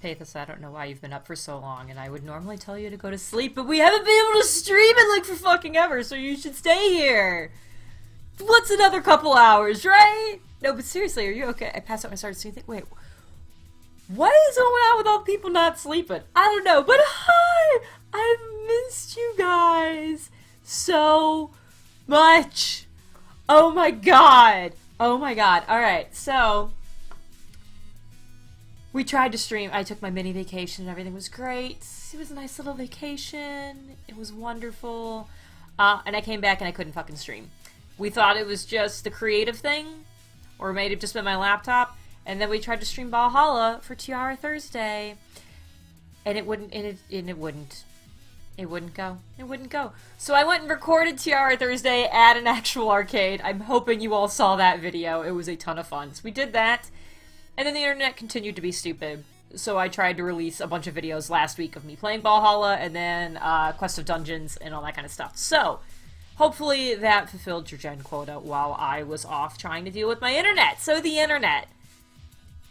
Pathos, I don't know why you've been up for so long, and I would normally tell you to go to sleep, but we haven't been able to stream it like for fucking ever, so you should stay here. What's another couple hours, right? No, but seriously, are you okay? I passed out and I started seeing wait, what is going on with all people not sleeping? I don't know, but hi! I've missed you guys so much. Oh my god. Oh my god. Alright, so we tried to stream. I took my mini vacation and everything was great. It was a nice little vacation. It was wonderful. And I came back and I couldn't fucking stream. We thought it was just the creative thing, or it may have just been my laptop. And then we tried to stream Valhalla for Tiara Thursday, and it wouldn't. It wouldn't. It wouldn't go. It wouldn't go. So I went and recorded Tiara Thursday at an actual arcade. I'm hoping you all saw that video. It was a ton of fun. So we did that, and then the internet continued to be stupid. So I tried to release a bunch of videos last week of me playing Valhalla, and then Quest of Dungeons and all that kind of stuff. So hopefully that fulfilled your gen quota while I was off trying to deal with my internet. So the internet.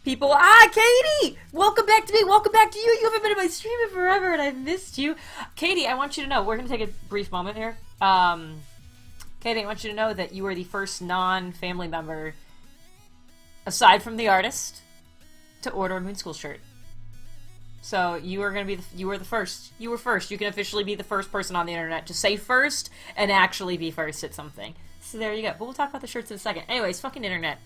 People, Katie! Welcome back to me, welcome back to you! You haven't been in my stream in forever and I've missed you. Katie, I want you to know, we're going to take a brief moment here. Katie, I want you to know that you are the first non-family member, aside from the artist, to order a Moon School shirt. So you are going to be, you were the first. You were first. You can officially be the first person on the internet to say first and actually be first at something. So there you go. But we'll talk about the shirts in a second. Anyways, fucking internet.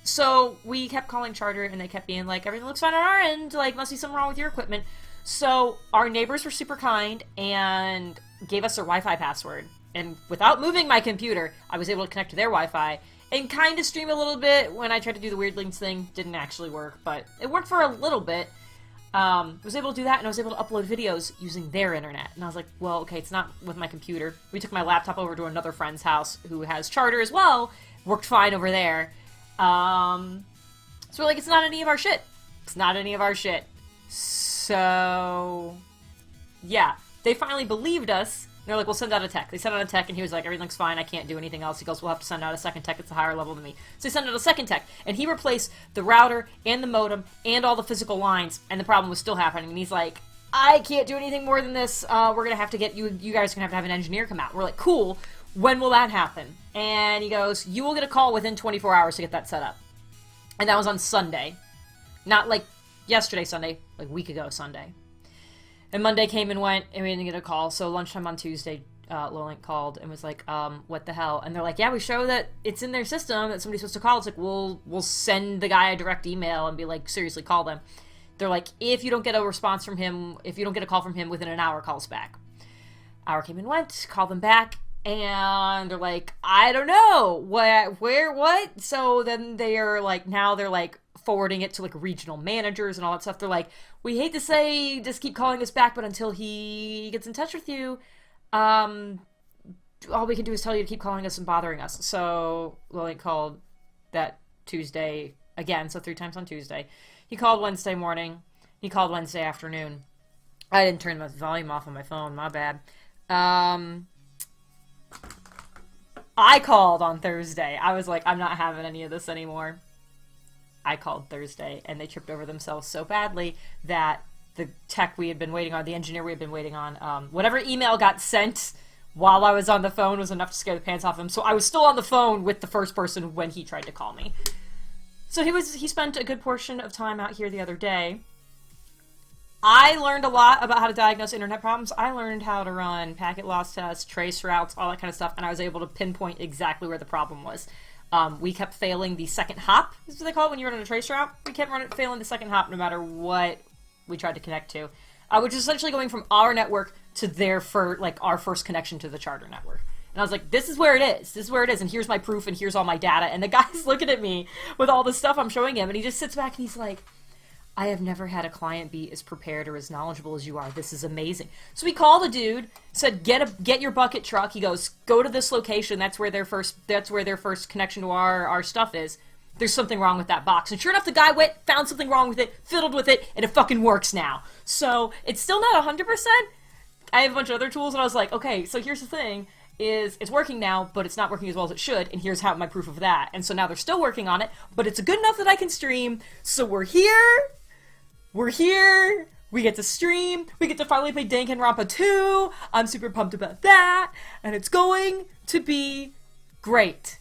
So we kept calling Charter, and they kept being like, everything looks fine on our end, like, must be something wrong with your equipment. So our neighbors were super kind and gave us their Wi-Fi password. And without moving my computer, I was able to connect to their Wi-Fi and kind of stream a little bit. When I tried to do the Weird Links thing, didn't actually work, but it worked for a little bit. I was able to do that, and I was able to upload videos using their internet. And I was like, well, okay, it's not with my computer. We took my laptop over to another friend's house who has Charter as well. Worked fine over there. So we're like, it's not any of our shit. It's not any of our shit. So, yeah. They finally believed us. They're like, we'll send out a tech. They sent out a tech, and he was like, everything's fine, I can't do anything else. He goes, we'll have to send out a second tech, it's a higher level than me. So he sent out a second tech, and he replaced the router, and the modem, and all the physical lines, and the problem was still happening. And he's like, I can't do anything more than this, we're gonna have to get you guys are gonna have an engineer come out. We're like, cool. When will that happen? And he goes, you will get a call within 24 hours to get that set up. And that was on Sunday. Not like yesterday Sunday, like a week ago Sunday. And Monday came and went, and we didn't get a call. So lunchtime on Tuesday, Lowlink called and was like, what the hell? And they're like, yeah, we show that it's in their system that somebody's supposed to call. It's like, we'll send the guy a direct email and be like, seriously, call them. They're like, if you don't get a response from him, if you don't get a call from him within an hour, call us back. Hour came and went, called them back. And they're like, I don't know, what? So then they're like, now they're like forwarding it to like regional managers and all that stuff. They're like, we hate to say, just keep calling us back, but until he gets in touch with you, all we can do is tell you to keep calling us and bothering us. So Lily called that Tuesday again, so 3 times on Tuesday. He called Wednesday morning. He called Wednesday afternoon. I didn't turn the volume off on my phone, my bad. I called on Thursday. I was like, I'm not having any of this anymore. I called Thursday, and they tripped over themselves so badly that the tech we had been waiting on, the engineer we had been waiting on, whatever email got sent while I was on the phone was enough to scare the pants off him. So I was still on the phone with the first person when he tried to call me. So he spent a good portion of time out here the other day. I learned a lot about how to diagnose internet problems. I learned how to run packet loss tests, trace routes, all that kind of stuff, and I was able to pinpoint exactly where the problem was. We kept failing the second hop, is what they call it when you run on a trace route. We kept failing the second hop no matter what we tried to connect to, which is essentially going from our network to our first connection to the Charter network. And I was like, this is where it is. This is where it is, and here's my proof, and here's all my data. And the guy's looking at me with all this stuff I'm showing him, and he just sits back and he's like, I have never had a client be as prepared or as knowledgeable as you are. This is amazing. So we called a dude, said, get your bucket truck. He goes, go to this location. That's where their first connection to our stuff is. There's something wrong with that box. And sure enough, the guy went, found something wrong with it, fiddled with it, and it fucking works now. So it's still not 100%. I have a bunch of other tools, and I was like, okay, so here's the thing. is it's working now, but it's not working as well as it should, and here's how my proof of that. And so now they're still working on it, but it's good enough that I can stream, so we're here, we get to stream, we get to finally play Danganronpa 2, I'm super pumped about that, and it's going to be great.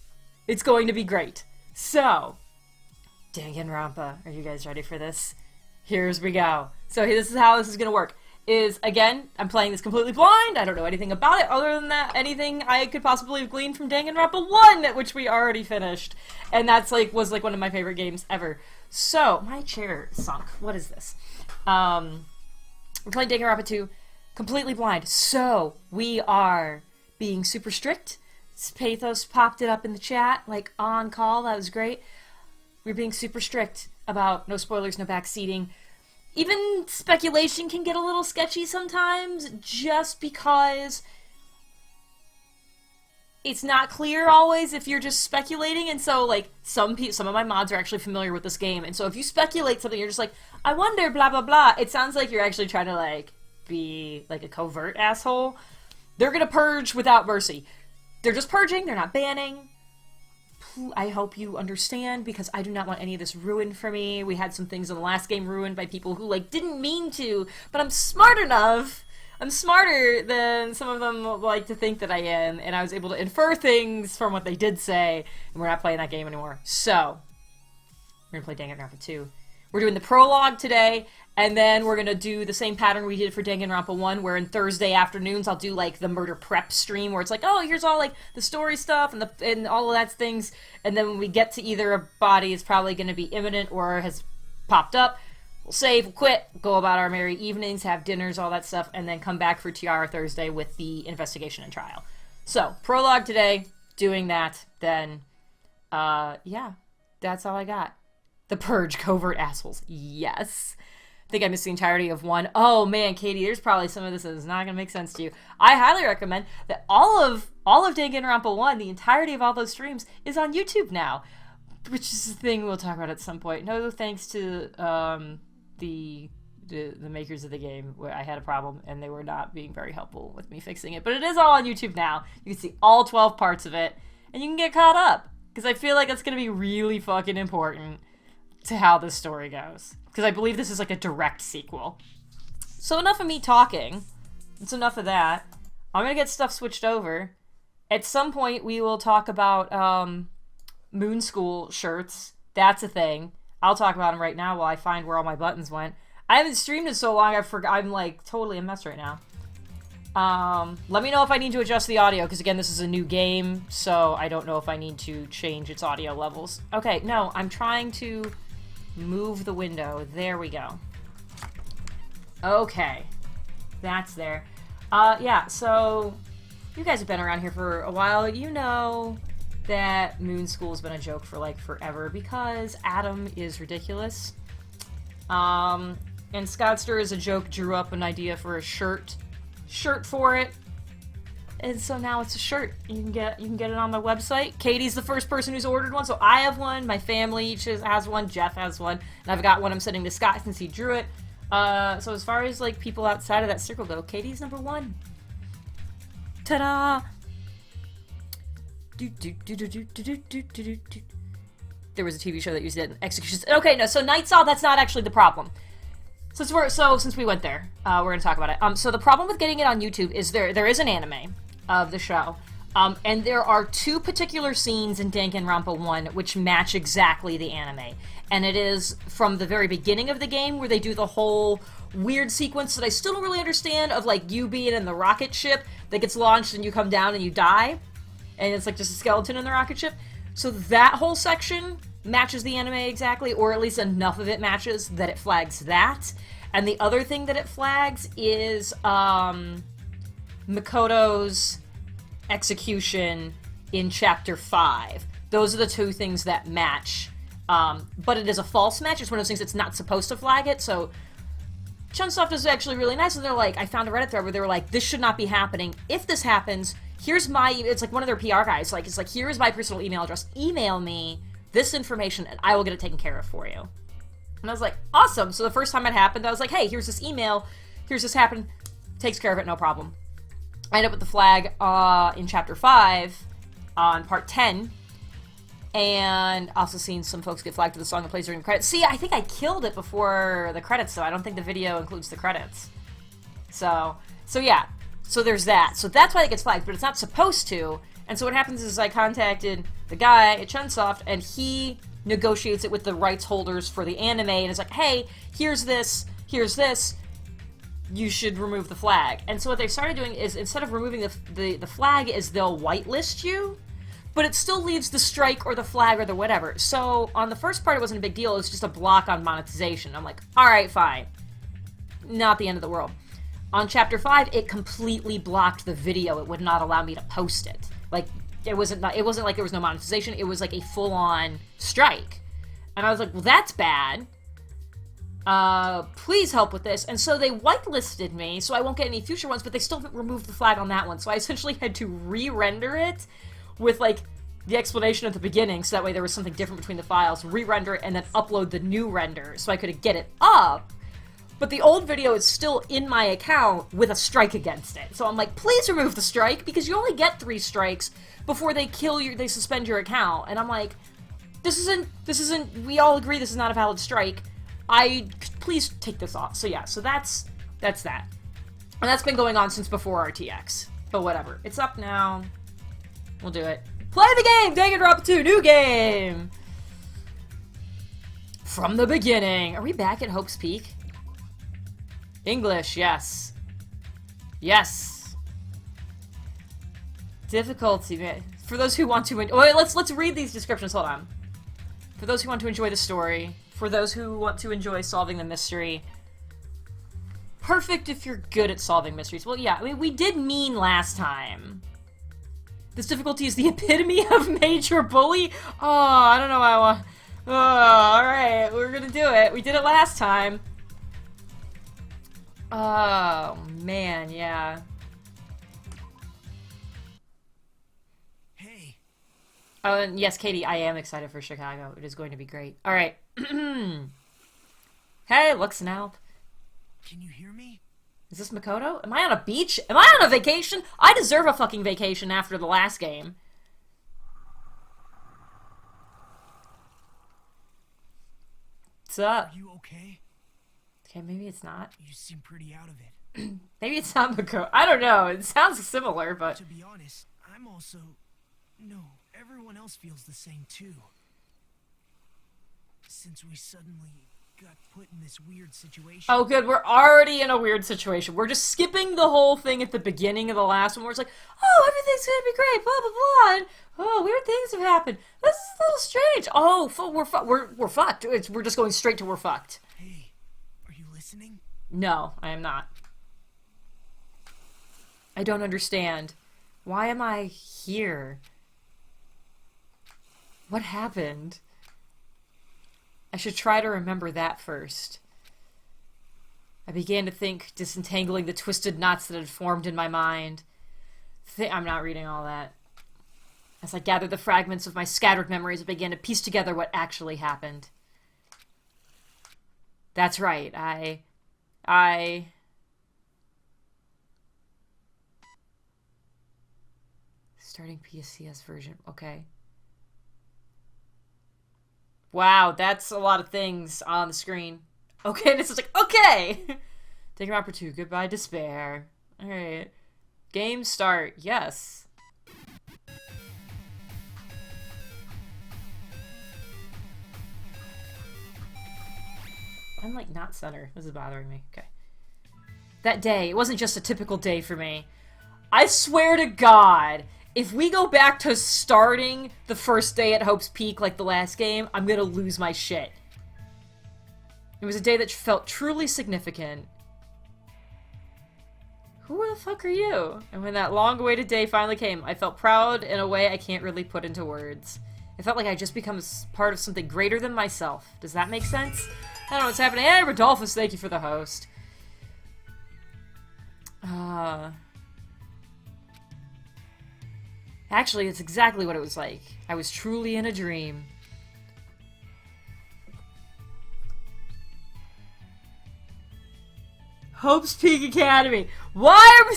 It's going to be great. So, Danganronpa, are you guys ready for this? Here's we go. So this is how this is gonna work. Is, again, I'm playing this completely blind. I don't know anything about it other than that anything I could possibly have gleaned from Danganronpa 1, which we already finished. And that's was one of my favorite games ever. So, my chair sunk. What is this? We're playing Danganronpa 2 completely blind. So, we are being super strict. Pathos popped it up in the chat, like on call. That was great. We're being super strict about no spoilers, no backseating. Even speculation can get a little sketchy sometimes, just because it's not clear always if you're just speculating, and so, like, some of my mods are actually familiar with this game, and so if you speculate something, you're just like, I wonder, blah, blah, blah, it sounds like you're actually trying to, like, be, like, a covert asshole. They're gonna purge without mercy. They're just purging, they're not banning. I hope you understand, because I do not want any of this ruined for me. We had some things in the last game ruined by people who, like, didn't mean to, but I'm smart enough. I'm smarter than some of them like to think that I am, and I was able to infer things from what they did say, and we're not playing that game anymore. So, we're gonna play Danganronpa 2. We're doing the prologue today, and then we're gonna do the same pattern we did for Danganronpa 1, where in Thursday afternoons I'll do, like, the murder prep stream, where it's like, oh, here's all, like, the story stuff and all of that things, and then when we get to either a body is probably gonna be imminent or has popped up, we'll save, we'll quit, go about our merry evenings, have dinners, all that stuff, and then come back for Tiara Thursday with the investigation and trial. So, prologue today, doing that, then, yeah, that's all I got. The Purge, covert assholes. Yes. I think I missed the entirety of 1. Oh man, Katie, there's probably some of this that is not going to make sense to you. I highly recommend that all of Danganronpa 1, the entirety of all those streams, is on YouTube now, which is a thing we'll talk about at some point. No thanks to the makers of the game, where I had a problem and they were not being very helpful with me fixing it. But it is all on YouTube now. You can see all 12 parts of it, and you can get caught up, because I feel like it's going to be really fucking important to how this story goes, because I believe this is like a direct sequel. So enough of me talking. It's enough of that. I'm gonna get stuff switched over. At some point we will talk about Moon School shirts. That's a thing. I'll talk about them right now while I find where all my buttons went. I haven't streamed in so long I'm like totally a mess right now. Let me know if I need to adjust the audio, because again, this is a new game, so I don't know if I need to change its audio levels. Okay, no, I'm trying to move the window. There we go. Okay. That's there. Yeah, so you guys have been around here for a while. You know that Moon School's been a joke for, like, forever, because Adam is ridiculous. And Scoutster is a joke, drew up an idea for a shirt for it. And so now it's a shirt. You can get it on my website. Katie's the first person who's ordered one, so I have one. My family each has one. Jeff has one, and I've got one I'm sending to Scott since he drew it. So as far as, like, people outside of that circle go, Katie's number 1. Ta-da! There was a TV show that used it in executions. Okay, no, so Night Saw, that's not actually the problem. Since we went there, we're gonna talk about it. So the problem with getting it on YouTube is there is an anime of the show, and there are 2 particular scenes in Danganronpa 1 which match exactly the anime, and it is from the very beginning of the game, where they do the whole weird sequence that I still don't really understand, of, like, you being in the rocket ship that gets launched and you come down and you die, and it's like just a skeleton in the rocket ship. So that whole section matches the anime exactly, or at least enough of it matches that it flags that. And the other thing that it flags is Makoto's execution in Chapter 5. Those are the 2 things that match. But it is a false match. It's one of those things that's not supposed to flag it, so Chunsoft is actually really nice, and they're like, I found a Reddit thread where they were like, this should not be happening. If this happens, here's my, it's like one of their PR guys, like, it's like, here's my personal email address, email me this information and I will get it taken care of for you. And I was like, awesome. So the first time it happened, I was like, hey, here's this email, here's this happened, takes care of it, no problem. I end up with the flag in Chapter 5 on Part 10. And also seen some folks get flagged to the song that plays during the credits. See, I think I killed it before the credits, so I don't think the video includes the credits. So yeah. So there's that. So that's why it gets flagged, but it's not supposed to. And so what happens is I contacted the guy at Chunsoft, and he negotiates it with the rights holders for the anime, and is like, hey, here's this, you should remove the flag. And so what they started doing is, instead of removing the flag, is they'll whitelist you, but it still leaves the strike or the flag or the whatever. So on the first part, it wasn't a big deal. It was just a block on monetization. I'm like, all right, fine. Not the end of the world. On Chapter 5, it completely blocked the video. It would not allow me to post it. Like, it wasn't like there was no monetization. It was like a full-on strike. And I was like, well, that's bad. Please help with this. And so they whitelisted me, so I won't get any future ones, but they still removed the flag on that one. So I essentially had to re-render it with, like, the explanation at the beginning, so that way there was something different between the files, re-render it, and then upload the new render, so I could get it up. But the old video is still in my account with a strike against it. So I'm like, please remove the strike, because you only get 3 strikes before they they suspend your account. And I'm like, this isn't, we all agree this is not a valid strike. Please take this off. So yeah, so that's that. And that's been going on since before RTX. But whatever. It's up now. We'll do it. Play the game! Danganronpa 2, new game! From the beginning. Are we back at Hope's Peak? English, yes. Yes. Difficulty, man. For those who want to... Wait, let's read these descriptions. Hold on. For those who want to enjoy the story. For those who want to enjoy solving the mystery. Perfect if you're good at solving mysteries. Well, yeah, I mean, we did mean last time. This difficulty is the epitome of major bully? Oh, I don't know why I want... Oh, alright, we're gonna do it. We did it last time. Oh, man, yeah. Hey. Oh, and yes, Katie, I am excited for Chicago. It is going to be great. Alright. Hey, look, Snalp. Can you hear me? Is this Makoto? Am I on a beach? Am I on a vacation? I deserve a fucking vacation after the last game. What's up? Are you okay? Okay, maybe it's not. You seem pretty out of it. Maybe it's not Makoto. I don't know. It sounds similar, but... To be honest, I'm also... No, everyone else feels the same too. Since we suddenly got put in this weird situation. Oh, good. We're already in a weird situation. We're just skipping the whole thing at the beginning of the last one where it's like, oh, everything's gonna be great, blah, blah, blah, and, oh, weird things have happened. This is a little strange. Oh, we're fucked. We're just going straight to we're fucked. Hey, are you listening? No, I am not. I don't understand. Why am I here? What happened? I should try to remember that first. I began to think, disentangling the twisted knots that had formed in my mind. I'm not reading all that. As I gathered the fragments of my scattered memories, I began to piece together what actually happened. That's right, I... Starting PSCS version, okay. Wow, that's a lot of things on the screen. Okay, and it's just like, okay! Danganronpa 2, goodbye despair. Alright. Game start, yes. I'm like not center. This is bothering me. Okay. That day, it wasn't just a typical day for me. I swear to God, if we go back to starting the first day at Hope's Peak like the last game, I'm gonna lose my shit. It was a day that felt truly significant. Who the fuck are you? And when that long-awaited day finally came, I felt proud in a way I can't really put into words. It felt like I just become part of something greater than myself. Does that make sense? I don't know what's happening. Hey, Rodolphus, thank you for the host. Actually, it's exactly what it was like. I was truly in a dream. Hope's Peak Academy. Why are we...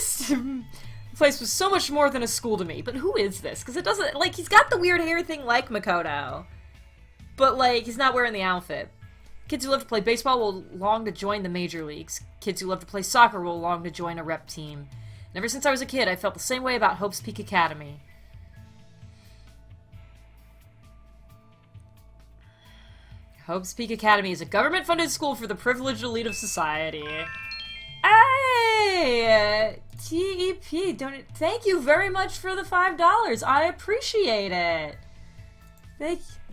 place was so much more than a school to me. But who is this? Because it doesn't, like, he's got the weird hair thing like Makoto. But, like, he's not wearing the outfit. Kids who love to play baseball will long to join the major leagues. Kids who love to play soccer will long to join a rep team. And ever since I was a kid, I felt the same way about Hope's Peak Academy. Hope's Peak Academy is a government-funded school for the privileged elite of society. Hey! TEP, thank you very much for the $5. I appreciate it.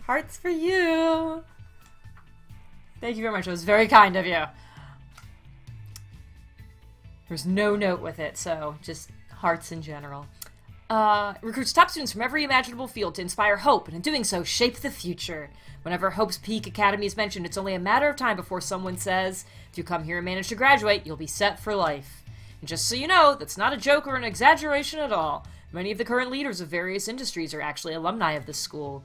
Hearts for you. Thank you very much. It was very kind of you. There's no note with it, so just hearts in general. Recruits top students from every imaginable field to inspire hope, and in doing so, shape the future. Whenever Hope's Peak Academy is mentioned, it's only a matter of time before someone says, if you come here and manage to graduate, you'll be set for life. And just so you know, that's not a joke or an exaggeration at all. Many of the current leaders of various industries are actually alumni of this school.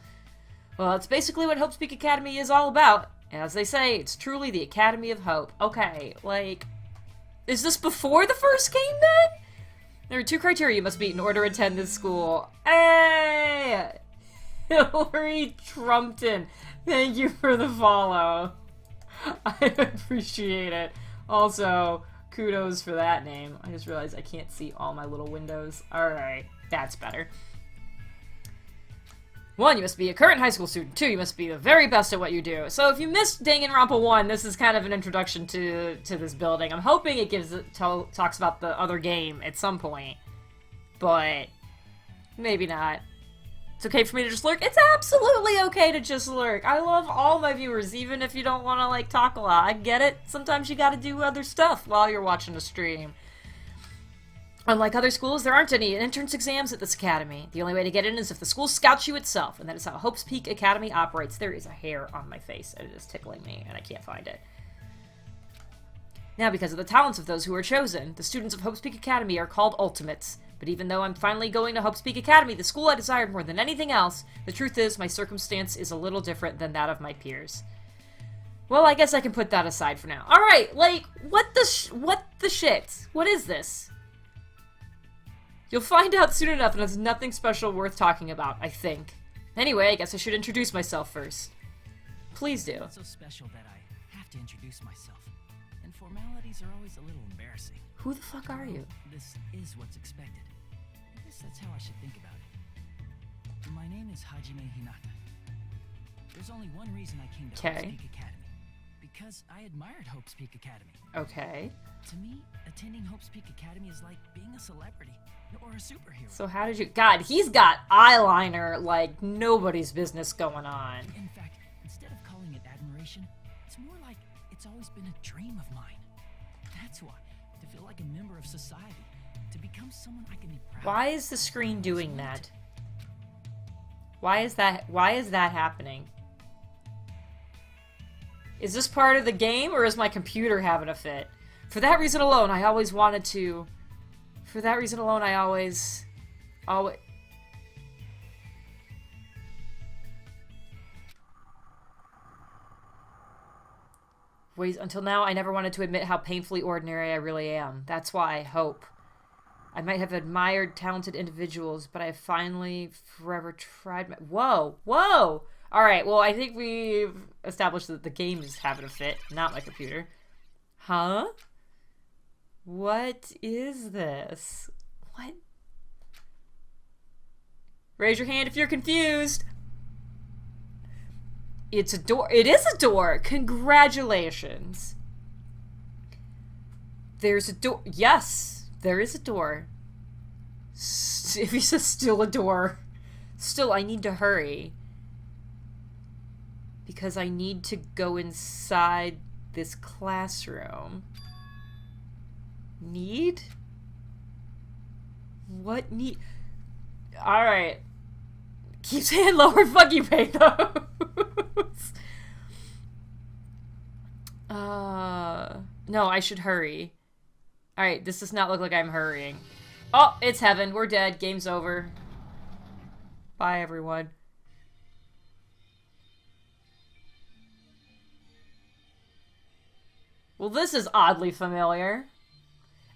Well, that's basically what Hope's Peak Academy is all about. As they say, it's truly the Academy of Hope. Okay, like, is this before the first game then? There are 2 criteria you must meet in order to attend this school. Hey! Hillary Trumpton, thank you for the follow. I appreciate it. Also, kudos for that name. I just realized I can't see all my little windows. Alright, that's better. 1, you must be a current high school student. 2, you must be the very best at what you do. So if you missed Danganronpa 1, this is kind of an introduction to this building. I'm hoping it talks about the other game at some point. But maybe not. It's okay for me to just lurk. It's absolutely okay to just lurk. I love all my viewers, even if you don't want to, like, talk a lot. I get it. Sometimes you gotta do other stuff while you're watching a stream. Unlike other schools, there aren't any entrance exams at this academy. The only way to get in is if the school scouts you itself, and that is how Hope's Peak Academy operates. There is a hair on my face, and it is tickling me, and I can't find it. Now, because of the talents of those who are chosen, the students of Hope's Peak Academy are called Ultimates. But even though I'm finally going to Hope's Peak Academy, the school I desired more than anything else, the truth is my circumstance is a little different than that of my peers. Well, I guess I can put that aside for now. Alright, like, what the shit? What is this? You'll find out soon enough, and it's nothing special worth talking about, I think. Anyway, I guess I should introduce myself first. Please do. It's so special that I have to introduce myself. And formalities are always a little embarrassing. Who the fuck are you? This is what's expected. I guess that's how I should think about it. My name is Hajime Hinata. There's only one reason I came to Hope's Peak Academy. Because I admired Hope's Peak Academy. Okay. To me, attending Hope's Peak Academy is like being a celebrity. Or a superhero. So how did you... God, he's got eyeliner like nobody's business going on. In fact, instead of calling it admiration, it's more like it's always been a dream of mine. That's why. To feel like a member of society. To become someone I can be proud of. Why is the screen doing that? Why is that happening? Is this part of the game, or is my computer having a fit? For that reason alone, I always wanted to... For that reason alone, I always... Wait, until now, I never wanted to admit how painfully ordinary I really am. That's why I hope. I might have admired talented individuals, but I have finally forever tried my... Whoa! Whoa! Alright, well, I think we've established that the game is having a fit, not my computer. Huh? What is this? What? Raise your hand if you're confused. It's a door. It is a door. Congratulations. There's a door. Yes, there is a door. If he says still a door. Still, I need to hurry. Because I need to go inside this classroom. Need? What need? Alright. Keep saying lower, fuck you, Pathos. No, I should hurry. Alright, this does not look like I'm hurrying. Oh, it's heaven. We're dead. Game's over. Bye, everyone. Well, this is oddly familiar.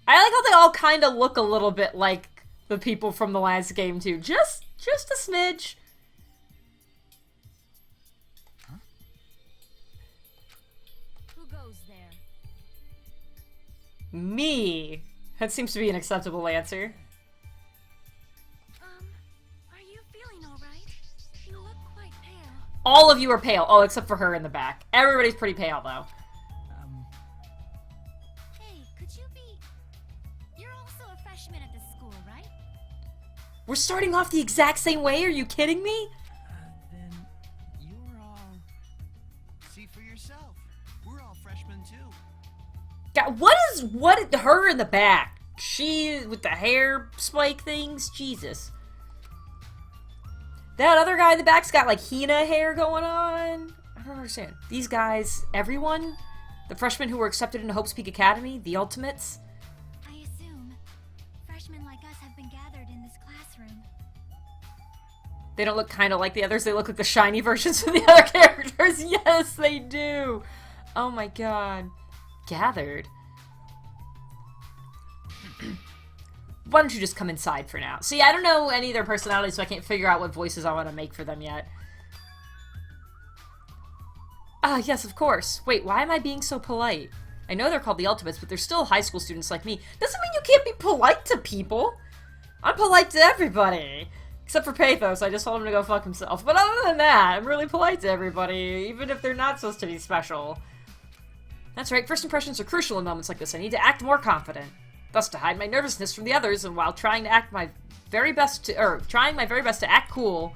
I like how they all kind of look a little bit like the people from the last game too. Just a smidge. Huh? Who goes there? Me. That seems to be an acceptable answer. Are you feeling alright? You look quite pale. All of you are pale. Oh, except for her in the back. Everybody's pretty pale, though. Hey, could you be... You're also a freshman at this school, right? We're starting off the exact same way? Are you kidding me? Then you're all... See for yourself. We're all freshmen too. God, what her in the back? She with the hair spike things? Jesus. That other guy in the back's got like Hina hair going on. I don't understand. These guys, everyone, the freshmen who were accepted into Hope's Peak Academy, the Ultimates. I assume freshmen like us have been gathered in this classroom. They don't look kind of like the others. They look like the shiny versions of the other characters. Yes, they do. Oh my god. Gathered. Why don't you just come inside for now? See, I don't know any of their personalities, so I can't figure out what voices I want to make for them yet. Ah, yes, of course. Wait, why am I being so polite? I know they're called the Ultimates, but they're still high school students like me. Doesn't mean you can't be polite to people. I'm polite to everybody. Except for Pathos, I just told him to go fuck himself. But other than that, I'm really polite to everybody, even if they're not supposed to be special. That's right, first impressions are crucial in moments like this. I need to act more confident. Thus, to hide my nervousness from the others, and while trying my very best to act cool,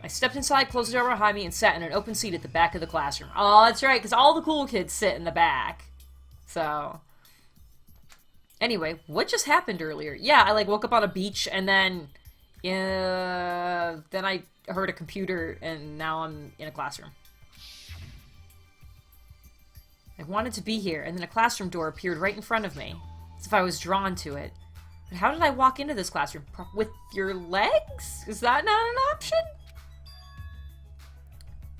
I stepped inside, closed the door behind me, and sat in an open seat at the back of the classroom. Oh, that's right, because all the cool kids sit in the back. So, anyway, what just happened earlier? Yeah, I like woke up on a beach, and then I heard a computer, and now I'm in a classroom. I wanted to be here, and then a classroom door appeared right in front of me, as if I was drawn to it. But how did I walk into this classroom? With your legs? Is that not an option?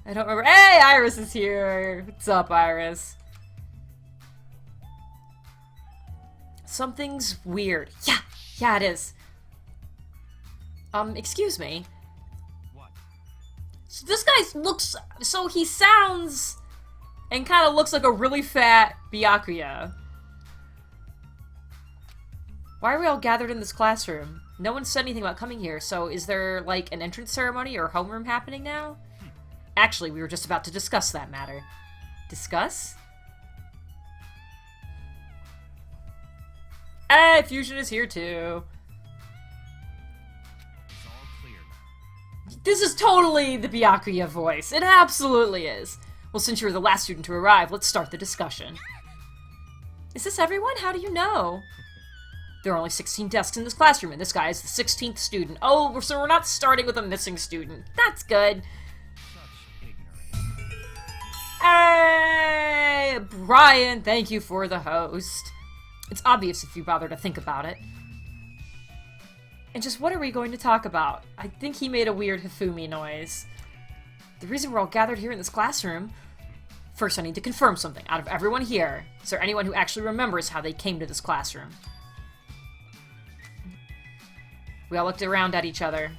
I don't remember. Hey, Iris is here! What's up, Iris? Something's weird. Yeah, it is. Excuse me. What? So this guy looks... So he sounds... and kind of looks like a really fat Byakuya. Why are we all gathered in this classroom? No one said anything about coming here, so is there, like, an entrance ceremony or homeroom happening now? Actually, we were just about to discuss that matter. Discuss? Hey, Fusion is here too. It's all clear. This is totally the Byakuya voice. It absolutely is. Well, since you were the last student to arrive, let's start the discussion. Is this everyone? How do you know? There are only 16 desks in this classroom, and this guy is the 16th student. Oh, so we're not starting with a missing student. That's good. Such ignorance. Hey! Brian, thank you for the host. It's obvious if you bother to think about it. And just what are we going to talk about? I think he made a weird Hifumi noise. The reason we're all gathered here in this classroom... First, I need to confirm something. Out of everyone here, is there anyone who actually remembers how they came to this classroom? We all looked around at each other.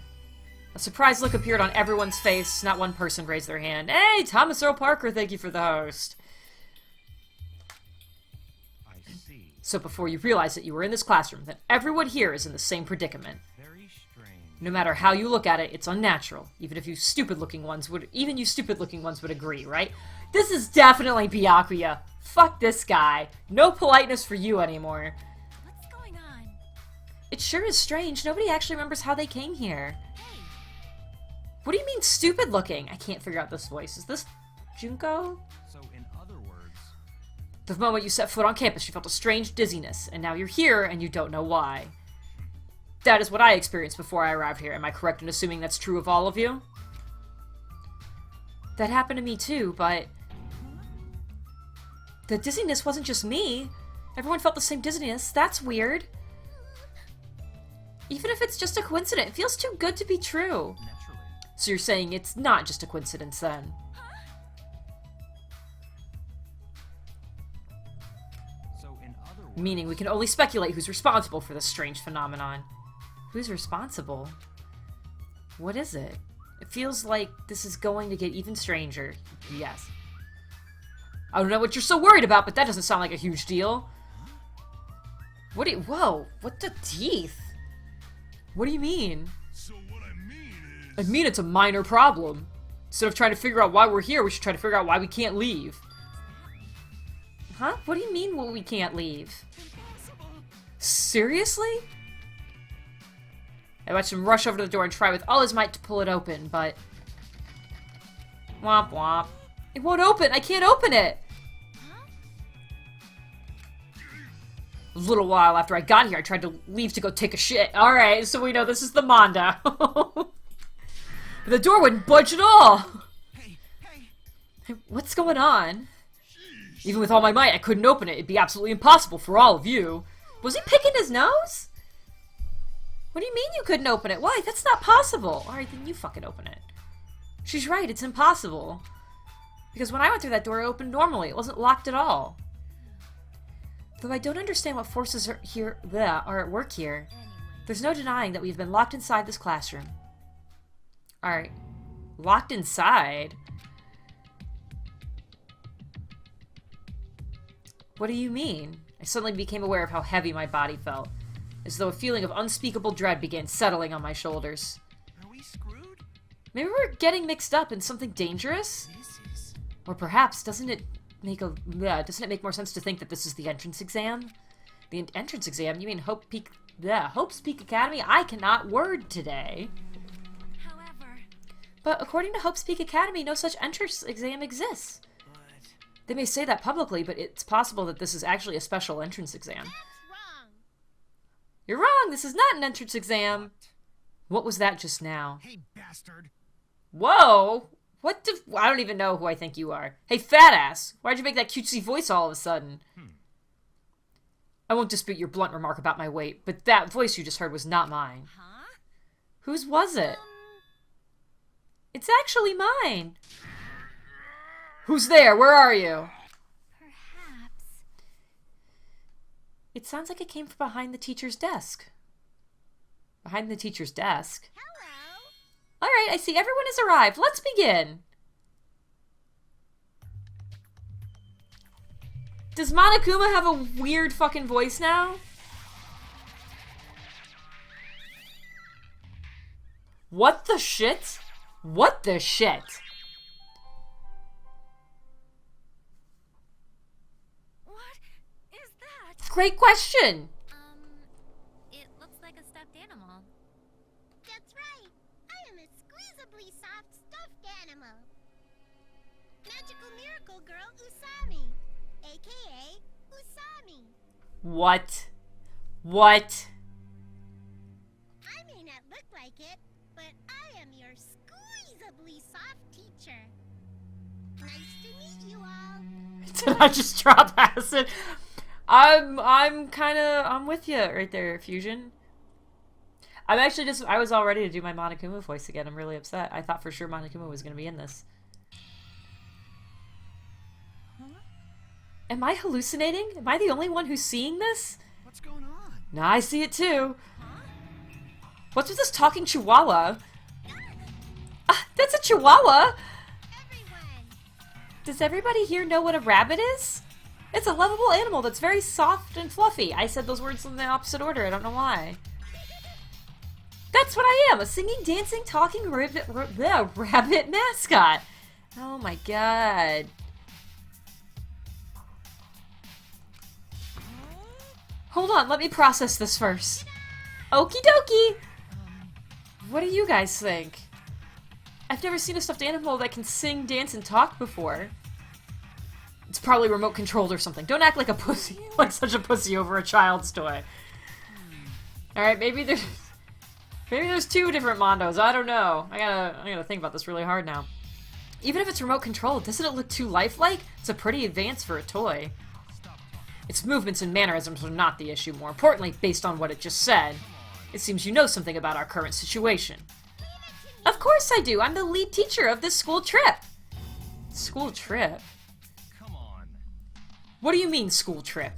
A surprised look appeared on everyone's face. Not one person raised their hand. Hey, Thomas Earl Parker, thank you for the host. I see. So before you realize that you were in this classroom, that everyone here is in the same predicament. Very strange. No matter how you look at it, it's unnatural. Even you stupid-looking ones would agree, right? This is definitely Byakuya. Fuck this guy. No politeness for you anymore. What's going on? It sure is strange. Nobody actually remembers how they came here. Hey, What do you mean stupid-looking? I can't figure out this voice. Is this Junko? So, in other words, The moment you set foot on campus, you felt a strange dizziness, and now you're here and you don't know why. That is what I experienced before I arrived here. Am I correct in assuming that's true of all of you? That happened to me too, but... The dizziness wasn't just me. Everyone felt the same dizziness. That's weird. Even if it's just a coincidence, it feels too good to be true. naturally. So you're saying it's not just a coincidence then? So, in other Meaning we can only speculate who's responsible for this strange phenomenon. Who's responsible? What is it? It feels like this is going to get even stranger. Yes. I don't know what you're so worried about, but that doesn't sound like a huge deal. What do you- Whoa, what the teeth? What do you mean? So what I mean I is... mean it's a minor problem. Instead of trying to figure out why we're here, we should try to figure out why we can't leave. Huh? What do you mean we can't leave? Seriously? I watched him rush over to the door and try with all his might to pull it open, but... Womp womp. It won't open! I can't open it! A little while after I got here, I tried to leave to go take a shit. Alright, so we know this is the Mondo. But the door wouldn't budge at all! Hey, what's going on? Even with all my might, I couldn't open it. It'd be absolutely impossible for all of you. Was he picking his nose? What do you mean you couldn't open it? Why? That's not possible. Alright, then you fucking open it. She's right, it's impossible. Because when I went through that door, it opened normally. It wasn't locked at all. Though I don't understand what forces are at work here. There's no denying that we've been locked inside this classroom. Alright. Locked inside? What do you mean? I suddenly became aware of how heavy my body felt, as though a feeling of unspeakable dread began settling on my shoulders. Are we screwed? Maybe we're getting mixed up in something dangerous? This is... Or perhaps, doesn't it make more sense to think that this is the entrance exam? The entrance exam? You mean Hope's Peak Academy? I cannot word today. However, But according to Hope's Peak Academy, no such entrance exam exists. They may say that publicly, but it's possible that this is actually a special entrance exam. that's wrong. You're wrong! This is not an entrance exam! What was that just now? Hey, bastard. Whoa! What the... I don't even know who I think you are. Hey, fat ass! Why'd you make that cutesy voice all of a sudden? I won't dispute your blunt remark about my weight, but that voice you just heard was not mine. Huh? Whose was it? It's actually mine! Who's there? Where are you? Perhaps. It sounds like it came from behind the teacher's desk. Behind the teacher's desk? Hello? Alright, I see everyone has arrived. Let's begin. Does Monokuma have a weird fucking voice now? What the shit? What the shit? What is that? Great question. It looks like a stuffed animal. That's right. I am a squeezably soft stuffed animal. Magical miracle girl Usami, aka Usami. What? What? I may not look like it, but I am your squeezably soft teacher. Nice to meet you all. Did I just drop acid? I'm with you right there, Fusion. I was all ready to do my Monokuma voice again. I'm really upset. I thought for sure Monokuma was going to be in this. Am I hallucinating? Am I the only one who's seeing this? What's going on? Nah, I see it too. What's with this talking chihuahua? Ah, that's a chihuahua! Everyone. Does everybody here know what a rabbit is? It's a lovable animal that's very soft and fluffy. I said those words in the opposite order. I don't know why. That's what I am, a singing, dancing, talking rabbit mascot. Oh my god. Hold on, let me process this first. Okie dokie! What do you guys think? I've never seen a stuffed animal that can sing, dance, and talk before. It's probably remote controlled or something. Don't act like a pussy, like such a pussy over a child's toy. Alright, maybe there's two different Mondos. I don't know. I gotta think about this really hard now. Even if it's remote controlled, doesn't it look too lifelike? It's a pretty advanced for a toy. Its movements and mannerisms are not the issue. More importantly, based on what it just said, it seems you know something about our current situation. Of course I do. I'm the lead teacher of this school trip. School trip? Come on. What do you mean, school trip?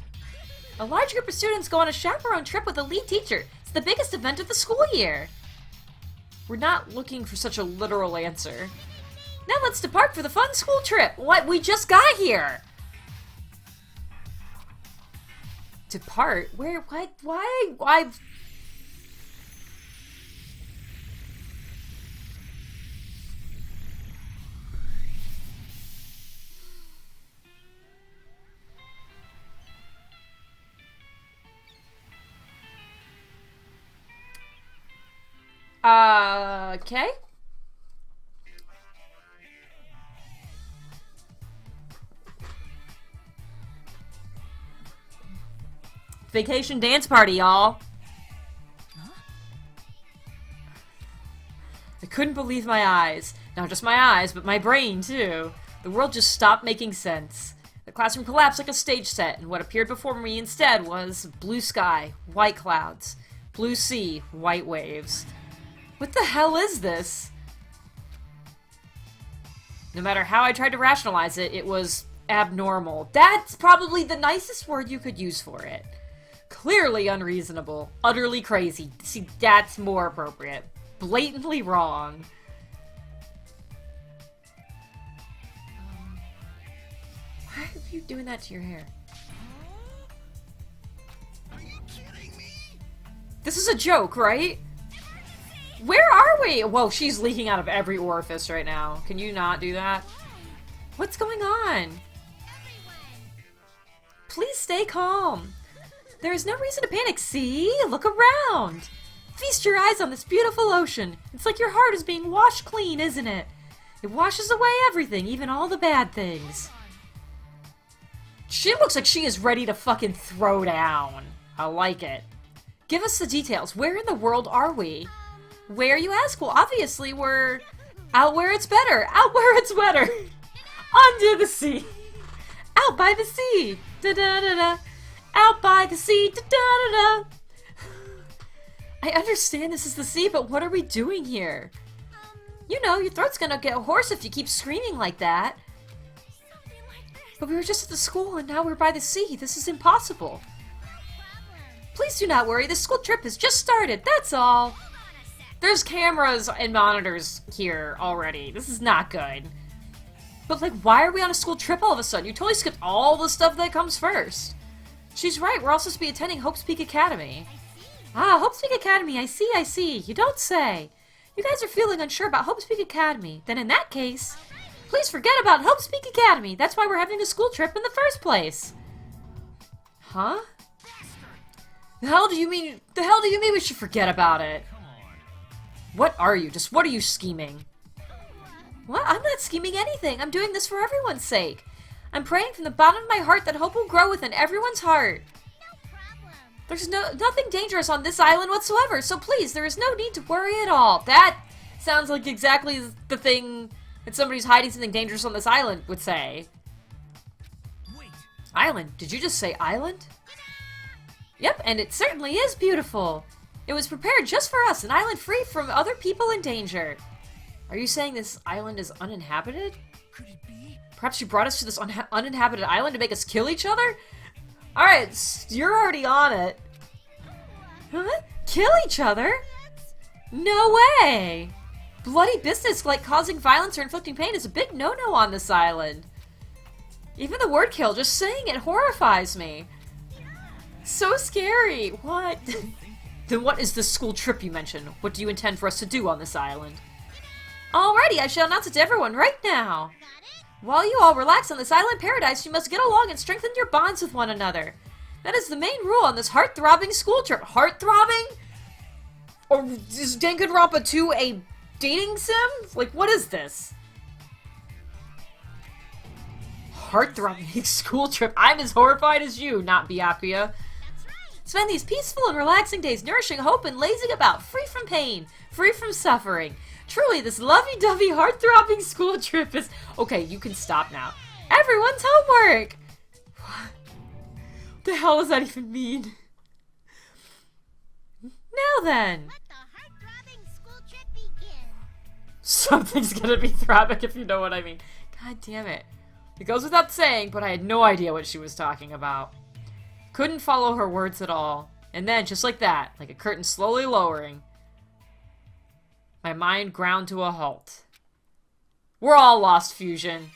A large group of students go on a chaperone trip with a lead teacher. It's the biggest event of the school year. We're not looking for such a literal answer. Now let's depart for the fun school trip. What? We just got here. Depart? Where? What? Why? Okay. Vacation dance party, y'all. Huh? I couldn't believe my eyes. Not just my eyes, but my brain, too. The world just stopped making sense. The classroom collapsed like a stage set, and what appeared before me instead was blue sky, white clouds, blue sea, white waves. What the hell is this? No matter how I tried to rationalize it, it was abnormal. That's probably the nicest word you could use for it. Clearly unreasonable. Utterly crazy. See, that's more appropriate. Blatantly wrong. Why are you doing that to your hair? Are you kidding me? This is a joke, right? Where are we? Whoa, she's leaking out of every orifice right now. Can you not do that? What's going on? Please stay calm. There is no reason to panic, see? Look around. Feast your eyes on this beautiful ocean. It's like your heart is being washed clean, isn't it? It washes away everything, even all the bad things. She looks like she is ready to fucking throw down. I like it. Give us the details. Where in the world are we? Where, you ask? Well, obviously we're out where it's better. Out where it's wetter. Under the sea. Out by the sea. Da-da-da-da. Out by the sea. Da-da-da-da. I understand this is the sea, but what are we doing here? You know, your throat's gonna get hoarse if you keep screaming like that. But we were just at the school and now we're by the sea. This is impossible. Please do not worry. The school trip has just started. That's all. There's cameras and monitors here already. This is not good. But, like, why are we on a school trip all of a sudden? You totally skipped all the stuff that comes first. She's right. We're all supposed to be attending Hope's Peak Academy. Ah, Hope's Peak Academy. I see. You don't say. You guys are feeling unsure about Hope's Peak Academy. Then in that case, please forget about Hope's Peak Academy. That's why we're having a school trip in the first place. Huh? The hell do you mean we should forget about it? What are you? What are you scheming? What? I'm not scheming anything. I'm doing this for everyone's sake. I'm praying from the bottom of my heart that hope will grow within everyone's heart. There's nothing dangerous on this island whatsoever, so please, there is no need to worry at all. That sounds like exactly the thing that somebody who's hiding something dangerous on this island would say. Wait. Island? Did you just say island? Yep, and it certainly is beautiful. It was prepared just for us, an island free from other people in danger. Are you saying this island is uninhabited? Could it be? Perhaps you brought us to this uninhabited island to make us kill each other? Alright, you're already on it. Huh? Kill each other? No way! Bloody business like causing violence or inflicting pain is a big no-no on this island. Even the word kill, just saying it horrifies me. So scary. What? Then what is this school trip you mentioned? What do you intend for us to do on this island? Alrighty, I shall announce it to everyone right now. While you all relax on this island paradise, you must get along and strengthen your bonds with one another. That is the main rule on this heart-throbbing school trip. Heart-throbbing? Or is Danganronpa 2 a dating sim? Like, what is this? Heart-throbbing school trip. I'm as horrified as you, not Byakuya. Spend these peaceful and relaxing days nourishing hope and lazing about, free from pain, free from suffering. Truly, this lovey-dovey, heart-throbbing school trip is... Okay, you can stop now. Everyone's homework! What the hell does that even mean? Now then! Let the heart-throbbing school trip begin. Something's gonna be throbbing if you know what I mean. God damn it. It goes without saying, but I had no idea what she was talking about. Couldn't follow her words at all. And then, just like that, like a curtain slowly lowering, my mind ground to a halt. We're all lost, Fusion.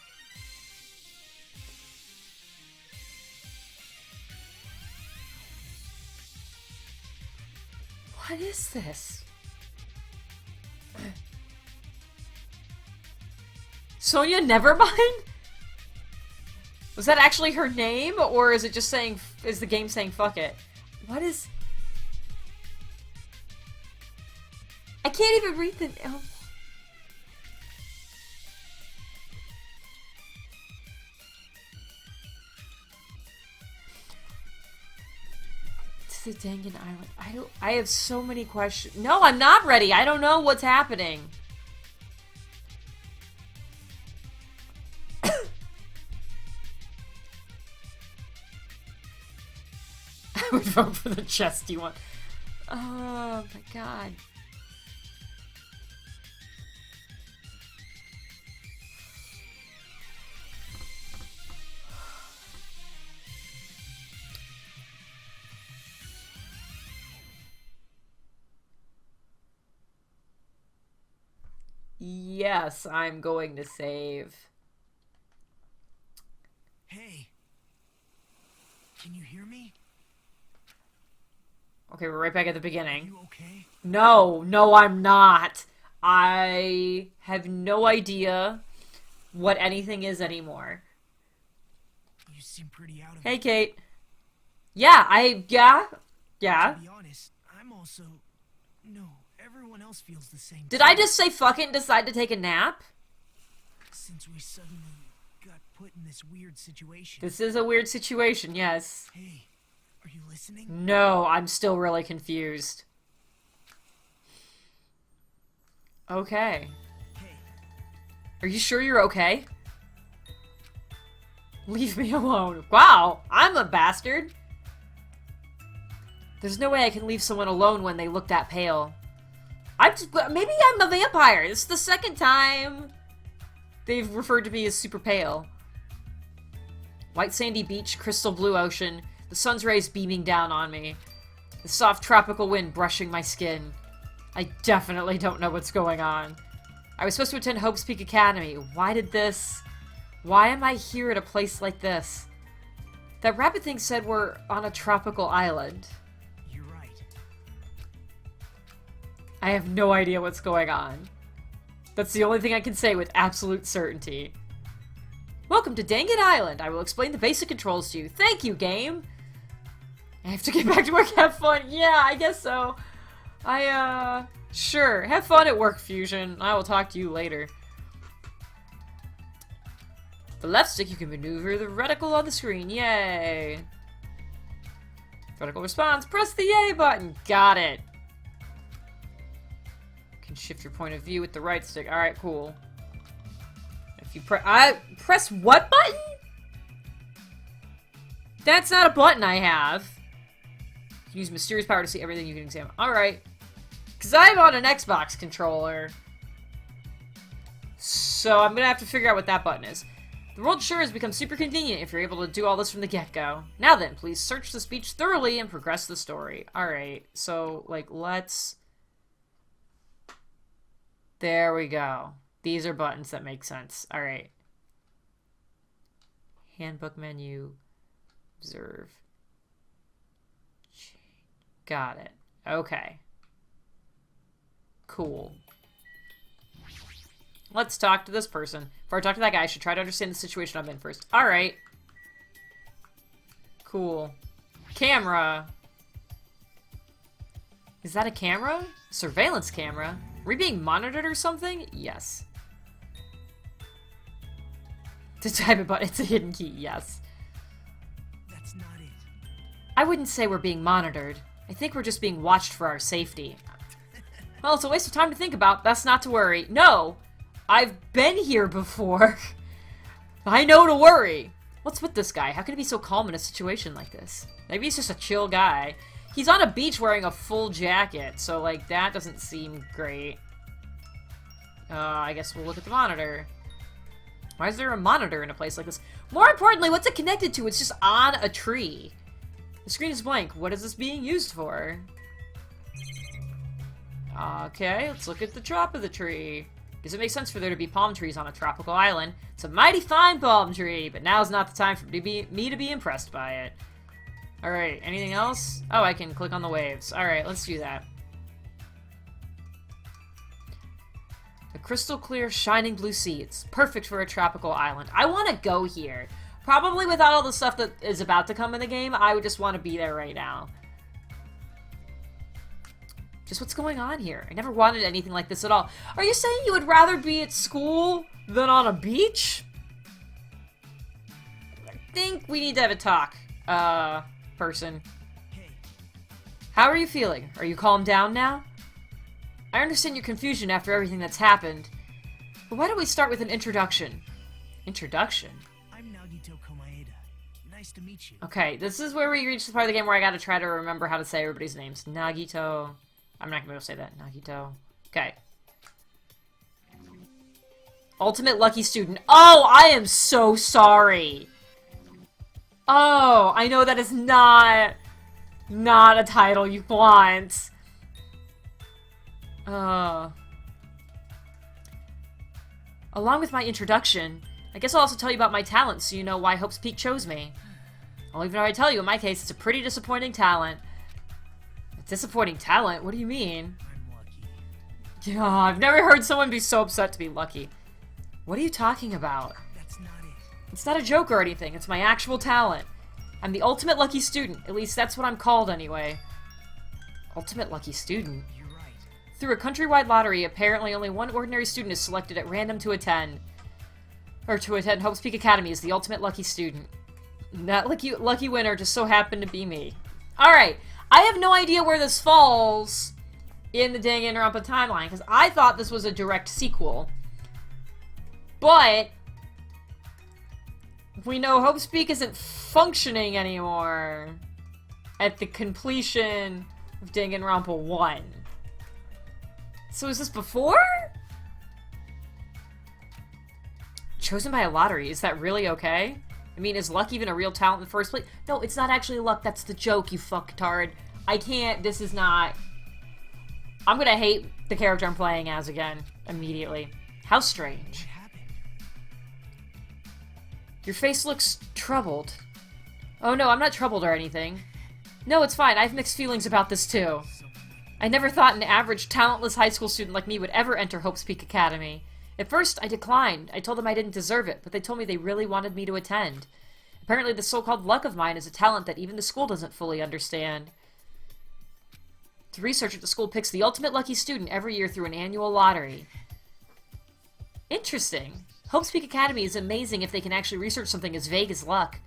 What is this? Sonia Nevermind? Was that actually her name, or is it just saying, is the game saying fuck it? What is... I can't even read the... Oh. To the Dangan Island. I have so many questions. No, I'm not ready. I don't know what's happening. I would vote for the chesty one. Oh my god. Yes, I'm going to save. Hey. Can you hear me? Okay, we're right back at the Are beginning. you okay? No, I'm not. I have no idea what anything is anymore. You seem pretty out of Hey, it. Kate. Yeah. To be honest, I'm also... No, everyone else feels the same. Did I just say fuck it and decide to take a nap? Since we suddenly got put in this weird situation. This is a weird situation, yes. Hey, are you listening? No, I'm still really confused. Okay. Hey, Are you sure you're okay? Leave me alone. Wow, I'm a bastard. There's no way I can leave someone alone when they look that pale. Maybe I'm a vampire. This is the second time they've referred to me as super pale. White sandy beach, crystal blue ocean, the sun's rays beaming down on me, the soft tropical wind brushing my skin. I definitely don't know what's going on. I was supposed to attend Hope's Peak Academy. Why am I here at a place like this? That rabbit thing said we're on a tropical island. you're right. I have no idea what's going on. That's the only thing I can say with absolute certainty. Welcome to Dangan Island. I will explain the basic controls to you. Thank you, game! I have to get back to work. Have fun. Yeah, I guess so. Sure. Have fun at work, Fusion. I will talk to you later. The left stick, you can maneuver the reticle on the screen. Yay! Reticle response. Press the A button. Got it. You can shift your point of view with the right stick. Alright, cool. If you press what button? That's not a button I have. You can use mysterious power to see everything you can examine. Alright. Because I'm on an Xbox controller. So I'm going to have to figure out what that button is. The world sure has become super convenient if you're able to do all this from the get-go. Now then, please search the speech thoroughly and progress the story. Alright, so, like, let's... There we go. These are buttons that make sense. Alright. Handbook menu. Observe. Got it. Okay. Cool. Let's talk to this person. Before I talk to that guy, I should try to understand the situation I'm in first. Alright. Cool. Camera. Is that a camera? Surveillance camera? Are we being monitored or something? Yes. To type a button, it's a hidden key, yes. That's not it. I wouldn't say we're being monitored. I think we're just being watched for our safety. Well, it's a waste of time to think about. That's not to worry. No! I've been here before. I know to worry. What's with this guy? How can he be so calm in a situation like this? Maybe he's just a chill guy. He's on a beach wearing a full jacket, so, like, that doesn't seem great. I guess we'll look at the monitor. Why is there a monitor in a place like this? More importantly, what's it connected to? It's just on a tree. The screen is blank. What is this being used for? Okay, let's look at the top of the tree. Does it make sense for there to be palm trees on a tropical island? It's a mighty fine palm tree, but now's not the time for me to be impressed by it. Alright, anything else? Oh, I can click on the waves. Alright, let's do that. The crystal clear, shining blue sea. It's perfect for a tropical island. I want to go here. Probably without all the stuff that is about to come in the game, I would just want to be there right now. Just what's going on here? I never wanted anything like this at all. Are you saying you would rather be at school than on a beach? I think we need to have a talk, person. How are you feeling? Are you calmed down now? I understand your confusion after everything that's happened, but why don't we start with an introduction? Introduction? I'm Nagito Komaeda. Nice to meet you. Okay, this is where we reach the part of the game where I gotta try to remember how to say everybody's names. Nagito. I'm not gonna be able to say that. Nagito. Okay. Ultimate Lucky Student. Oh, I am so sorry. Oh, I know that is not a title you want. Along with my introduction, I guess I'll also tell you about my talent so you know why Hope's Peak chose me. I'll even already tell you, in my case, it's a pretty disappointing talent. Disappointing talent? What do you mean? I'm lucky. Yeah, I've never heard someone be so upset to be lucky. What are you talking about? That's not it. It's not a joke or anything, it's my actual talent. I'm the ultimate lucky student, at least that's what I'm called anyway. Ultimate lucky student? You're right. Through a countrywide lottery, apparently only one ordinary student is selected at random to attend Hope's Peak Academy as the ultimate lucky student. That lucky winner just so happened to be me. Alright, I have no idea where this falls in the Danganronpa timeline, because I thought this was a direct sequel. But we know Hope's Peak isn't functioning anymore at the completion of Danganronpa 1. So is this before? Chosen by a lottery, is that really okay? I mean, is luck even a real talent in the first place? No, it's not actually luck, that's the joke, you fucktard. I can't, this is not... I'm gonna hate the character I'm playing as again, immediately. How strange. What happened? Your face looks troubled. Oh no, I'm not troubled or anything. No, it's fine, I have mixed feelings about this too. I never thought an average, talentless high school student like me would ever enter Hope's Peak Academy. At first, I declined. I told them I didn't deserve it, but they told me they really wanted me to attend. Apparently, this so-called luck of mine is a talent that even the school doesn't fully understand. The research at the school picks the ultimate lucky student every year through an annual lottery. Interesting. Hope's Peak Academy is amazing if they can actually research something as vague as luck.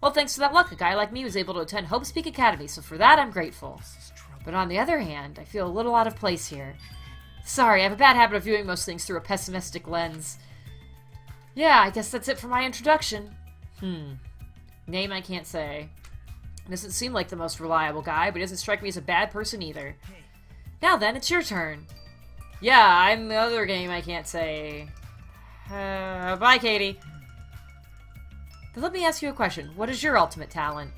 Well, thanks to that luck, a guy like me was able to attend Hope's Peak Academy, so for that, I'm grateful. But on the other hand, I feel a little out of place here. Sorry, I have a bad habit of viewing most things through a pessimistic lens. Yeah, I guess that's it for my introduction. Name I can't say. Doesn't seem like the most reliable guy, but doesn't strike me as a bad person either. Now then, it's your turn. Yeah, I'm the other game I can't say. Bye, Katie. Then let me ask you a question. What is your ultimate talent?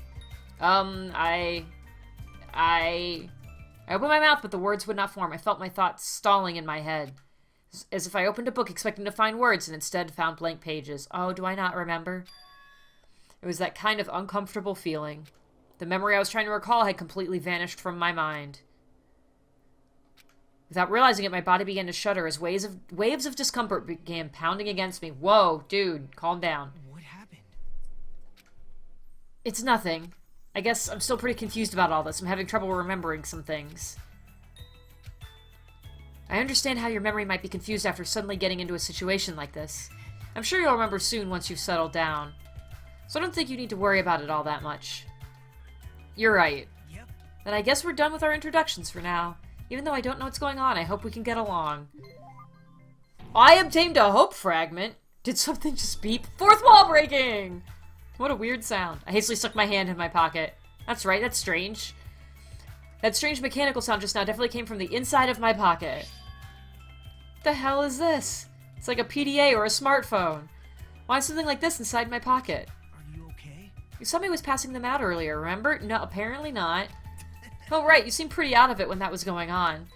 I opened my mouth, but the words would not form. I felt my thoughts stalling in my head. As if I opened a book expecting to find words and instead found blank pages. Oh, do I not remember? It was that kind of uncomfortable feeling. The memory I was trying to recall had completely vanished from my mind. Without realizing it, my body began to shudder as waves of discomfort began pounding against me. Whoa, dude, calm down. What happened? It's nothing. I guess I'm still pretty confused about all this. I'm having trouble remembering some things. I understand how your memory might be confused after suddenly getting into a situation like this. I'm sure you'll remember soon once you've settled down. So I don't think you need to worry about it all that much. You're right. Yep. Then I guess we're done with our introductions for now. Even though I don't know what's going on, I hope we can get along. I obtained a hope fragment. Did something just beep? Fourth wall breaking! What a weird sound. I hastily stuck my hand in my pocket. That's right, that's strange. That strange mechanical sound just now definitely came from the inside of my pocket. What the hell is this? It's like a PDA or a smartphone. Why is something like this inside my pocket? Are you okay? Somebody was passing them out earlier, remember? No, apparently not. Oh, right, you seemed pretty out of it when that was going on.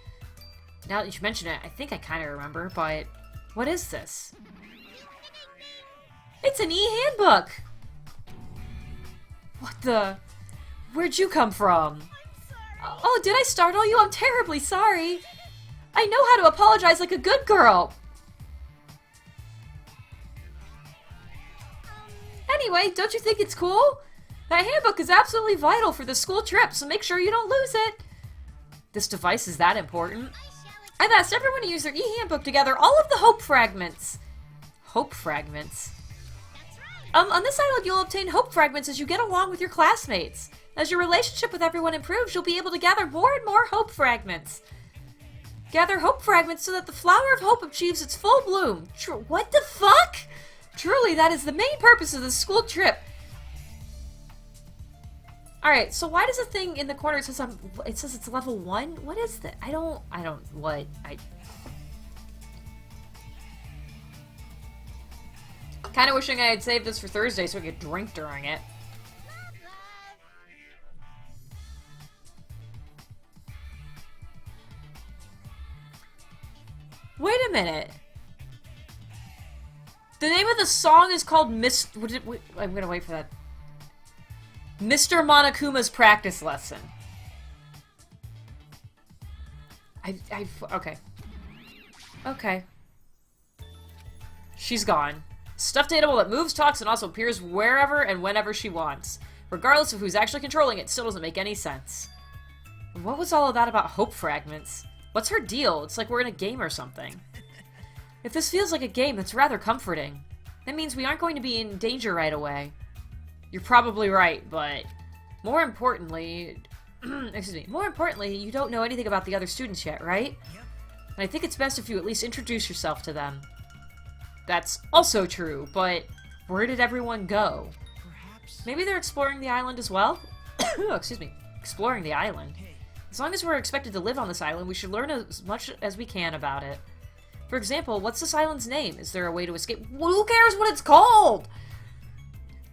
Now that you mention it, I think I kind of remember, but... What is this? It's an e-handbook! What the... Where'd you come from? Oh, did I startle you? I'm terribly sorry. I know how to apologize like a good girl. Anyway, don't you think it's cool? That handbook is absolutely vital for the school trip, so make sure you don't lose it. This device is that important. I've asked everyone to use their e-handbook to gather all of the hope fragments. Hope fragments? On this island, you'll obtain hope fragments as you get along with your classmates. As your relationship with everyone improves, you'll be able to gather more and more hope fragments. Gather hope fragments so that the flower of hope achieves its full bloom. What the fuck? Truly, that is the main purpose of the school trip. Alright, so why does the thing in the corner, it says it's level 1? What is that? Kinda wishing I had saved this for Thursday so we could drink during it. Wait a minute. The name of the song is called I'm gonna wait for that. Mr. Monokuma's Practice Lesson. Okay. Okay. She's gone. Stuffed animal that moves, talks, and also appears wherever and whenever she wants. Regardless of who's actually controlling it, still doesn't make any sense. What was all of that about hope fragments? What's her deal? It's like we're in a game or something. If this feels like a game, that's rather comforting. That means we aren't going to be in danger right away. You're probably right, but more importantly, more importantly, you don't know anything about the other students yet, right? Yep. And I think it's best if you at least introduce yourself to them. That's also true, but where did everyone go? Perhaps. Maybe they're exploring the island as well? Oh, excuse me. Exploring the island. Hey, As long as we're expected to live on this island, we should learn as much as we can about it. For example, what's this island's name? Is there a way to escape? Well, who cares what it's called?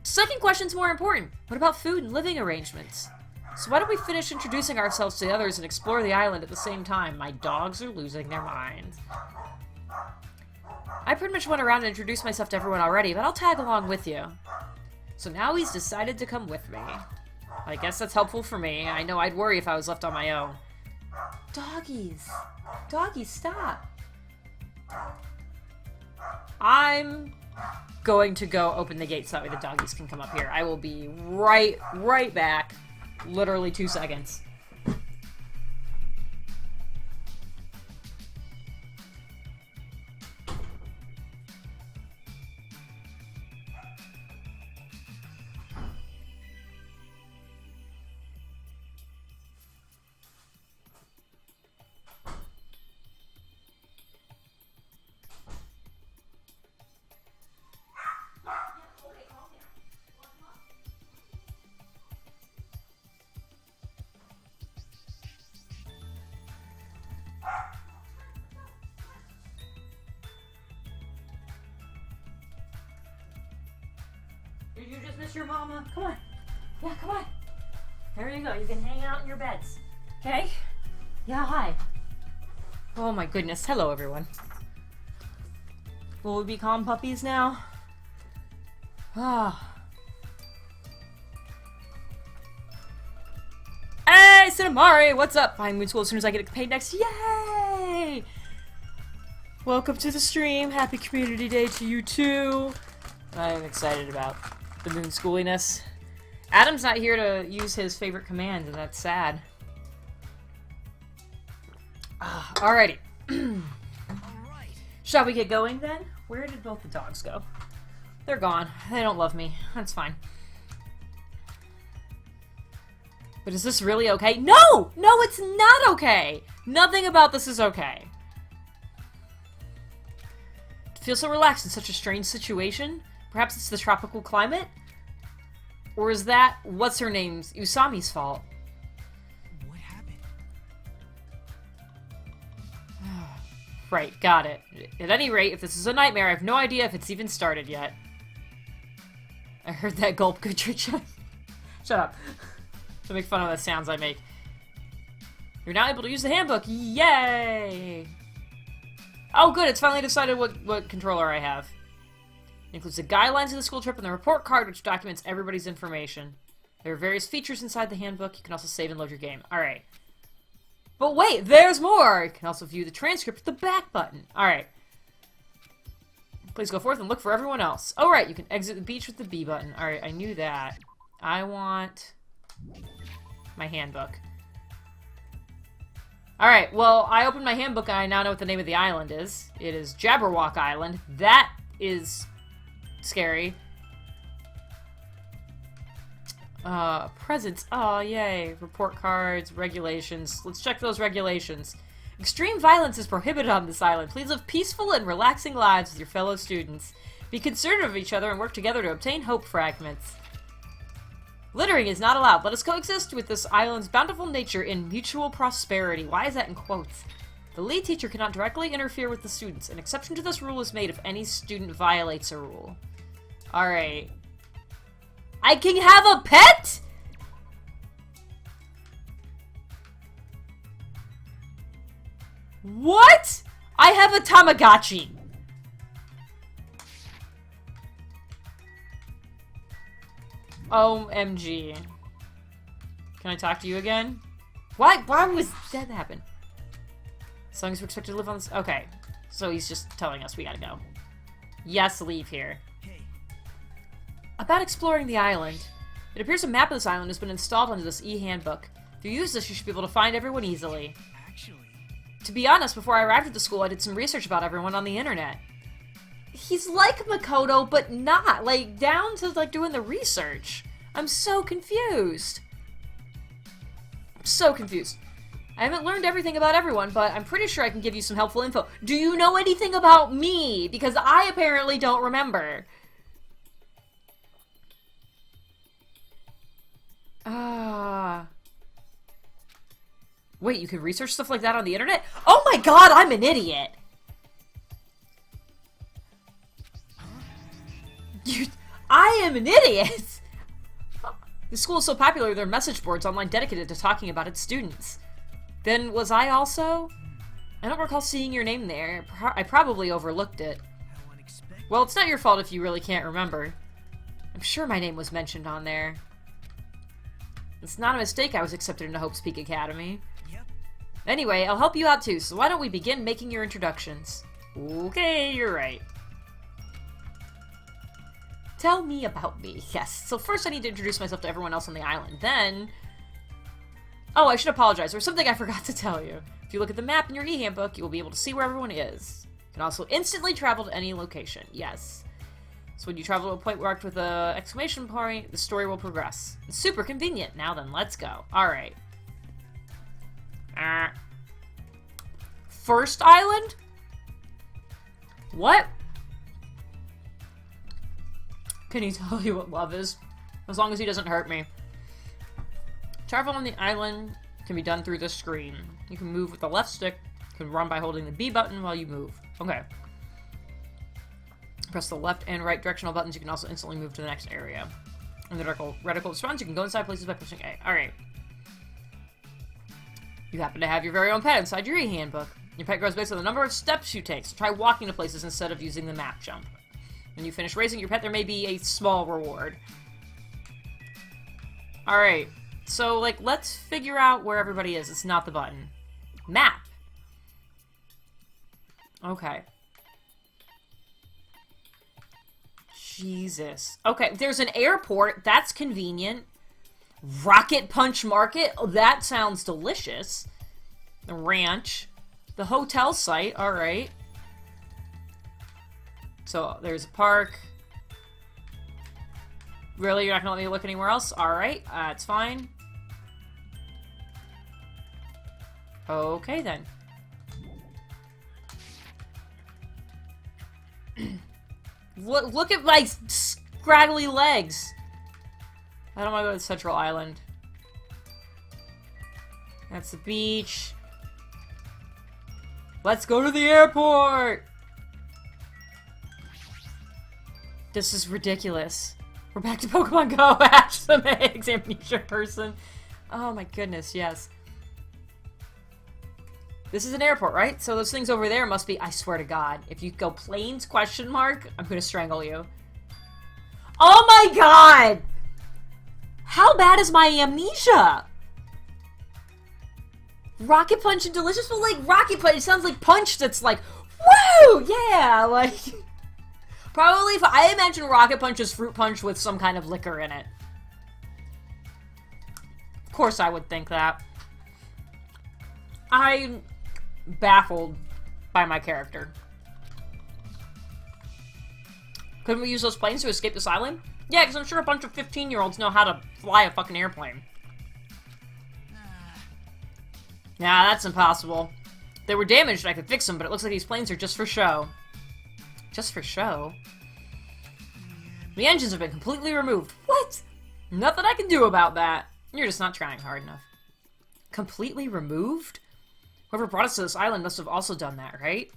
Second question's more important. What about food and living arrangements? So why don't we finish introducing ourselves to the others and explore the island at the same time? My dogs are losing their minds. I pretty much went around and introduced myself to everyone already, but I'll tag along with you. So now he's decided to come with me. I guess that's helpful for me. I know I'd worry if I was left on my own. Doggies. Doggies, stop. I'm going to go open the gate so that way the doggies can come up here. I will be right back. Literally 2 seconds. Did you just miss your mama? Come on. Yeah, come on. There you go. You can hang out in your beds. Okay? Yeah, hi. Oh my goodness. Hello, everyone. Will we be calm puppies now? Ah. Hey, Cinemari! What's up? Buying Moon School as soon as I get paid next. Yay! Welcome to the stream. Happy Community Day to you too. I'm excited about the moon schooliness. Adam's not here to use his favorite command, and that's sad. Alrighty. alright. Shall we get going then? Where did both the dogs go? They're gone. They don't love me. That's fine. But is this really okay? No! No, it's not okay! Nothing about this is okay. To feel so relaxed in such a strange situation? Perhaps it's the tropical climate? Or is that, what's her name's, Usami's fault? What happened? Right, got it. At any rate, if this is a nightmare, I have no idea if it's even started yet. I heard that gulp, good trick shot. Shut up. To make fun of the sounds I make. You're now able to use the handbook. Yay! Oh, good. It's finally decided what controller I have. It includes the guidelines of the school trip and the report card, which documents everybody's information. There are various features inside the handbook. You can also save and load your game. Alright. But wait, there's more! You can also view the transcript with the back button. Alright. Please go forth and look for everyone else. Oh, right, you can exit the beach with the B button. Alright, I knew that. I want my handbook. Alright, well, I opened my handbook and I now know what the name of the island is. It is Jabberwock Island. That is scary. Presents. Oh, yay. Report cards, regulations. Let's check those regulations. Extreme violence is prohibited on this island. Please live peaceful and relaxing lives with your fellow students. Be considerate of each other and work together to obtain hope fragments. Littering is not allowed. Let us coexist with this island's bountiful nature in mutual prosperity. Why is that in quotes? The lead teacher cannot directly interfere with the students. An exception to this rule is made if any student violates a rule. Alright. I can have a pet?! What?! I have a Tamagotchi! OMG. Can I talk to you again? Why was that happen? As long as we're expected to live on this... Okay. So he's just telling us we gotta go. Yes, leave here. About exploring the island. It appears a map of this island has been installed onto this e-handbook. If you use this, you should be able to find everyone easily. Actually... To be honest, before I arrived at the school, I did some research about everyone on the internet. He's like Makoto, but not. Like, down to, like, doing the research. I'm so confused. I'm so confused. I haven't learned everything about everyone, but I'm pretty sure I can give you some helpful info. Do you know anything about me? Because I apparently don't remember. Wait, you can research stuff like that on the internet? Oh my god, I'm an idiot! I am an idiot! The school is so popular, there are message boards online dedicated to talking about its students. Then, was I also? I don't recall seeing your name there. I probably overlooked it. Well, it's not your fault if you really can't remember. I'm sure my name was mentioned on there. It's not a mistake I was accepted into Hope's Peak Academy. Yep. Anyway, I'll help you out too, so why don't we begin making your introductions? Okay, you're right. Tell me about me. Yes, so first I need to introduce myself to everyone else on the island, then... Oh, I should apologize. There's something I forgot to tell you. If you look at the map in your e-handbook, you will be able to see where everyone is. You can also instantly travel to any location. Yes. So when you travel to a point marked with an exclamation point, the story will progress. It's super convenient. Now then, let's go. Alright. First island? What? Can he tell you what love is? As long as he doesn't hurt me. Travel on the island can be done through the screen. You can move with the left stick. You can run by holding the B button while you move. Okay. Press the left and right directional buttons. You can also instantly move to the next area. In the reticle response, you can go inside places by pushing A. Alright. You happen to have your very own pet inside your e-handbook. Your pet grows based on the number of steps you take, so try walking to places instead of using the map jump. When you finish raising your pet, there may be a small reward. Alright. So, like, let's figure out where everybody is. It's not the button. Map. Okay. Jesus. Okay, there's an airport. That's convenient. Rocket Punch Market. Oh, that sounds delicious. The ranch. The hotel site. Alright. So, there's a park. Really? You're not gonna let me look anywhere else? Alright, it's fine. Okay, then. Look at my scraggly legs! I don't want to go to Central Island. That's the beach. Let's go to the airport! This is ridiculous. We're back to Pokemon Go. Hatch some eggs, amnesia person. Oh my goodness, yes. This is an airport, right? So those things over there must be, I swear to God, if you go planes, question mark, I'm gonna strangle you. Oh my God! How bad is my amnesia? Rocket Punch and Delicious? Well, like, Rocket Punch, it sounds like Punch that's like, woo! Yeah, like... Probably, if I imagine Rocket Punch as Fruit Punch with some kind of liquor in it. Of course I would think that. I'm baffled by my character. Couldn't we use those planes to escape this island? Yeah, because I'm sure a bunch of 15-year-olds know how to fly a fucking airplane. Nah, that's impossible. If they were damaged, I could fix them, but it looks like these planes are just for show. Just for show? The engines have been completely removed. What? Nothing I can do about that. You're just not trying hard enough. Completely removed? Whoever brought us to this island must have also done that, right?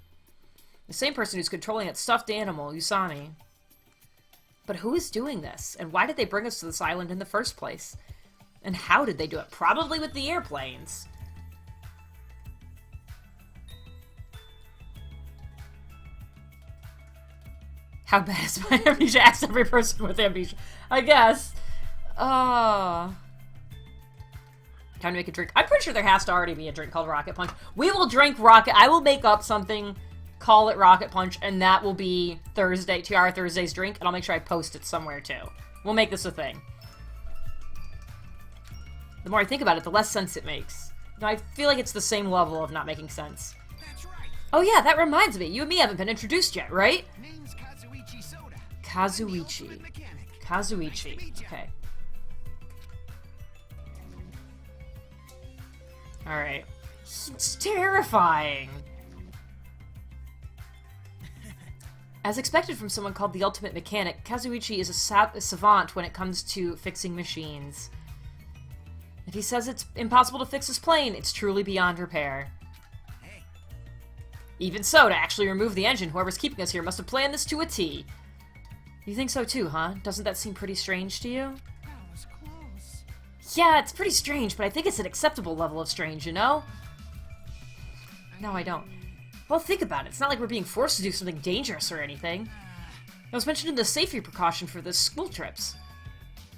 The same person who's controlling that stuffed animal, Usami. But who is doing this? And why did they bring us to this island in the first place? And how did they do it? Probably with the airplanes. How bad is my amnesia? Ask every person with amnesia. I guess. Time to make a drink. I'm pretty sure there has to already be a drink called Rocket Punch. We will drink Rocket... I will make up something, call it Rocket Punch, and that will be Thursday, Tiara Thursday's drink, and I'll make sure I post it somewhere, too. We'll make this a thing. The more I think about it, the less sense it makes. No, I feel like it's the same level of not making sense. That's right. Oh yeah, that reminds me. You and me haven't been introduced yet, right? Name's Kazuichi Soda. Kazuichi. Mechanic. Kazuichi. Okay. Alright. It's terrifying! As expected from someone called the Ultimate Mechanic, Kazuichi is a savant when it comes to fixing machines. If he says it's impossible to fix his plane, it's truly beyond repair. Hey. Even so, to actually remove the engine, whoever's keeping us here must have planned this to a T. You think so too, huh? Doesn't that seem pretty strange to you? That was close. Yeah, it's pretty strange, but I think it's an acceptable level of strange, you know? No, I don't. Well, think about it. It's not like we're being forced to do something dangerous or anything. It was mentioned in the safety precaution for the school trips.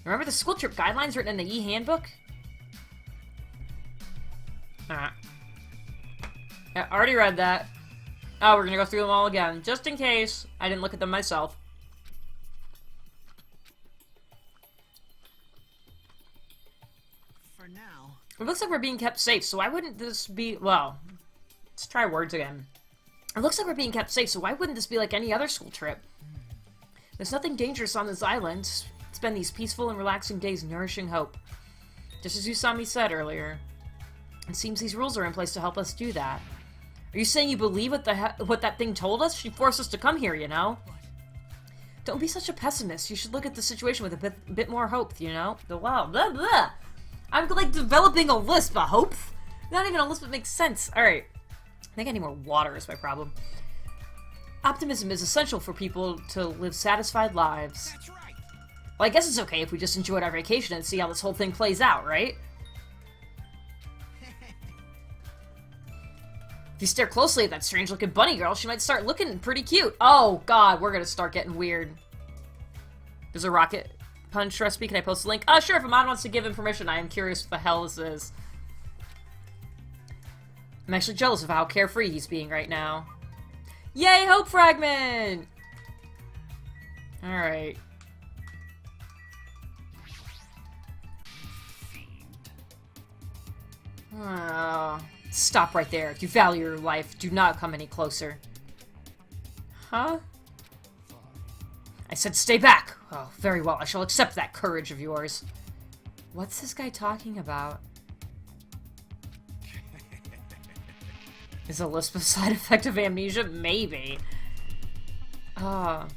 Remember the school trip guidelines written in the e-handbook? I already read that. Oh, we're gonna go through them all again, just in case I didn't look at them myself. For now. It looks like we're being kept safe, so why wouldn't this be... Well, let's try words again. It looks like we're being kept safe, so why wouldn't this be like any other school trip? There's nothing dangerous on this island. Spend these peaceful and relaxing days nourishing hope. Just as Usami said earlier. It seems these rules are in place to help us do that. Are you saying you believe what that thing told us? She forced us to come here, you know? Don't be such a pessimist. You should look at the situation with a bit more hope, you know? Wow, blah, blah. I'm like developing a lisp, a hope? Not even a lisp that makes sense. Alright. I think I need more water is my problem. Optimism is essential for people to live satisfied lives. That's right. Well, I guess it's okay if we just enjoyed our vacation and see how this whole thing plays out, right? If you stare closely at that strange-looking bunny girl, she might start looking pretty cute. Oh, God, we're gonna start getting weird. There's a Rocket Punch recipe. Can I post a link? Sure, if Amon wants to give him permission. I am curious what the hell this is. I'm actually jealous of how carefree he's being right now. Yay, Hope Fragment! Alright. Oh, stop right there. If you value your life, do not come any closer. Huh? I said stay back! Oh, very well. I shall accept that courage of yours. What's this guy talking about? Is a lisp a side effect of amnesia? Maybe. Would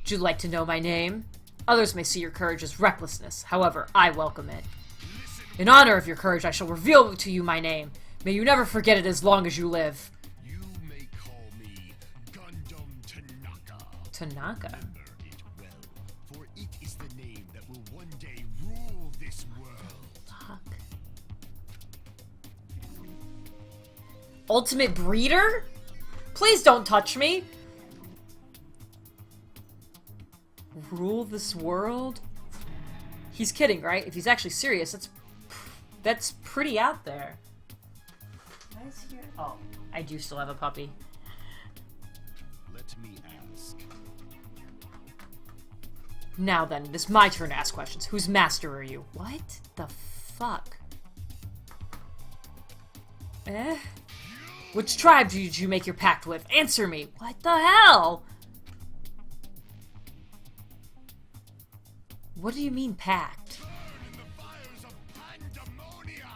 you like to know my name? Others may see your courage as recklessness. However, I welcome it. In honor of your courage, I shall reveal to you my name. May you never forget it as long as you live. You may call me Gundam Tanaka. Tanaka? Remember it well, for It is the name that will one day rule this world. Fuck. Ultimate breeder? Please don't touch me! Rule this world? He's kidding, right? If he's actually serious, that's pretty out there. Oh, I do still have a puppy. Let me ask. Now then, it is my turn to ask questions. Whose master are you? What the fuck? Eh? Which tribe did you make your pact with? Answer me! What the hell? What do you mean, pact? In the fires of pandemonium.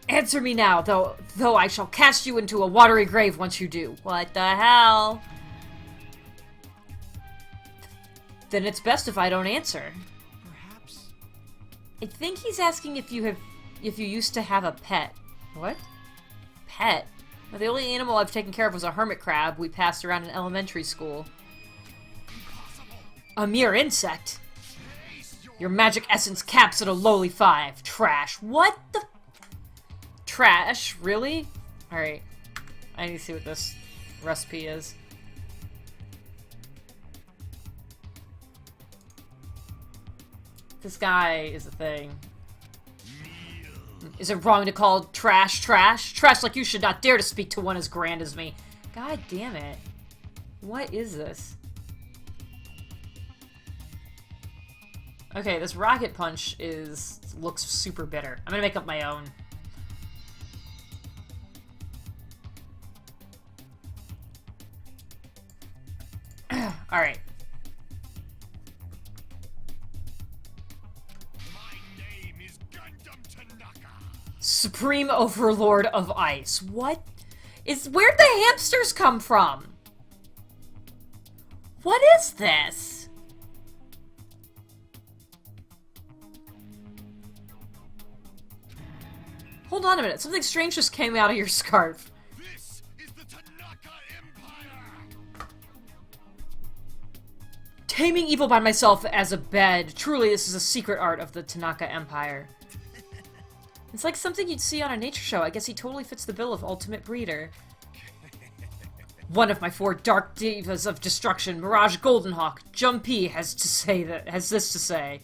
Answer me now, though I shall cast you into a watery grave once you do. What the hell? Then it's best if I don't answer. Perhaps. I think he's asking if you used to have a pet. What? Pet? Well, the only animal I've taken care of was a hermit crab we passed around in elementary school. A mere insect? Your magic essence caps at a lowly 5. Trash. What the... Trash? Really? Alright. I need to see what this recipe is. This guy is a thing. Is it wrong to call trash trash? Trash like you should not dare to speak to one as grand as me. God damn it. What is this? Okay, this rocket punch looks super bitter. I'm gonna make up my own. Alright. Supreme Overlord of Ice. Where'd the hamsters come from? What is this? Hold on a minute. Something strange just came out of your scarf. This is the Tanaka Empire. Taming evil by myself as a bed. Truly, this is a secret art of the Tanaka Empire. It's like something you'd see on a nature show. I guess he totally fits the bill of ultimate breeder. One of my 4 dark divas of destruction, Mirage Goldenhawk, Jumpy has this to say.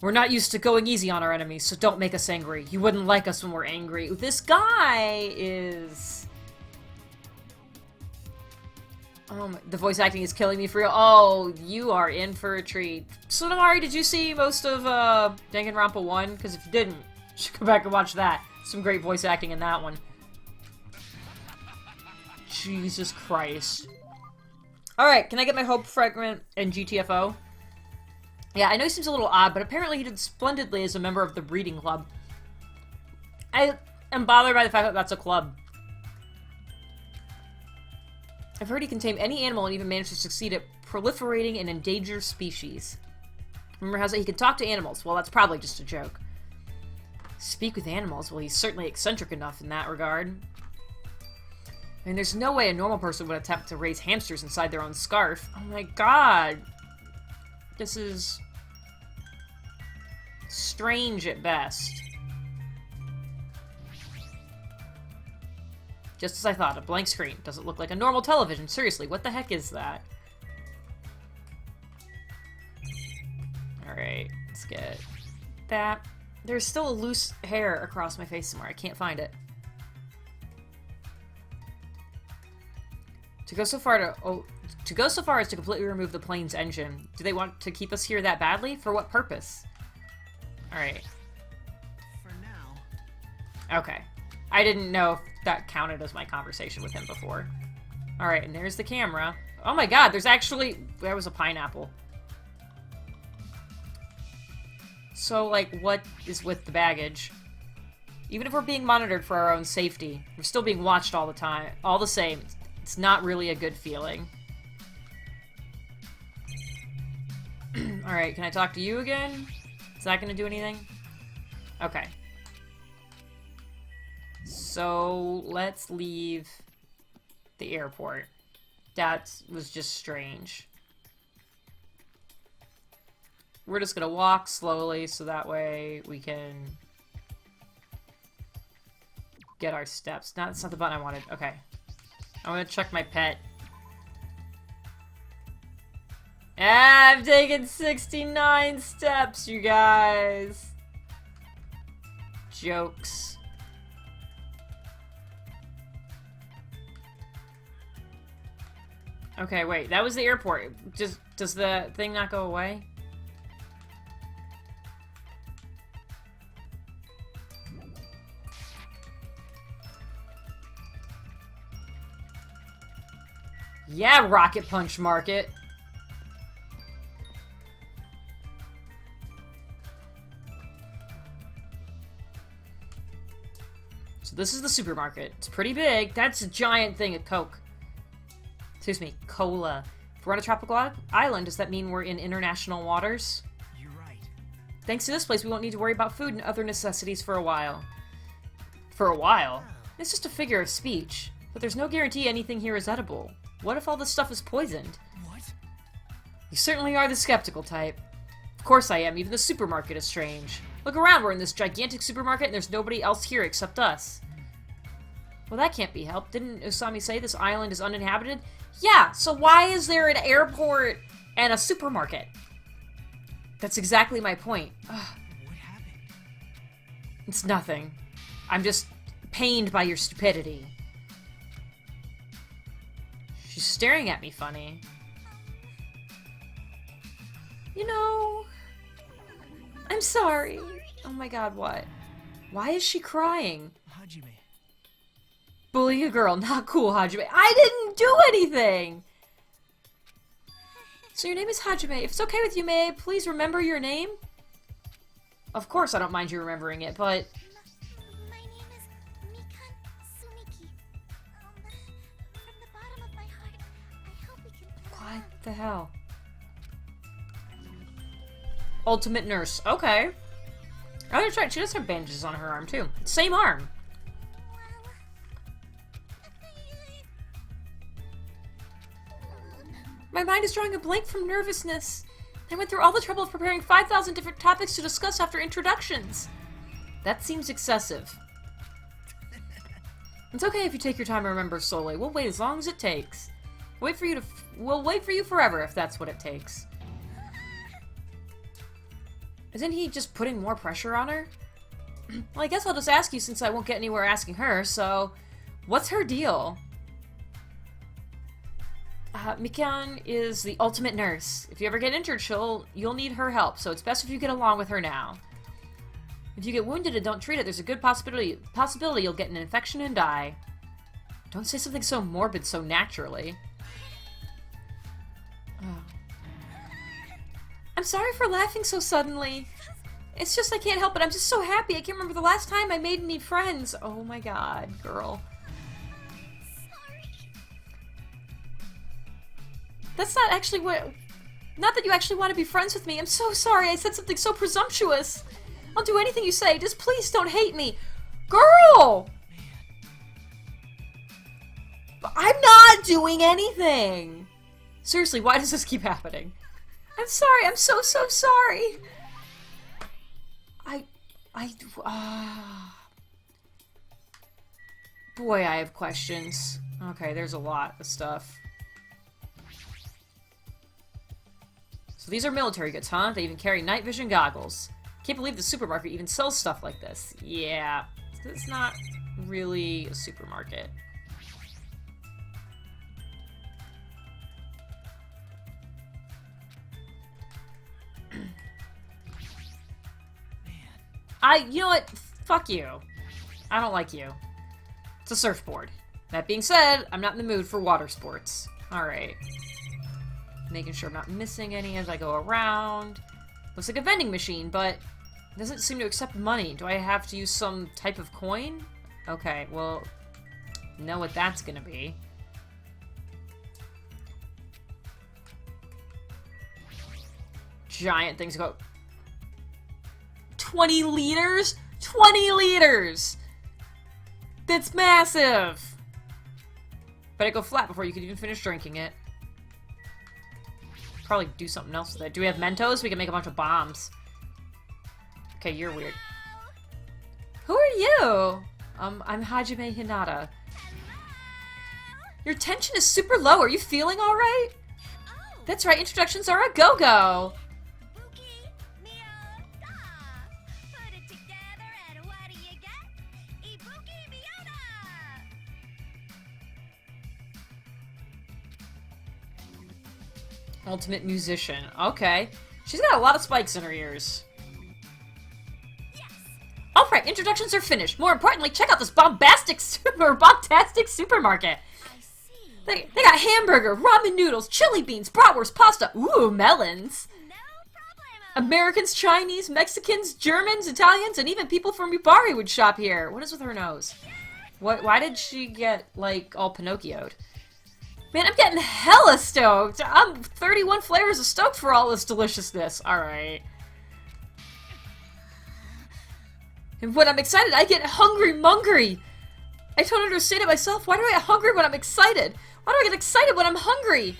We're not used to going easy on our enemies, so don't make us angry. You wouldn't like us when we're angry. This guy is... the voice acting is killing me for real. Oh, you are in for a treat. So, Namari, did you see most of Danganronpa 1? Because if you didn't, you should go back and watch that. Some great voice acting in that one. Jesus Christ. Alright, can I get my Hope Fragment and GTFO? Yeah, I know he seems a little odd, but apparently he did splendidly as a member of the breeding club. I am bothered by the fact that that's a club. I've heard he can tame any animal and even manage to succeed at proliferating an endangered species. Remember how he can talk to animals? Well, that's probably just a joke. Speak with animals? Well, he's certainly eccentric enough in that regard. I mean, there's no way a normal person would attempt to raise hamsters inside their own scarf. Oh my god. This is... strange at best. Just as I thought, a blank screen. Doesn't look like a normal television. Seriously, what the heck is that? Alright, let's get that. There's still a loose hair across my face somewhere. I can't find it. To go so far as to completely remove the plane's engine. Do they want to keep us here that badly? For what purpose? Alright. For now. Okay. I didn't know if that counted as my conversation with him before. Alright, and there's the camera. Oh my god, there's actually... There was a pineapple. So, like, what is with the baggage? Even if we're being monitored for our own safety, we're still being watched all the time. All the same, it's not really a good feeling. Alright, can I talk to you again? Is that gonna do anything? Okay. So, let's leave the airport. That was just strange. We're just gonna walk slowly so that way we can get our steps. That's not the button I wanted. Okay. I'm gonna check my pet. Ah, I've taken 69 steps, you guys. Jokes. Okay, wait. That was the airport. Does the thing not go away? Yeah, Rocket Punch Market. So this is the supermarket. It's pretty big. That's a giant thing of Coke. Excuse me, cola. If we're on a tropical island, does that mean we're in international waters? You're right. Thanks to this place, we won't need to worry about food and other necessities for a while. For a while? It's just a figure of speech. But there's no guarantee anything here is edible. What if all this stuff is poisoned? What? You certainly are the skeptical type. Of course I am. Even the supermarket is strange. Look around. We're in this gigantic supermarket and there's nobody else here except us. Well, that can't be helped. Didn't Usami say this island is uninhabited? Yeah, so why is there an airport and a supermarket? That's exactly my point. Ugh. What happened? It's nothing. I'm just pained by your stupidity. She's staring at me funny. You know, I'm sorry. Oh my god, what? Why is she crying? Hajime. Bullying a girl, not cool, Hajime. I didn't do anything! So your name is Hajime. If it's okay with you, may I please remember your name? Of course I don't mind you remembering it, but... My name is Mikan Sumiki. From the bottom of my heart, I hope we can pull it What out. the hell? Ultimate Nurse. Okay. Oh, that's right. She does have bandages on her arm, too. Same arm. My mind is drawing a blank from nervousness. I went through all the trouble of preparing 5,000 different topics to discuss after introductions. That seems excessive. It's okay if you take your time and remember solely. We'll wait as long as it takes. We'll wait for you forever if that's what it takes. Isn't he just putting more pressure on her? Well, I guess I'll just ask you since I won't get anywhere asking her, so... What's her deal? Mikan is the ultimate nurse. If you ever get injured, you'll need her help, so it's best if you get along with her now. If you get wounded and don't treat it, there's a good possibility you'll get an infection and die. Don't say something so morbid so naturally. Oh. I'm sorry for laughing so suddenly. It's just I can't help it. I'm just so happy. I can't remember the last time I made any friends. Oh my god, girl. That's not actually what... Not that you actually want to be friends with me. I'm so sorry. I said something so presumptuous. I'll do anything you say. Just please don't hate me. Girl! But I'm not doing anything. Seriously, why does this keep happening? I'm sorry. I'm so sorry. Boy, I have questions. Okay, there's a lot of stuff. So these are military goods, huh? They even carry night vision goggles. Can't believe the supermarket even sells stuff like this. Yeah, it's not really a supermarket. You know what? Fuck you. I don't like you. It's a surfboard. That being said, I'm not in the mood for water sports. Alright. Making sure I'm not missing any as I go around. Looks like a vending machine, but it doesn't seem to accept money. Do I have to use some type of coin? Okay, well, know what that's gonna be. Giant things go... 20 liters? 20 liters! That's massive! Better go flat before you can even finish drinking it. Probably do something else with it. Do we have Mentos? We can make a bunch of bombs. Okay, you're weird. Who are you? I'm Hajime Hinata. Your tension is super low. Are you feeling alright? Oh, That's right, introductions are a go-go. Buki, Miota. Put it together and what do you get? Ibuki Miota. Ultimate musician. Okay. She's got a lot of spikes in her ears. Yes. Alright, introductions are finished. More importantly, check out this bombastic supermarket. I see. They got hamburger, ramen noodles, chili beans, bratwurst, pasta, ooh, melons. No problemo. Americans, Chinese, Mexicans, Germans, Italians, and even people from Ubari would shop here. What is with her nose? Why did she get, like, all Pinocchio'd? Man, I'm getting hella stoked! I'm 31 flavors of stoked for all this deliciousness. Alright. And when I'm excited, I get hungry-mungry! I don't understand it myself. Why do I get hungry when I'm excited? Why do I get excited when I'm hungry?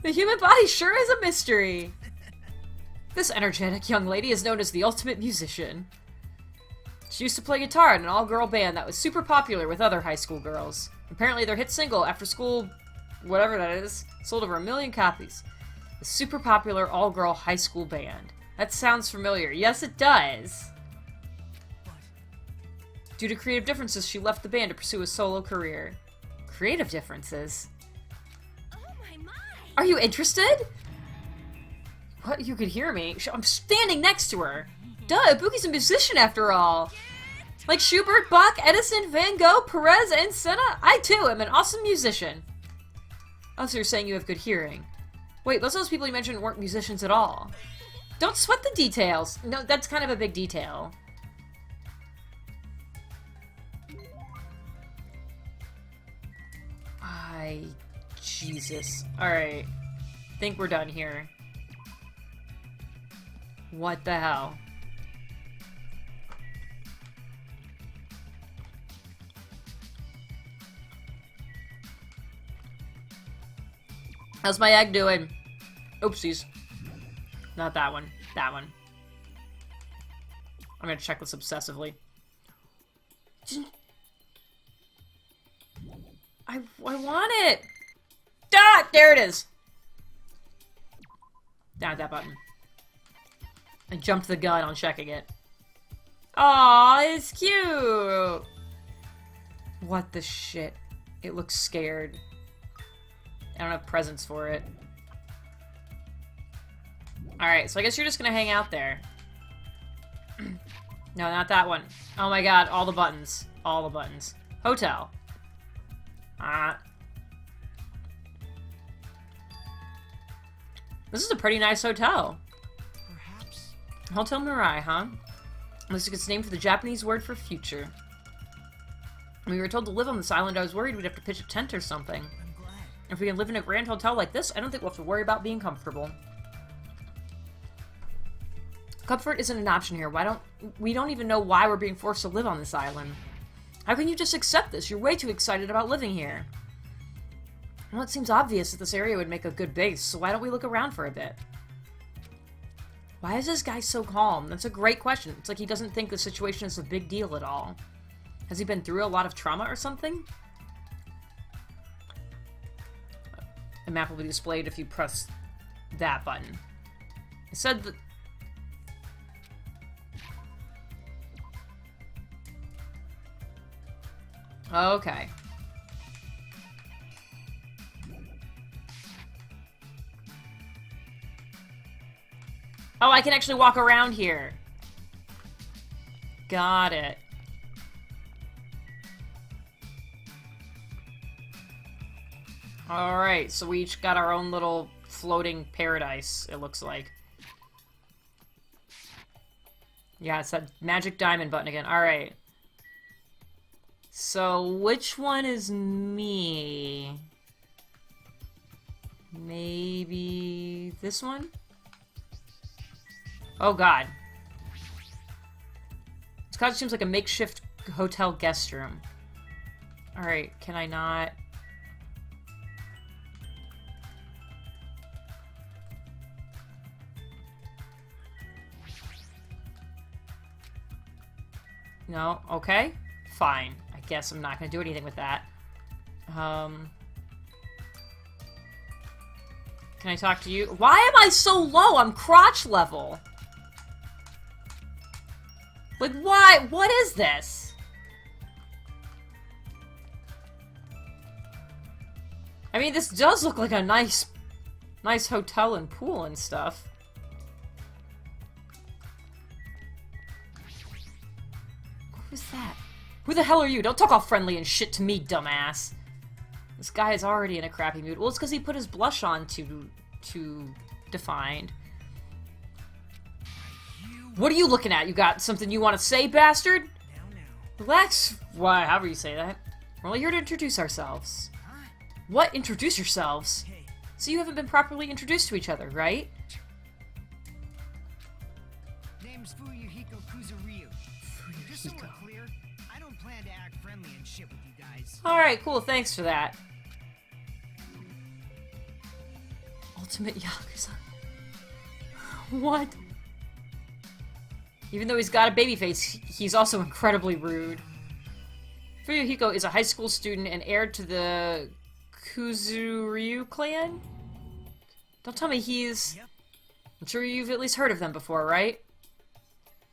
The human body sure is a mystery. This energetic young lady is known as the ultimate musician. She used to play guitar in an all-girl band that was super popular with other high school girls. Apparently their hit single, After School, whatever that is, sold over 1 million copies. A super popular all-girl high school band. That sounds familiar. Yes, it does. Due to creative differences, she left the band to pursue a solo career. Creative differences? Oh my. Are you interested? What? You could hear me? I'm standing next to her. Duh, Ibuki's a musician after all. Like Schubert, Bach, Edison, Van Gogh, Perez, and Senna, I too am an awesome musician. Oh, so you're saying you have good hearing. Wait, most of those people you mentioned weren't musicians at all. Don't sweat the details. No, that's kind of a big detail. Jesus. Alright. Think we're done here. What the hell? How's my egg doing? Oopsies. Not that one. That one. I'm gonna check this obsessively. I want it! Ah! There it is! Down at that button. I jumped the gun on checking it. Aw, it's cute! What the shit? It looks scared. I don't have presents for it. Alright, so I guess you're just gonna hang out there. No, not that one. Oh my god, all the buttons. All the buttons. Hotel. This is a pretty nice hotel. Perhaps. Hotel Mirai, huh? Looks like it's named for the Japanese word for future. When we were told to live on this island, I was worried we'd have to pitch a tent or something. I'm glad. If we can live in a grand hotel like this, I don't think we'll have to worry about being comfortable. Comfort isn't an option here. We don't even know why we're being forced to live on this island. How can you just accept this? You're way too excited about living here. Well, it seems obvious that this area would make a good base, so why don't we look around for a bit? Why is this guy so calm? That's a great question. It's like he doesn't think the situation is a big deal at all. Has he been through a lot of trauma or something? The map will be displayed if you press that button. It said that... Okay. Oh, I can actually walk around here. Got it. Alright, so we each got our own little floating paradise, it looks like. Yeah, it's that magic diamond button again. Alright. So, which one is me? Maybe this one? Oh god. This cottage seems like a makeshift hotel guest room. Alright, can I not... No? Okay. Fine. I guess I'm not gonna do anything with that. Can I talk to you? Why am I so low? I'm crotch level. Like, why? What is this? I mean, this does look like a nice hotel and pool and stuff. What was that? Who the hell are you? Don't talk all friendly and shit to me, dumbass. This guy is already in a crappy mood. Well, it's because he put his blush on too defined. What are you looking at? You got something you want to say, bastard? Relax. Why, however you say that. We're only here to introduce ourselves. What? Introduce yourselves? So you haven't been properly introduced to each other, right? Name's Fuyuhiko Kuzuryu. Just so we're clear, I don't plan to act friendly and shit with you guys. Alright, cool. Thanks for that. Ultimate Yakuza. What? Even though he's got a baby face, he's also incredibly rude. Fuyuhiko is a high school student and heir to the Kuzuryu clan? Don't tell me he's... I'm sure you've at least heard of them before, right?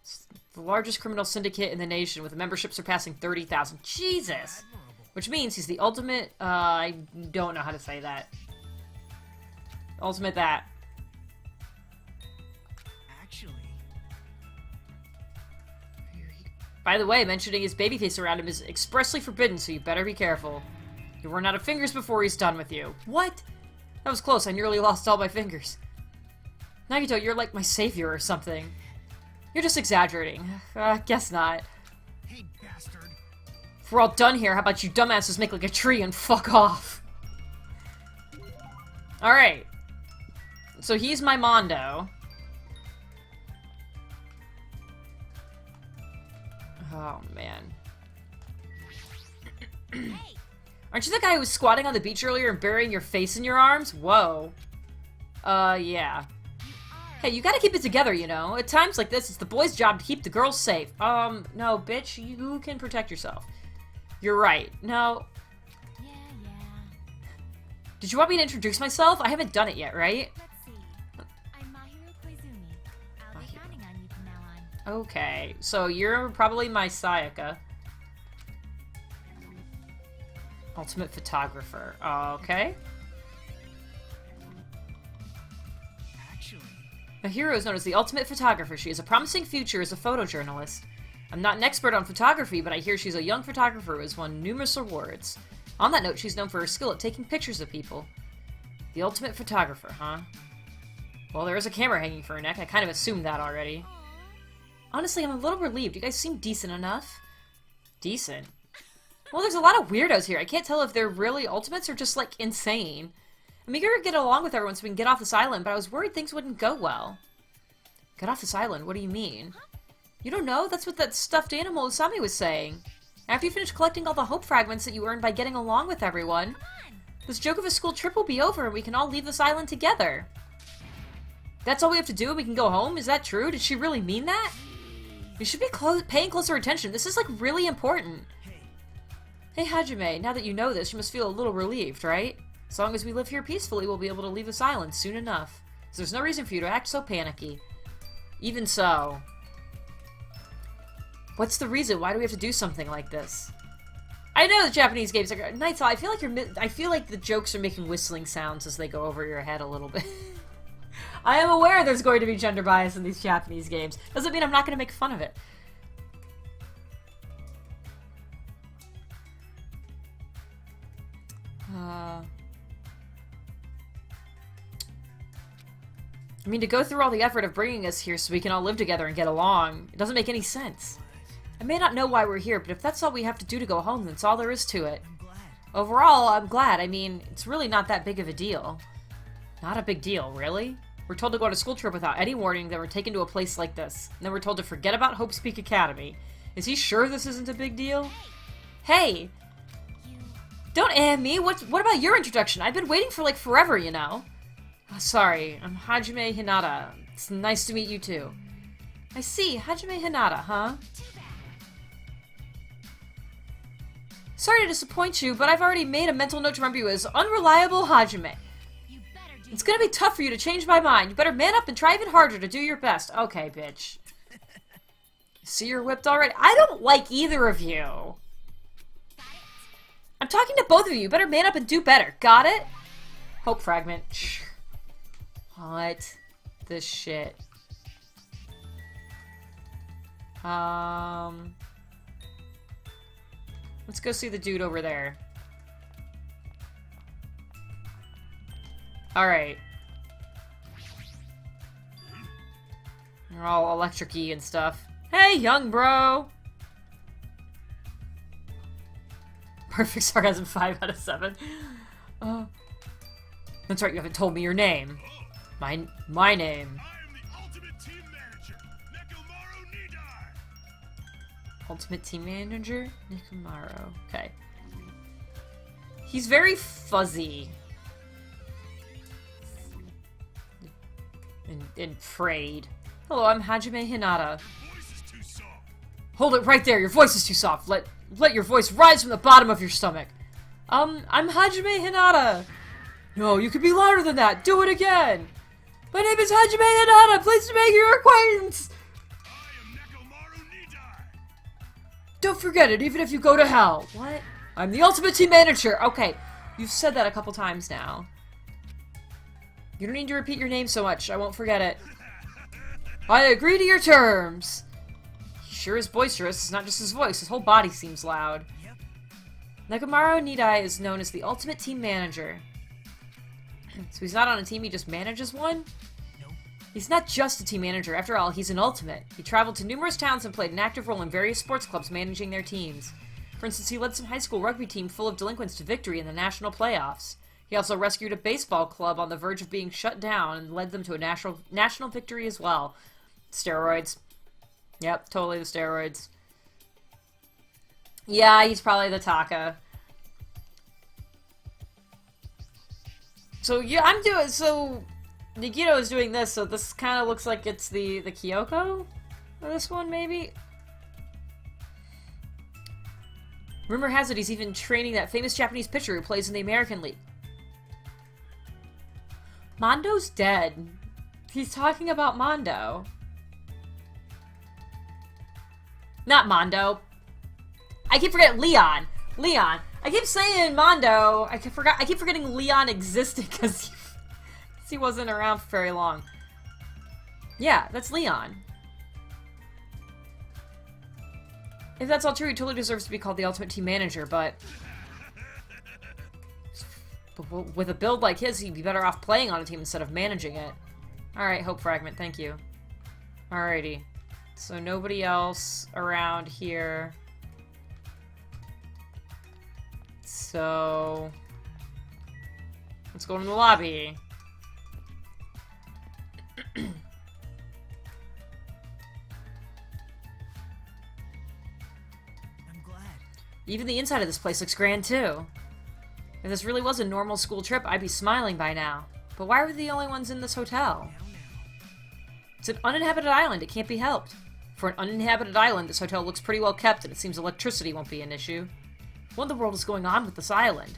It's the largest criminal syndicate in the nation, with a membership surpassing 30,000. Jesus! Which means he's the ultimate... I don't know how to say that. Ultimate that. Actually... By the way, mentioning his baby face around him is expressly forbidden, so you better be careful. You run out of fingers before he's done with you. What? That was close. I nearly lost all my fingers. Nagito, you're like my savior or something. You're just exaggerating. Guess not. Hey, bastard. If we're all done here, how about you dumbasses make like a tree and fuck off? Alright. So he's my Mondo. Oh, man. Aren't you the guy who was squatting on the beach earlier and burying your face in your arms? Whoa. Yeah. Hey, you gotta keep it together, you know? At times like this, it's the boys' job to keep the girls safe. No, bitch, you can protect yourself. You're right. No. Yeah. Did you want me to introduce myself? I haven't done it yet, right? Let's see. I'm Mahiru Koizumi. I'll be counting on you from now on. Okay, so you're probably my Sayaka. Ultimate photographer. Okay. Actually... A hero is known as the ultimate photographer. She has a promising future as a photojournalist. I'm not an expert on photography, but I hear she's a young photographer who has won numerous awards. On that note, she's known for her skill at taking pictures of people. The ultimate photographer, huh? Well, there is a camera hanging from her neck. I kind of assumed that already. Honestly, I'm a little relieved. You guys seem decent enough. Decent? Well, there's a lot of weirdos here. I can't tell if they're really ultimates or just, like, insane. I'm eager to get along with everyone so we can get off this island, but I was worried things wouldn't go well. Get off this island? What do you mean? You don't know? That's what that stuffed animal Usami was saying. After you finish collecting all the hope fragments that you earned by getting along with everyone, this joke of a school trip will be over and we can all leave this island together. That's all we have to do and we can go home? Is that true? Did she really mean that? You should be paying closer attention. This is, like, really important. Hey, Hajime, now that you know this, you must feel a little relieved, right? As long as we live here peacefully, we'll be able to leave this island soon enough. So there's no reason for you to act so panicky. Even so. What's the reason? Why do we have to do something like this? I know the Japanese games are... Nightsaw, I feel like the jokes are making whistling sounds as they go over your head a little bit. I am aware there's going to be gender bias in these Japanese games. Doesn't mean I'm not going to make fun of it. I mean, to go through all the effort of bringing us here so we can all live together and get along, it doesn't make any sense. I may not know why we're here, but if that's all we have to do to go home, then it's all there is to it. I'm glad. Overall, I'm glad. I mean, it's really not that big of a deal. Not a big deal, really? We're told to go on a school trip without any warning, then we're taken to a place like this. And then we're told to forget about Hope's Peak Academy. Is he sure this isn't a big deal? Hey! Don't me! What about your introduction? I've been waiting for, like, forever, you know? Oh, sorry, I'm Hajime Hinata. It's nice to meet you, too. I see, Hajime Hinata, huh? Sorry to disappoint you, but I've already made a mental note to remember you as unreliable Hajime. You better do It's gonna be tough for you to change my mind. You better man up and try even harder to do your best. Okay, bitch. See, you're whipped already. I don't like either of you. I'm talking to both of you. You better man up and do better. Got it? Hope fragment. What? This shit. Let's go see the dude over there. Alright. They're all electric-y and stuff. Hey, young bro! Perfect sarcasm, 5 out of 7. That's right, you haven't told me your name. My name. I am the ultimate team manager, Nekomaru Nidai. Ultimate team manager? Nekomaru. Okay. He's very fuzzy. And frayed. Hello, I'm Hajime Hinata. Your voice is too soft. Hold it right there, your voice is too soft. Let your voice rise from the bottom of your stomach. I'm Hajime Hinata. No, you could be louder than that. Do it again. My name is Hajime Hinata. Pleased to make your acquaintance. I am Nekomaru Nidai. Don't forget it, even if you go to hell. What? I'm the ultimate team manager. Okay, you've said that a couple times now. You don't need to repeat your name so much. I won't forget it. I agree to your terms. He sure is boisterous. It's not just his voice. His whole body seems loud. Yep. Nekomaru Nidai is known as the ultimate team manager. So he's not on a team, he just manages one? Nope. He's not just a team manager. After all, he's an ultimate. He traveled to numerous towns and played an active role in various sports clubs managing their teams. For instance, he led some high school rugby team full of delinquents to victory in the national playoffs. He also rescued a baseball club on the verge of being shut down and led them to a national victory as well. Steroids. Yep, totally the steroids. Yeah, he's probably the Taka. So, yeah, Nagito is doing this, so this kind of looks like it's the Kyoko of this one, maybe? Rumor has it he's even training that famous Japanese pitcher who plays in the American League. Mondo's dead. He's talking about Mondo. Not Mondo. I keep forgetting Leon. Leon. I keep saying Mondo. I keep forgetting Leon existed because he wasn't around for very long. Yeah, that's Leon. If that's all true, he totally deserves to be called the Ultimate Team Manager, but with a build like his, he'd be better off playing on a team instead of managing it. Alright, Hope Fragment, thank you. Alrighty. So nobody else around here. So let's go in the lobby. I'm glad. Even the inside of this place looks grand too. If this really was a normal school trip, I'd be smiling by now. But why are we the only ones in this hotel? Now. It's an uninhabited island, it can't be helped. For an uninhabited island, this hotel looks pretty well kept, and it seems electricity won't be an issue. What in the world is going on with this island?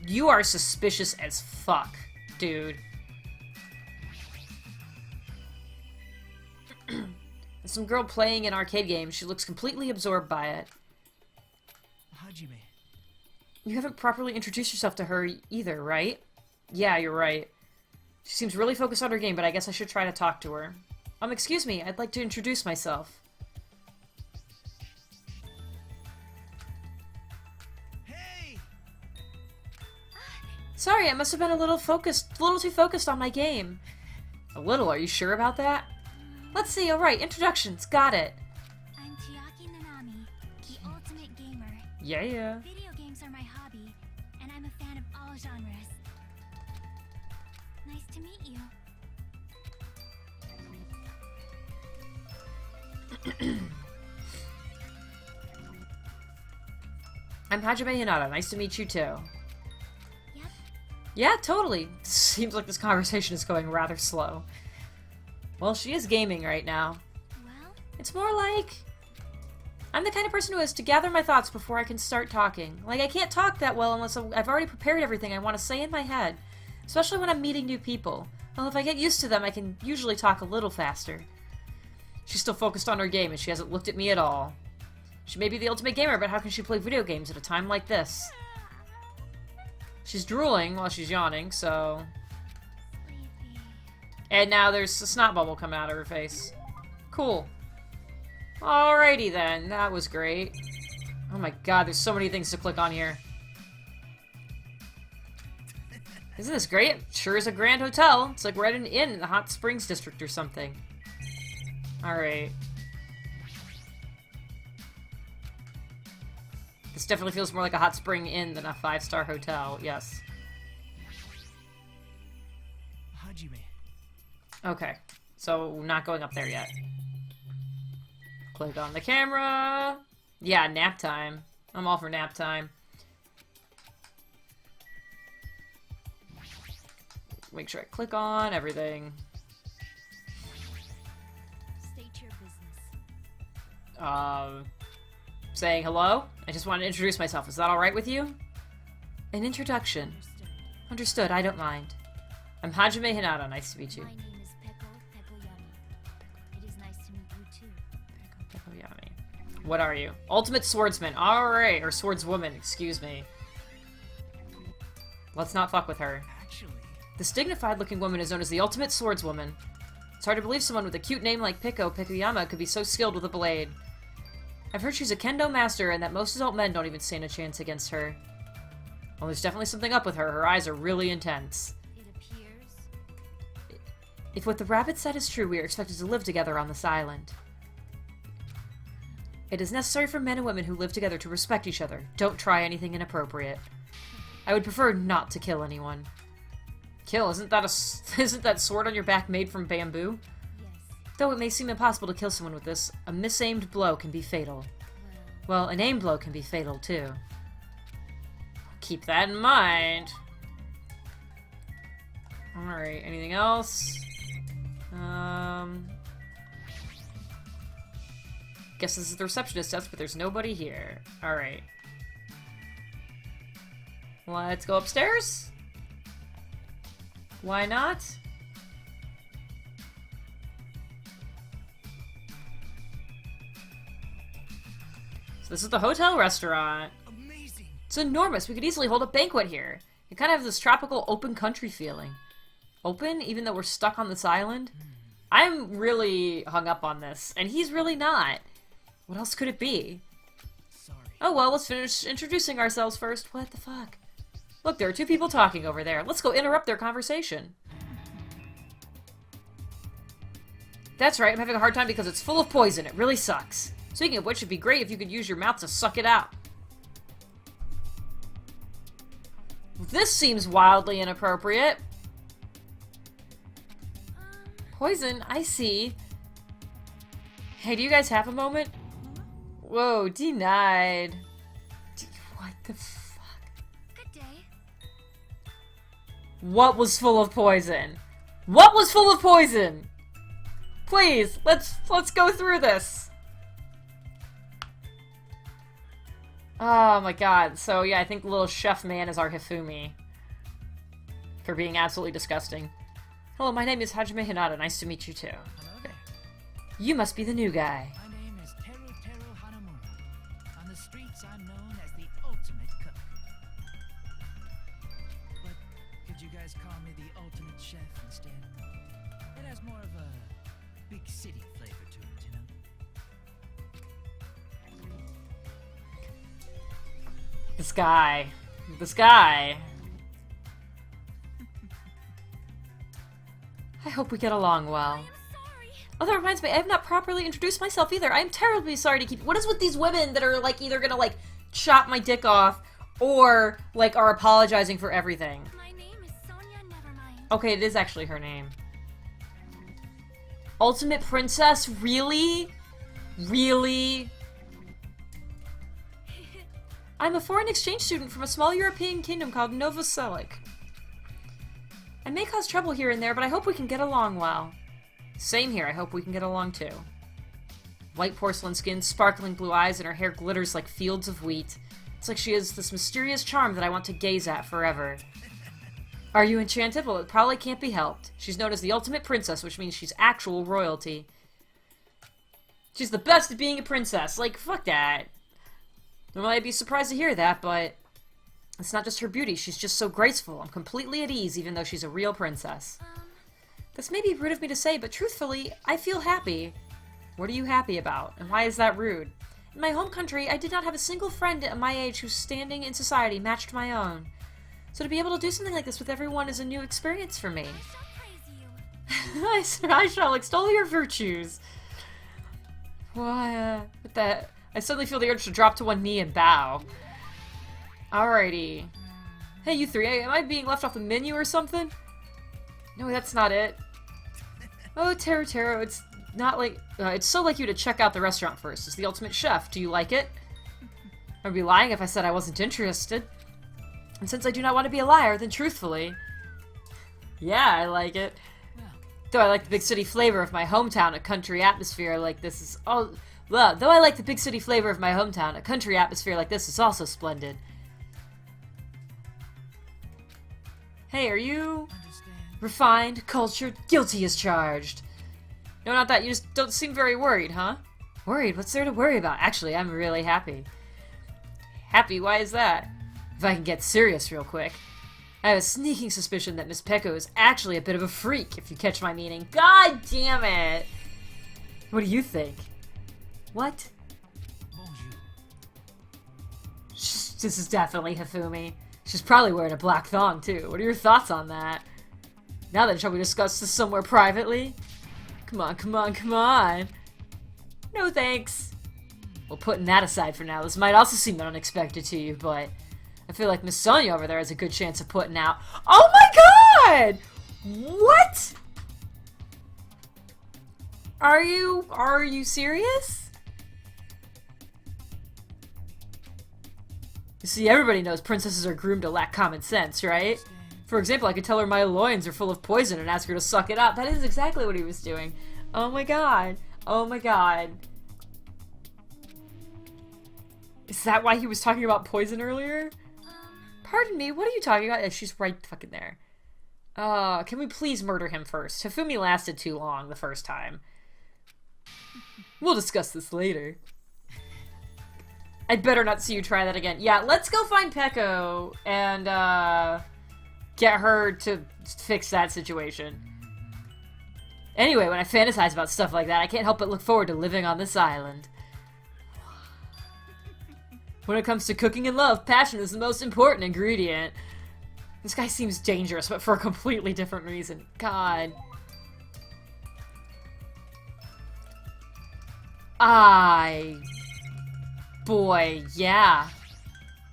You are suspicious as fuck, dude. There's some girl playing an arcade game. She looks completely absorbed by it. Hajime. You haven't properly introduced yourself to her either, right? Yeah, you're right. She seems really focused on her game, but I guess I should try to talk to her. Excuse me, I'd like to introduce myself. Hey! Sorry, I must have been a little too focused on my game. A little, are you sure about that? Let's see, alright, introductions, got it. I'm Chiaki Nanami, the ultimate gamer. Yeah. Video games are my hobby, and I'm a fan of all genres. Nice to meet you. I'm Hajime Hinata, nice to meet you too. Yep. Yeah, totally. Seems like this conversation is going rather slow. Well, she is gaming right now. Well, It's more like I'm the kind of person who has to gather my thoughts before I can start talking. Like, I can't talk that well unless I've already prepared everything I want to say in my head. Especially when I'm meeting new people. Well, if I get used to them, I can usually talk a little faster. She's still focused on her game, and she hasn't looked at me at all. She may be the ultimate gamer, but how can she play video games at a time like this? She's drooling while she's yawning, so... And now there's a snot bubble coming out of her face. Cool. Alrighty then, that was great. Oh my god, there's so many things to click on here. Isn't this great? It sure is a grand hotel. It's like we're at an inn in the Hot Springs district or something. Alright. This definitely feels more like a hot spring inn than a 5-star hotel, yes. Hajime. Okay, so not going up there yet. Click on the camera. Yeah, nap time. I'm all for nap time. Make sure I click on everything. State your business. Saying hello? I just wanted to introduce myself. Is that alright with you? An introduction. Understood, I don't mind. I'm Hajime Hinata. Nice to meet you. My name is Peko Pekoyami. It is nice to meet you too. Pekoyami. What are you? Ultimate swordsman. Alright, or swordswoman, excuse me. Let's not fuck with her. Actually, This dignified-looking woman is known as the ultimate swordswoman. It's hard to believe someone with a cute name like Pekoyama could be so skilled with a blade. I've heard she's a kendo master and that most adult men don't even stand a chance against her. Well, there's definitely something up with her. Her eyes are really intense. It appears. If what the rabbit said is true, we are expected to live together on this island. It is necessary for men and women who live together to respect each other. Don't try anything inappropriate. I would prefer not to kill anyone. Kill? Isn't that sword on your back made from bamboo? Yes. Though it may seem impossible to kill someone with this, a misaimed blow can be fatal. Well, an aimed blow can be fatal, too. Keep that in mind. Alright, anything else? Guess this is the receptionist desk, but there's nobody here. Alright. Let's go upstairs? Why not? So this is the hotel restaurant. amazing. It's enormous. We could easily hold a banquet here. You kind of have this tropical open country feeling. Open, even though we're stuck on this island? I'm really hung up on this, and he's really not. What else could it be? Sorry. Oh well, let's finish introducing ourselves first. What the fuck? Look, there are two people talking over there. Let's go interrupt their conversation. That's right, I'm having a hard time because it's full of poison. It really sucks. Speaking of which, it'd be great if you could use your mouth to suck it out. This seems wildly inappropriate. Poison, I see. Hey, do you guys have a moment? Whoa, denied. What the fuck? Good day. What was full of poison? What was full of poison? Please, let's go through this. Oh my god. So yeah, I think the little chef man is our Hifumi. For being absolutely disgusting. Hello, my name is Hajime Hinata. Nice to meet you too. Hello. You must be the new guy. My name is Teru Hanamura. On the streets, I'm known as the ultimate cook. But could you guys call me the ultimate chef instead? It has more of a big city flavor to it, you know? This guy. This guy. I hope we get along well. I'm sorry. Oh, that reminds me, I have not properly introduced myself either. I'm terribly sorry to keep... What is with these women that are, like, either gonna, like, chop my dick off or, like, are apologizing for everything? My name is Sonia Nevermind. Okay, it is actually her name. Ultimate Princess? Really? Really? I'm a foreign exchange student from a small European kingdom called Nova Selic. I may cause trouble here and there, but I hope we can get along well. Same here, I hope we can get along too. White porcelain skin, sparkling blue eyes, and her hair glitters like fields of wheat. It's like she has this mysterious charm that I want to gaze at forever. Are you enchanted? Well, it probably can't be helped. She's known as the ultimate princess, which means she's actual royalty. She's the best at being a princess. Like, fuck that. Normally I'd be surprised to hear that, but it's not just her beauty. She's just so graceful. I'm completely at ease, even though she's a real princess. This may be rude of me to say, but truthfully, I feel happy. What are you happy about? And why is that rude? In my home country, I did not have a single friend at my age whose standing in society matched my own. So to be able to do something like this with everyone is a new experience for me. I shall extol your virtues. What? With that, I suddenly feel the urge to drop to one knee and bow. Alrighty. Hey, you three, am I being left off the menu or something? No, that's not it. Oh, Taro, it's not like... it's so like you to check out the restaurant first. It's the ultimate chef. Do you like it? I'd be lying if I said I wasn't interested. And since I do not want to be a liar, then truthfully... Yeah, I like it. Though I like the big city flavor of my hometown, a country atmosphere like this is... Oh, well, though I like the big city flavor of my hometown, a country atmosphere like this is also splendid. Hey, are you... refined, cultured, guilty as charged? No, not that. You just don't seem very worried, huh? Worried? What's there to worry about? Actually, I'm really happy. Happy? Why is that? If I can get serious real quick. I have a sneaking suspicion that Miss Pecco is actually a bit of a freak, if you catch my meaning. God damn it! What do you think? What? This is definitely Hifumi. She's probably wearing a black thong, too. What are your thoughts on that? Now then, shall we discuss this somewhere privately? Come on, come on, come on. No thanks. Well, putting that aside for now, this might also seem unexpected to you, but I feel like Miss Sonia over there has a good chance of putting out... Oh my god! What? Are you serious? You see, everybody knows princesses are groomed to lack common sense, right? For example, I could tell her my loins are full of poison and ask her to suck it up. That is exactly what he was doing. Oh my god. Oh my god. Is that why he was talking about poison earlier? Pardon me, what are you talking about? Yeah, she's right fucking there. Can we please murder him first? Hifumi lasted too long the first time. We'll discuss this later. I'd better not see you try that again. Yeah, let's go find Pecco and, get her to fix that situation. Anyway, when I fantasize about stuff like that, I can't help but look forward to living on this island. When it comes to cooking and love, passion is the most important ingredient. This guy seems dangerous, but for a completely different reason. God. Boy, yeah.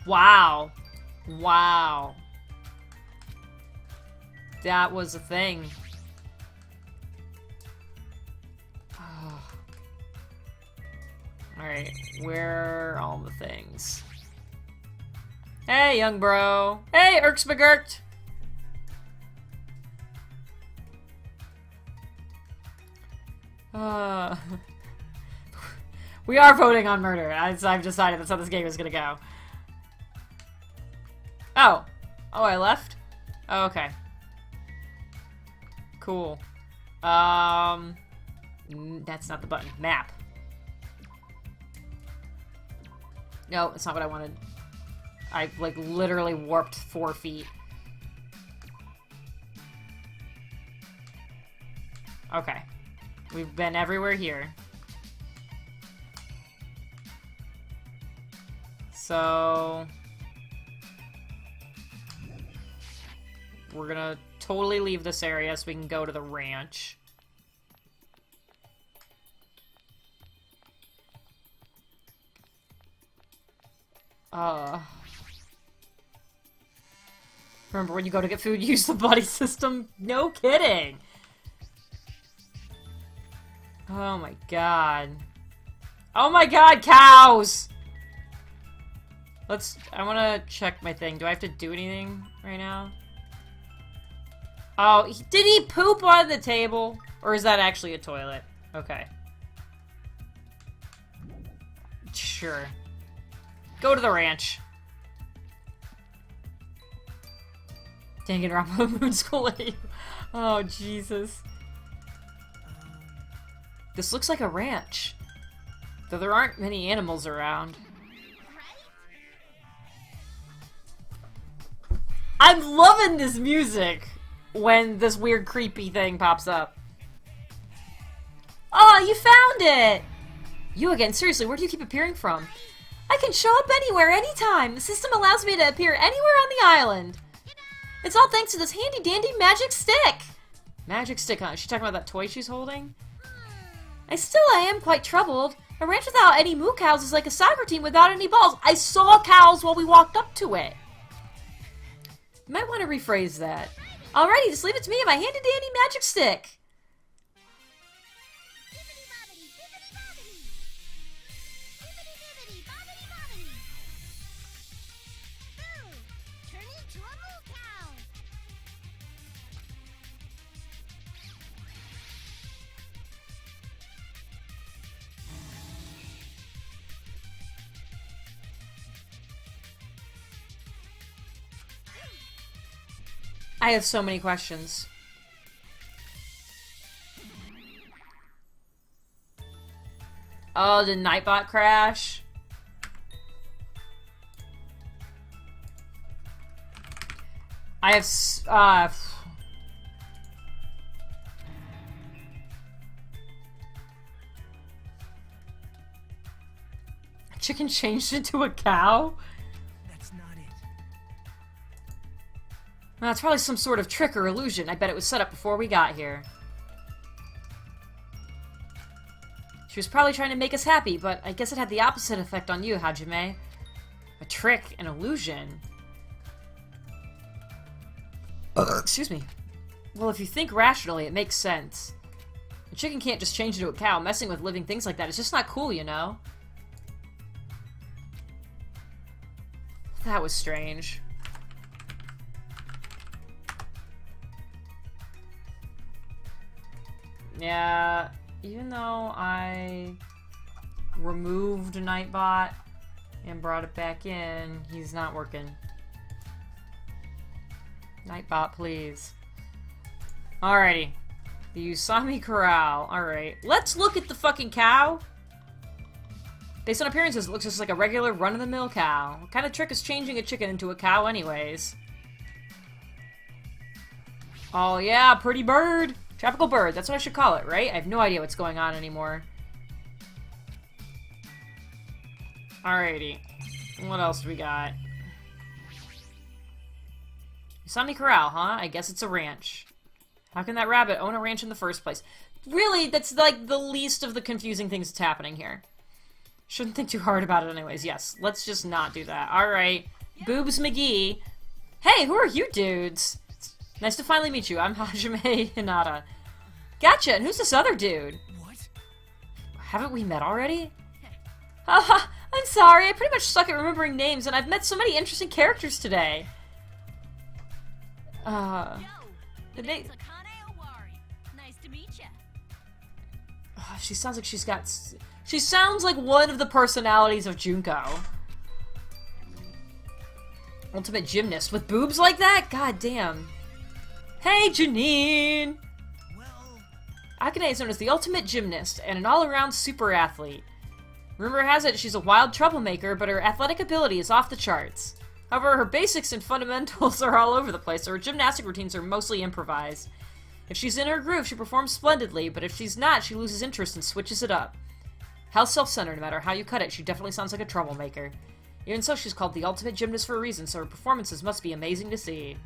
Wow. Wow. That was a thing. Alright, where are all the things? Hey, young bro. Hey, Erks McGurkt! We are voting on murder. I've decided that's how this game is gonna go. Oh. Oh, I left? Oh, okay. Cool. That's not the button. Map. No, that's not what I wanted. I, like, literally warped 4 feet. Okay. We've been everywhere here. So... we're gonna totally leave this area so we can go to the ranch. Remember when you go to get food, use the buddy system? No kidding! Oh my god. Oh my god, cows! I wanna check my thing. Do I have to do anything right now? Oh, did he poop on the table? Or is that actually a toilet? Okay. Sure. Go to the ranch. Danganronpa Moon School. Oh, Jesus. This looks like a ranch. Though there aren't many animals around. I'm loving this music when this weird creepy thing pops up. Oh, you found it! You again, seriously, where do you keep appearing from? I can show up anywhere, anytime. The system allows me to appear anywhere on the island. It's all thanks to this handy dandy magic stick. Magic stick, huh? Is she talking about that toy she's holding? I am quite troubled. A ranch without any moo cows is like a soccer team without any balls. I saw cows while we walked up to it. You might want to rephrase that. Alrighty, just leave it to me and my handy dandy magic stick. Turn into a moo cow. I have so many questions. Oh, did Nightbot crash? I have chicken changed into a cow? That's not it. Well, it's probably some sort of trick or illusion. I bet it was set up before we got here. She was probably trying to make us happy, but I guess it had the opposite effect on you, Hajime. A trick, an illusion. Excuse me. Well, if you think rationally, it makes sense. A chicken can't just change into a cow. Messing with living things like that is just not cool, you know? That was strange. Yeah, even though I removed Nightbot and brought it back in, he's not working. Nightbot, please. Alrighty. The Usami Corral. Alright. Let's look at the fucking cow. Based on appearances, it looks just like a regular run-of-the-mill cow. What kind of trick is changing a chicken into a cow anyways? Oh yeah, pretty bird. Tropical bird, that's what I should call it, right? I have no idea what's going on anymore. Alrighty. What else do we got? Usami Corral, huh? I guess it's a ranch. How can that rabbit own a ranch in the first place? Really, that's like the least of the confusing things that's happening here. Shouldn't think too hard about it anyways. Yes, let's just not do that. Alright. Boobs McGee. Hey, who are you dudes? Nice to finally meet you. I'm Hajime Hinata. Gotcha, and who's this other dude? What? Haven't we met already? Haha, I'm sorry. I pretty much suck at remembering names, and I've met so many interesting characters today. Yo, They- name's Akane Owari. Nice to meet ya. She sounds like she's got... She sounds like one of the personalities of Junko. Ultimate gymnast with boobs like that? God damn. Hey, Janine! Well, Akane is known as the ultimate gymnast and an all-around super athlete. Rumor has it she's a wild troublemaker, but her athletic ability is off the charts. However, her basics and fundamentals are all over the place, so her gymnastic routines are mostly improvised. If she's in her groove, she performs splendidly, but if she's not, she loses interest and switches it up. How self-centered, no matter how you cut it, she definitely sounds like a troublemaker. Even so, she's called the ultimate gymnast for a reason, so her performances must be amazing to see.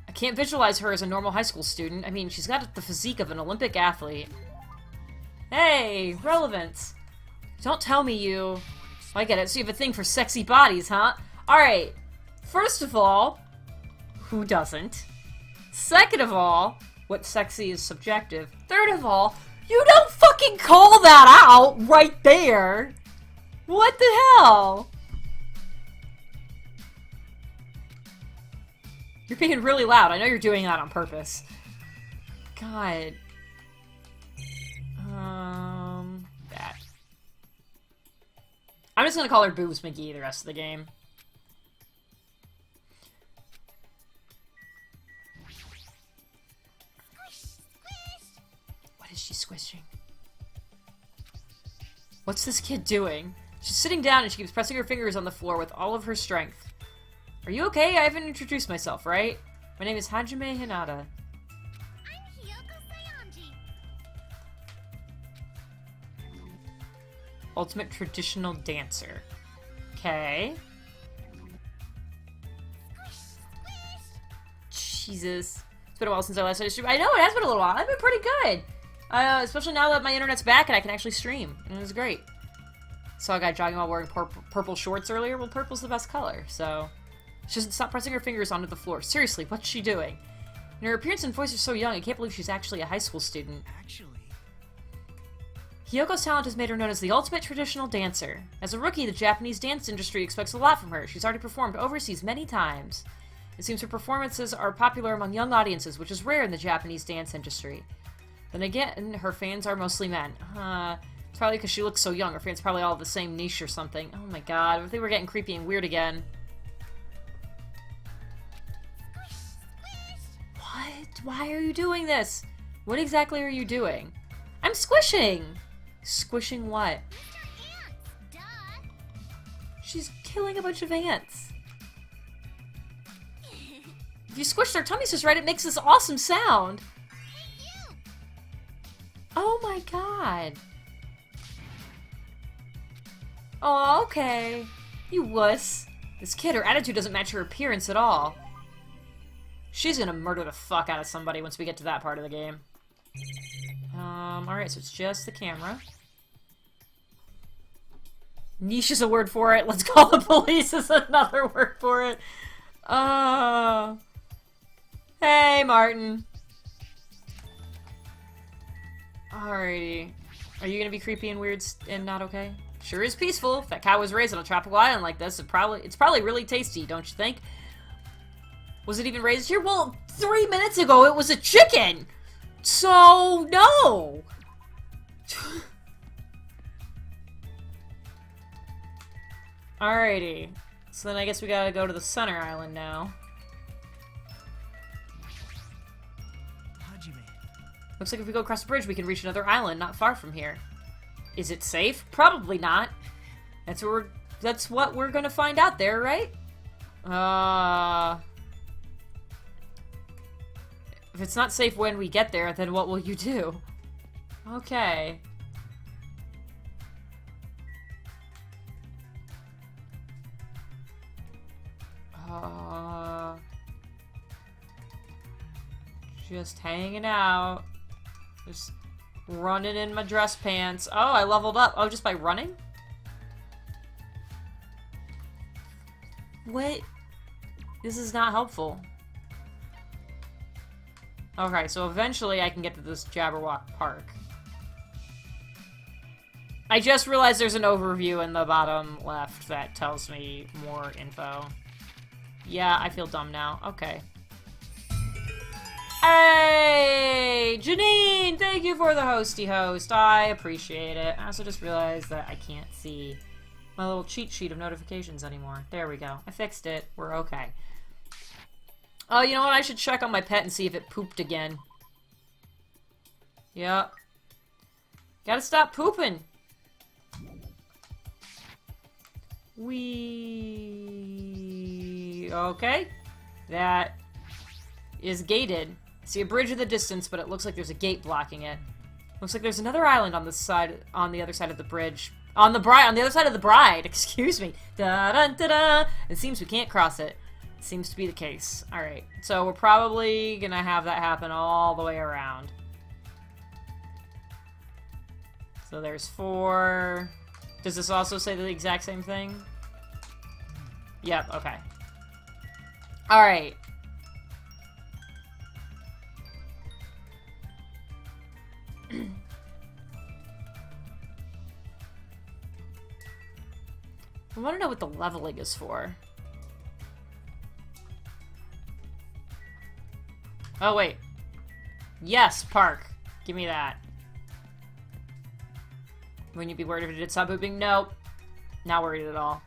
I can't visualize her as a normal high school student. I mean, she's got the physique of an Olympic athlete. Hey, relevance. Don't tell me you... I get it, so you have a thing for sexy bodies, huh? Alright, first of all, who doesn't? Second of all, what sexy is subjective. Third of all, you don't fucking call that out right there! What the hell? You're being really loud. I know you're doing that on purpose. God. I'm just gonna call her Boobs McGee the rest of the game. What is she squishing? What's this kid doing? She's sitting down and she keeps pressing her fingers on the floor with all of her strength. Are you okay? I haven't introduced myself, right? My name is Hajime Hinata. I'm Hiyoko Sayanji. Ultimate traditional dancer. Okay. Jesus. It's been a while since I last did a stream. I know, it has been a little while. I've been pretty good. Especially now that my internet's back and I can actually stream. And it was great. Saw a guy jogging while wearing purple shorts earlier. Well, purple's the best color, so... She doesn't stop pressing her fingers onto the floor. Seriously, what's she doing? And her appearance and voice are so young, I can't believe she's actually a high school student. Actually, Hiyoko's talent has made her known as the ultimate traditional dancer. As a rookie, the Japanese dance industry expects a lot from her. She's already performed overseas many times. It seems her performances are popular among young audiences, which is rare in the Japanese dance industry. Then again, her fans are mostly men. It's probably because she looks so young. Her fans probably all have the same niche or something. Oh my god, I think we're getting creepy and weird again. What? Why are you doing this? What exactly are you doing? I'm squishing! Squishing what? Mr. Ants, duh. She's killing a bunch of ants. If you squish their tummies just right, it makes this awesome sound. Hey, you! Oh my god. Oh, okay. You wuss. This kid, her attitude doesn't match her appearance at all. She's gonna murder the fuck out of somebody once we get to that part of the game. Alright, so it's just the camera. Niche is a word for it. Let's call the police is another word for it. Hey, Martin. Alrighty. Are you gonna be creepy and weird and not okay? Sure is peaceful. If that cow was raised on a tropical island like this, it's probably really tasty, don't you think? Was it even raised here? Well, 3 minutes ago it was a chicken! So, no! Alrighty. So then I guess we gotta go to the center island now. Hajime. Looks like if we go across the bridge, we can reach another island not far from here. Is it safe? Probably not. That's what we're gonna find out there, right? If it's not safe when we get there, then what will you do? Okay. Just hanging out. Just running in my dress pants. Oh, I leveled up. Oh, just by running? What? This is not helpful. Okay, so eventually I can get to this Jabberwock Park. I just realized there's an overview in the bottom left that tells me more info. Yeah, I feel dumb now. Okay. Hey! Janine! Thank you for the hosty host. I appreciate it. I also just realized that I can't see my little cheat sheet of notifications anymore. There we go. I fixed it. We're okay. Oh, you know what? I should check on my pet and see if it pooped again. Yep. Gotta stop pooping. Okay. That is gated. I see a bridge in the distance, but it looks like there's a gate blocking it. Looks like there's another island on the other side of the bridge. On the other side of the bride, excuse me. Da-da-da-da. It seems we can't cross it. Seems to be the case. Alright, so we're probably gonna have that happen all the way around. So there's 4. Does this also say the exact same thing? Yep, okay. Alright. I want to know what the leveling is for. Oh, wait. Yes, Park. Give me that. Wouldn't you be worried if it did stop pooping? Nope. Not worried at all.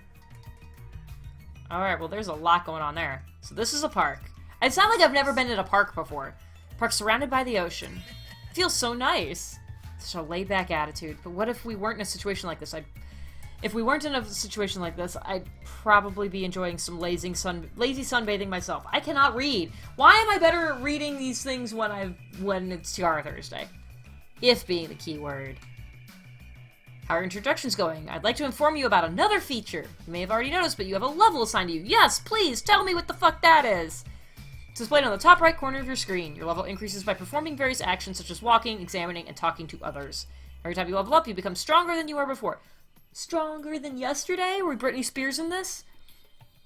Alright, well there's a lot going on there. So this is a park. It's not like I've never been in a park before. Park surrounded by the ocean. It feels so nice. Such a laid-back attitude. But what if we weren't in a situation like this? If we weren't in a situation like this, I'd probably be enjoying some lazy sunbathing myself. I cannot read. Why am I better at reading these things when it's Tiara Thursday? If being the key word. How are introductions going? I'd like to inform you about another feature. You may have already noticed, but you have a level assigned to you. Yes, please, tell me what the fuck that is. It's displayed on the top right corner of your screen. Your level increases by performing various actions such as walking, examining, and talking to others. Every time you level up, you become stronger than you were before. Stronger than yesterday? Were we Britney Spears in this?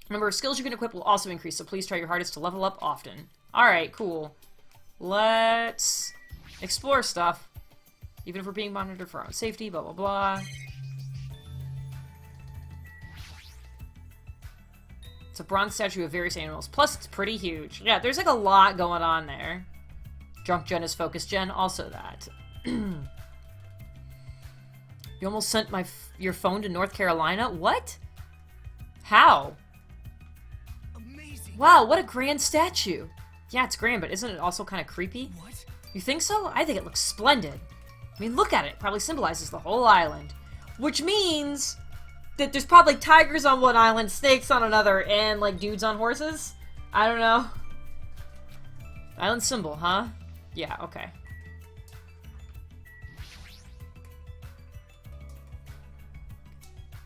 The number of skills you can equip will also increase, so please try your hardest to level up often. Alright, cool. Let's explore stuff. Even if we're being monitored for our own safety, blah blah blah. It's a bronze statue of various animals. Plus, it's pretty huge. Yeah, there's like a lot going on there. Drunk Jen is focused Jen. Also that. You almost sent your phone to North Carolina? What? How? Amazing. Wow, what a grand statue. Yeah, it's grand, but isn't it also kind of creepy? What? You think so? I think it looks splendid. I mean, look at it. It probably symbolizes the whole island. Which means that there's probably tigers on one island, snakes on another, and, like, dudes on horses? I don't know. Island symbol, huh? Yeah, okay.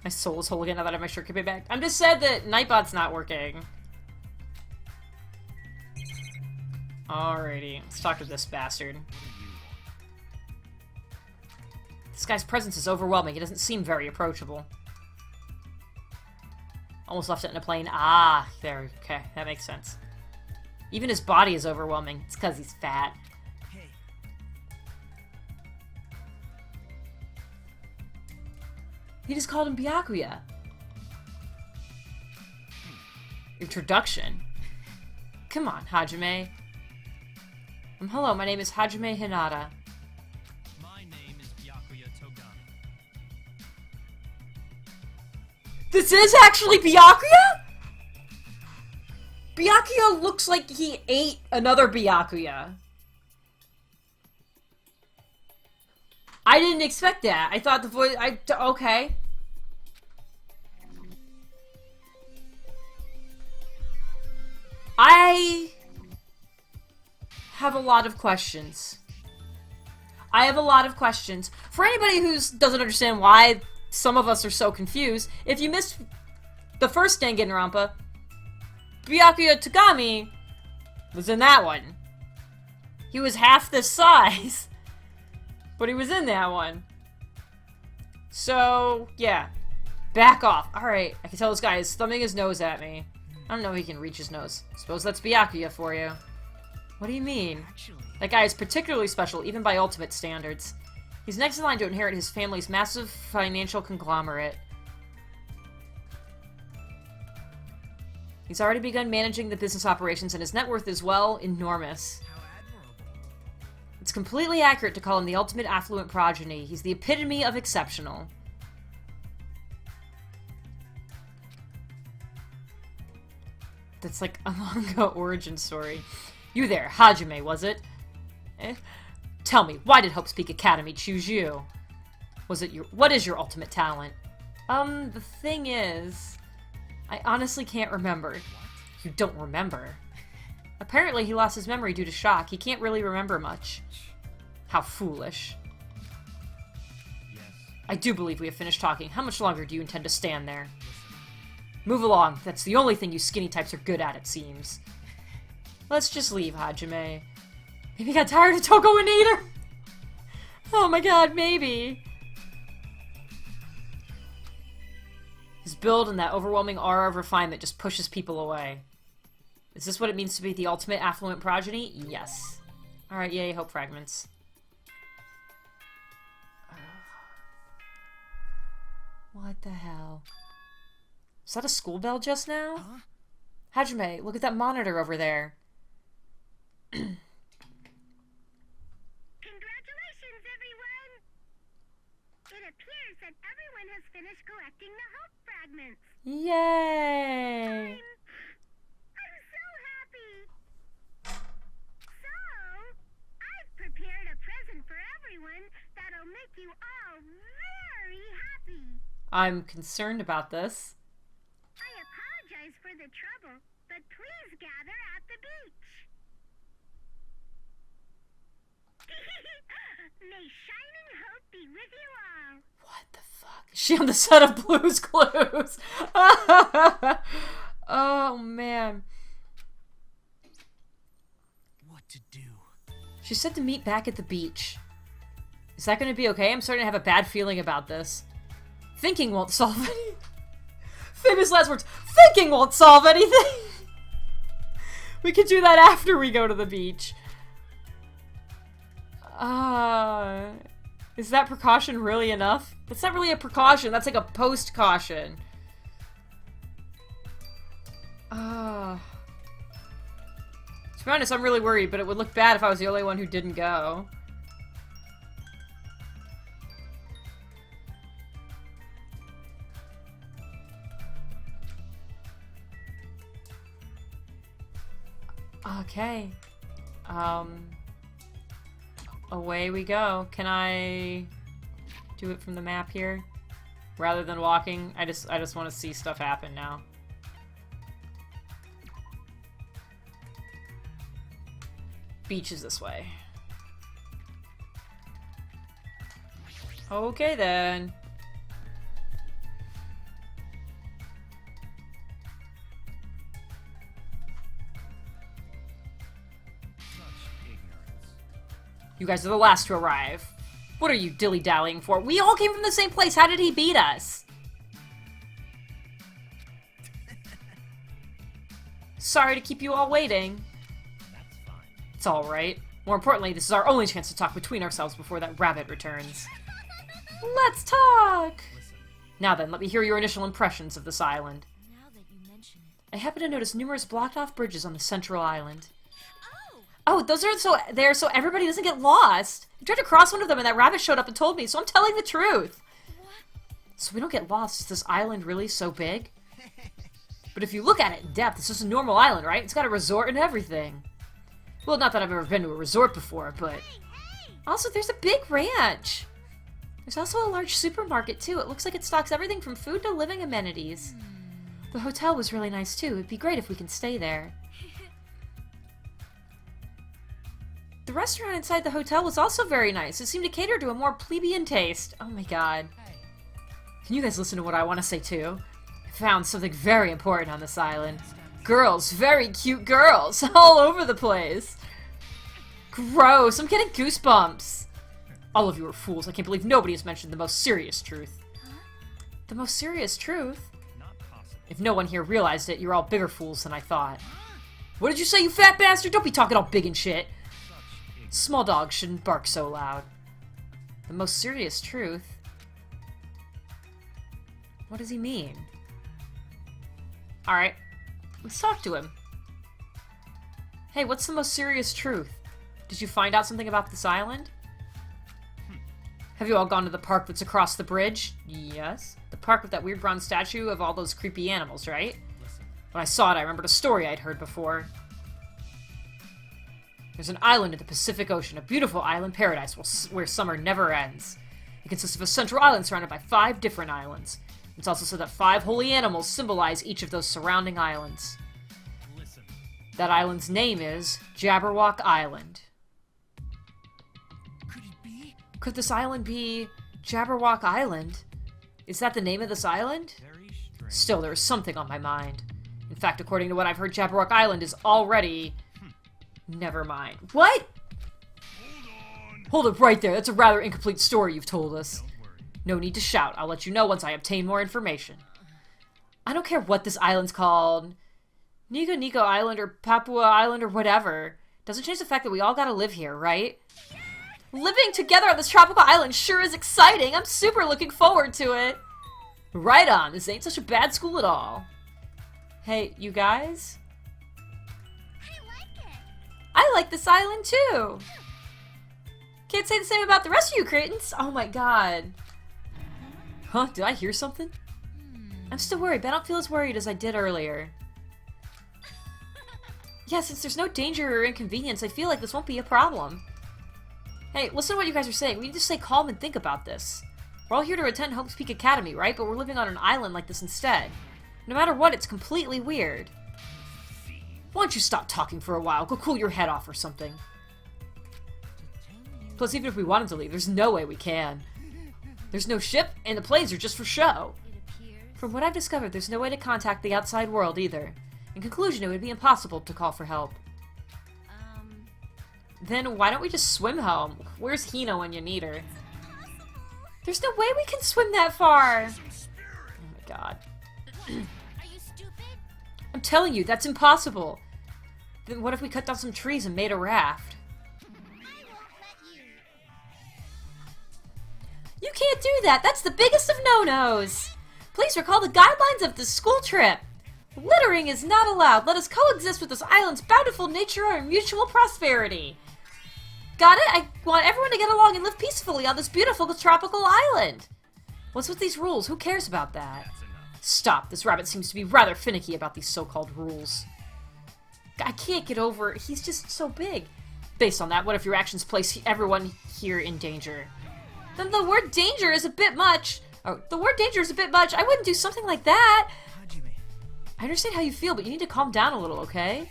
My soul is whole again now that I have my shirt can be back. I'm just sad that Nightbot's not working. Alrighty, let's talk to this bastard. This guy's presence is overwhelming. He doesn't seem very approachable. Almost left it in a plane. Ah, there. Okay, that makes sense. Even his body is overwhelming. It's because he's fat. Hey. He just called him Byakuya. Introduction. Come on, Hajime. Hello, my name is Hajime Hinata. My name is Byakuya Togami. This is actually Byakuya? Byakuya looks like he ate another Byakuya. I didn't expect that. I thought the voice... okay. I have a lot of questions. For anybody who doesn't understand why some of us are so confused, if you missed the first Danganronpa, Byakuya Togami was in that one. He was half this size, but he was in that one. So, yeah. Back off. Alright, I can tell this guy is thumbing his nose at me. I don't know if he can reach his nose. Suppose that's Byakuya for you. What do you mean? Actually, That guy is particularly special, even by ultimate standards. He's next in line to inherit his family's massive financial conglomerate. He's already begun managing the business operations, and his net worth is, well, enormous. how admirable. It's completely accurate to call him the ultimate affluent progeny. He's the epitome of exceptional. That's like a manga origin story. You there, Hajime, was it? Tell me, why did Hope's Peak Academy choose you? What is your ultimate talent? The thing is, I honestly can't remember. You don't remember? Apparently he lost his memory due to shock. He can't really remember much. How foolish. Yes. I do believe we have finished talking. How much longer do you intend to stand there? Move along. That's the only thing you skinny types are good at, it seems. Let's just leave, Hajime. Maybe he got tired of Toko and Eater? Oh my god, maybe. His build and that overwhelming aura of refinement just pushes people away. Is this what it means to be the ultimate affluent progeny? Yes. Alright, yay, hope fragments. What the hell? Was that a school bell just now? Huh? Hajime, look at that monitor over there. Congratulations, everyone! It appears that everyone has finished collecting the hope fragments. Yay! I'm so happy. So, I've prepared a present for everyone that'll make you all very happy. I'm concerned about this. I apologize for the trouble, but please gather at the beach. May shining hope be with you all. What the fuck? Is she on the set of Blue's Clues? Oh, man. What to do? She said to meet back at the beach. Is that going to be okay? I'm starting to have a bad feeling about this. Thinking won't solve anything. Famous last words. Thinking won't solve anything. We can do that after we go to the beach. Is that precaution really enough? That's not really a precaution. That's like a post-caution. To be honest, I'm really worried, but it would look bad if I was the only one who didn't go. Okay. Away we go. Can I do it from the map here? Rather than walking? I just want to see stuff happen now. Beach is this way. Okay then. You guys are the last to arrive. What are you dilly-dallying for? We all came from the same place. How did he beat us? Sorry to keep you all waiting. That's fine. It's alright. More importantly, this is our only chance to talk between ourselves before that rabbit returns. Let's talk! Listen, Now then, let me hear your initial impressions of this island. Now that you mention it. I happen to notice numerous blocked-off bridges on the central island. Oh! Oh, those are there so everybody doesn't get lost. I tried to cross one of them and that rabbit showed up and told me, so I'm telling the truth. What? So we don't get lost. Is this island really so big? But if you look at it in depth, it's just a normal island, right? It's got a resort and everything. Well, not that I've ever been to a resort before, but... Also, there's a big ranch. There's also a large supermarket, too. It looks like it stocks everything from food to living amenities. The hotel was really nice, too. It'd be great if we can stay there. The restaurant inside the hotel was also very nice. It seemed to cater to a more plebeian taste. Oh my god. Can you guys listen to what I want to say, too? I found something very important on this island. Girls, very cute girls, all over the place. Gross, I'm getting goosebumps. All of you are fools. I can't believe nobody has mentioned the most serious truth. The most serious truth? not possible. If no one here realized it, you're all bigger fools than I thought. What did you say, you fat bastard? Don't be talking all big and shit. Small dogs shouldn't bark so loud. The most serious truth? What does he mean? Alright, let's talk to him. Hey, what's the most serious truth? Did you find out something about this island? Have you all gone to the park that's across the bridge? Yes. The park with that weird bronze statue of all those creepy animals, right? Listen, When I saw it, I remembered a story I'd heard before. There's an island in the Pacific Ocean, a beautiful island paradise where summer never ends. It consists of a central island surrounded by 5 different islands. It's also said that 5 holy animals symbolize each of those surrounding islands. listen. That island's name is Jabberwock Island. Could it be? Could this island be Jabberwock Island? Is that the name of this island? Very strange. Still, there is something on my mind. In fact, according to what I've heard, Jabberwock Island is already... Never mind. What? Hold it right there. That's a rather incomplete story you've told us. Don't worry. No need to shout. I'll let you know once I obtain more information. I don't care what this island's called. Nico Island or Papua Island or whatever. Doesn't change the fact that we all gotta live here, right? Living together on this tropical island sure is exciting. I'm super looking forward to it. Right on. This ain't such a bad school at all. Hey, you guys? I like it. I like this island too. Can't say the same about the rest of you, Cretans. Oh my god. Huh? Did I hear something? I'm still worried, but I don't feel as worried as I did earlier. Yeah, since there's no danger or inconvenience, I feel like this won't be a problem. Hey, listen to what you guys are saying. We need to stay calm and think about this. We're all here to attend Hope's Peak Academy, right? But we're living on an island like this instead. No matter what, it's completely weird. Why don't you stop talking for a while? Go cool your head off or something. Plus, even if we wanted to leave, there's no way we can. There's no ship, and the planes are just for show. From what I've discovered, there's no way to contact the outside world either. In conclusion, it would be impossible to call for help. Then why don't we just swim home? Where's Hina when you need her? There's no way we can swim that far! Oh my god. Are you stupid? I'm telling you, that's impossible! Then what if we cut down some trees and made a raft? I won't let you. You can't do that! That's the biggest of no-nos! Please recall the guidelines of the school trip! Littering is not allowed! Let us coexist with this island's bountiful nature and mutual prosperity! Got it? I want everyone to get along and live peacefully on this beautiful tropical island! What's with these rules? Who cares about that? Stop! This rabbit seems to be rather finicky about these so-called rules. I can't get over it. He's just so big. Based on that, what if your actions place everyone here in danger? Then the word danger is a bit much. Oh, the word danger is a bit much. I wouldn't do something like that. Hajime. I understand how you feel, but you need to calm down a little, okay?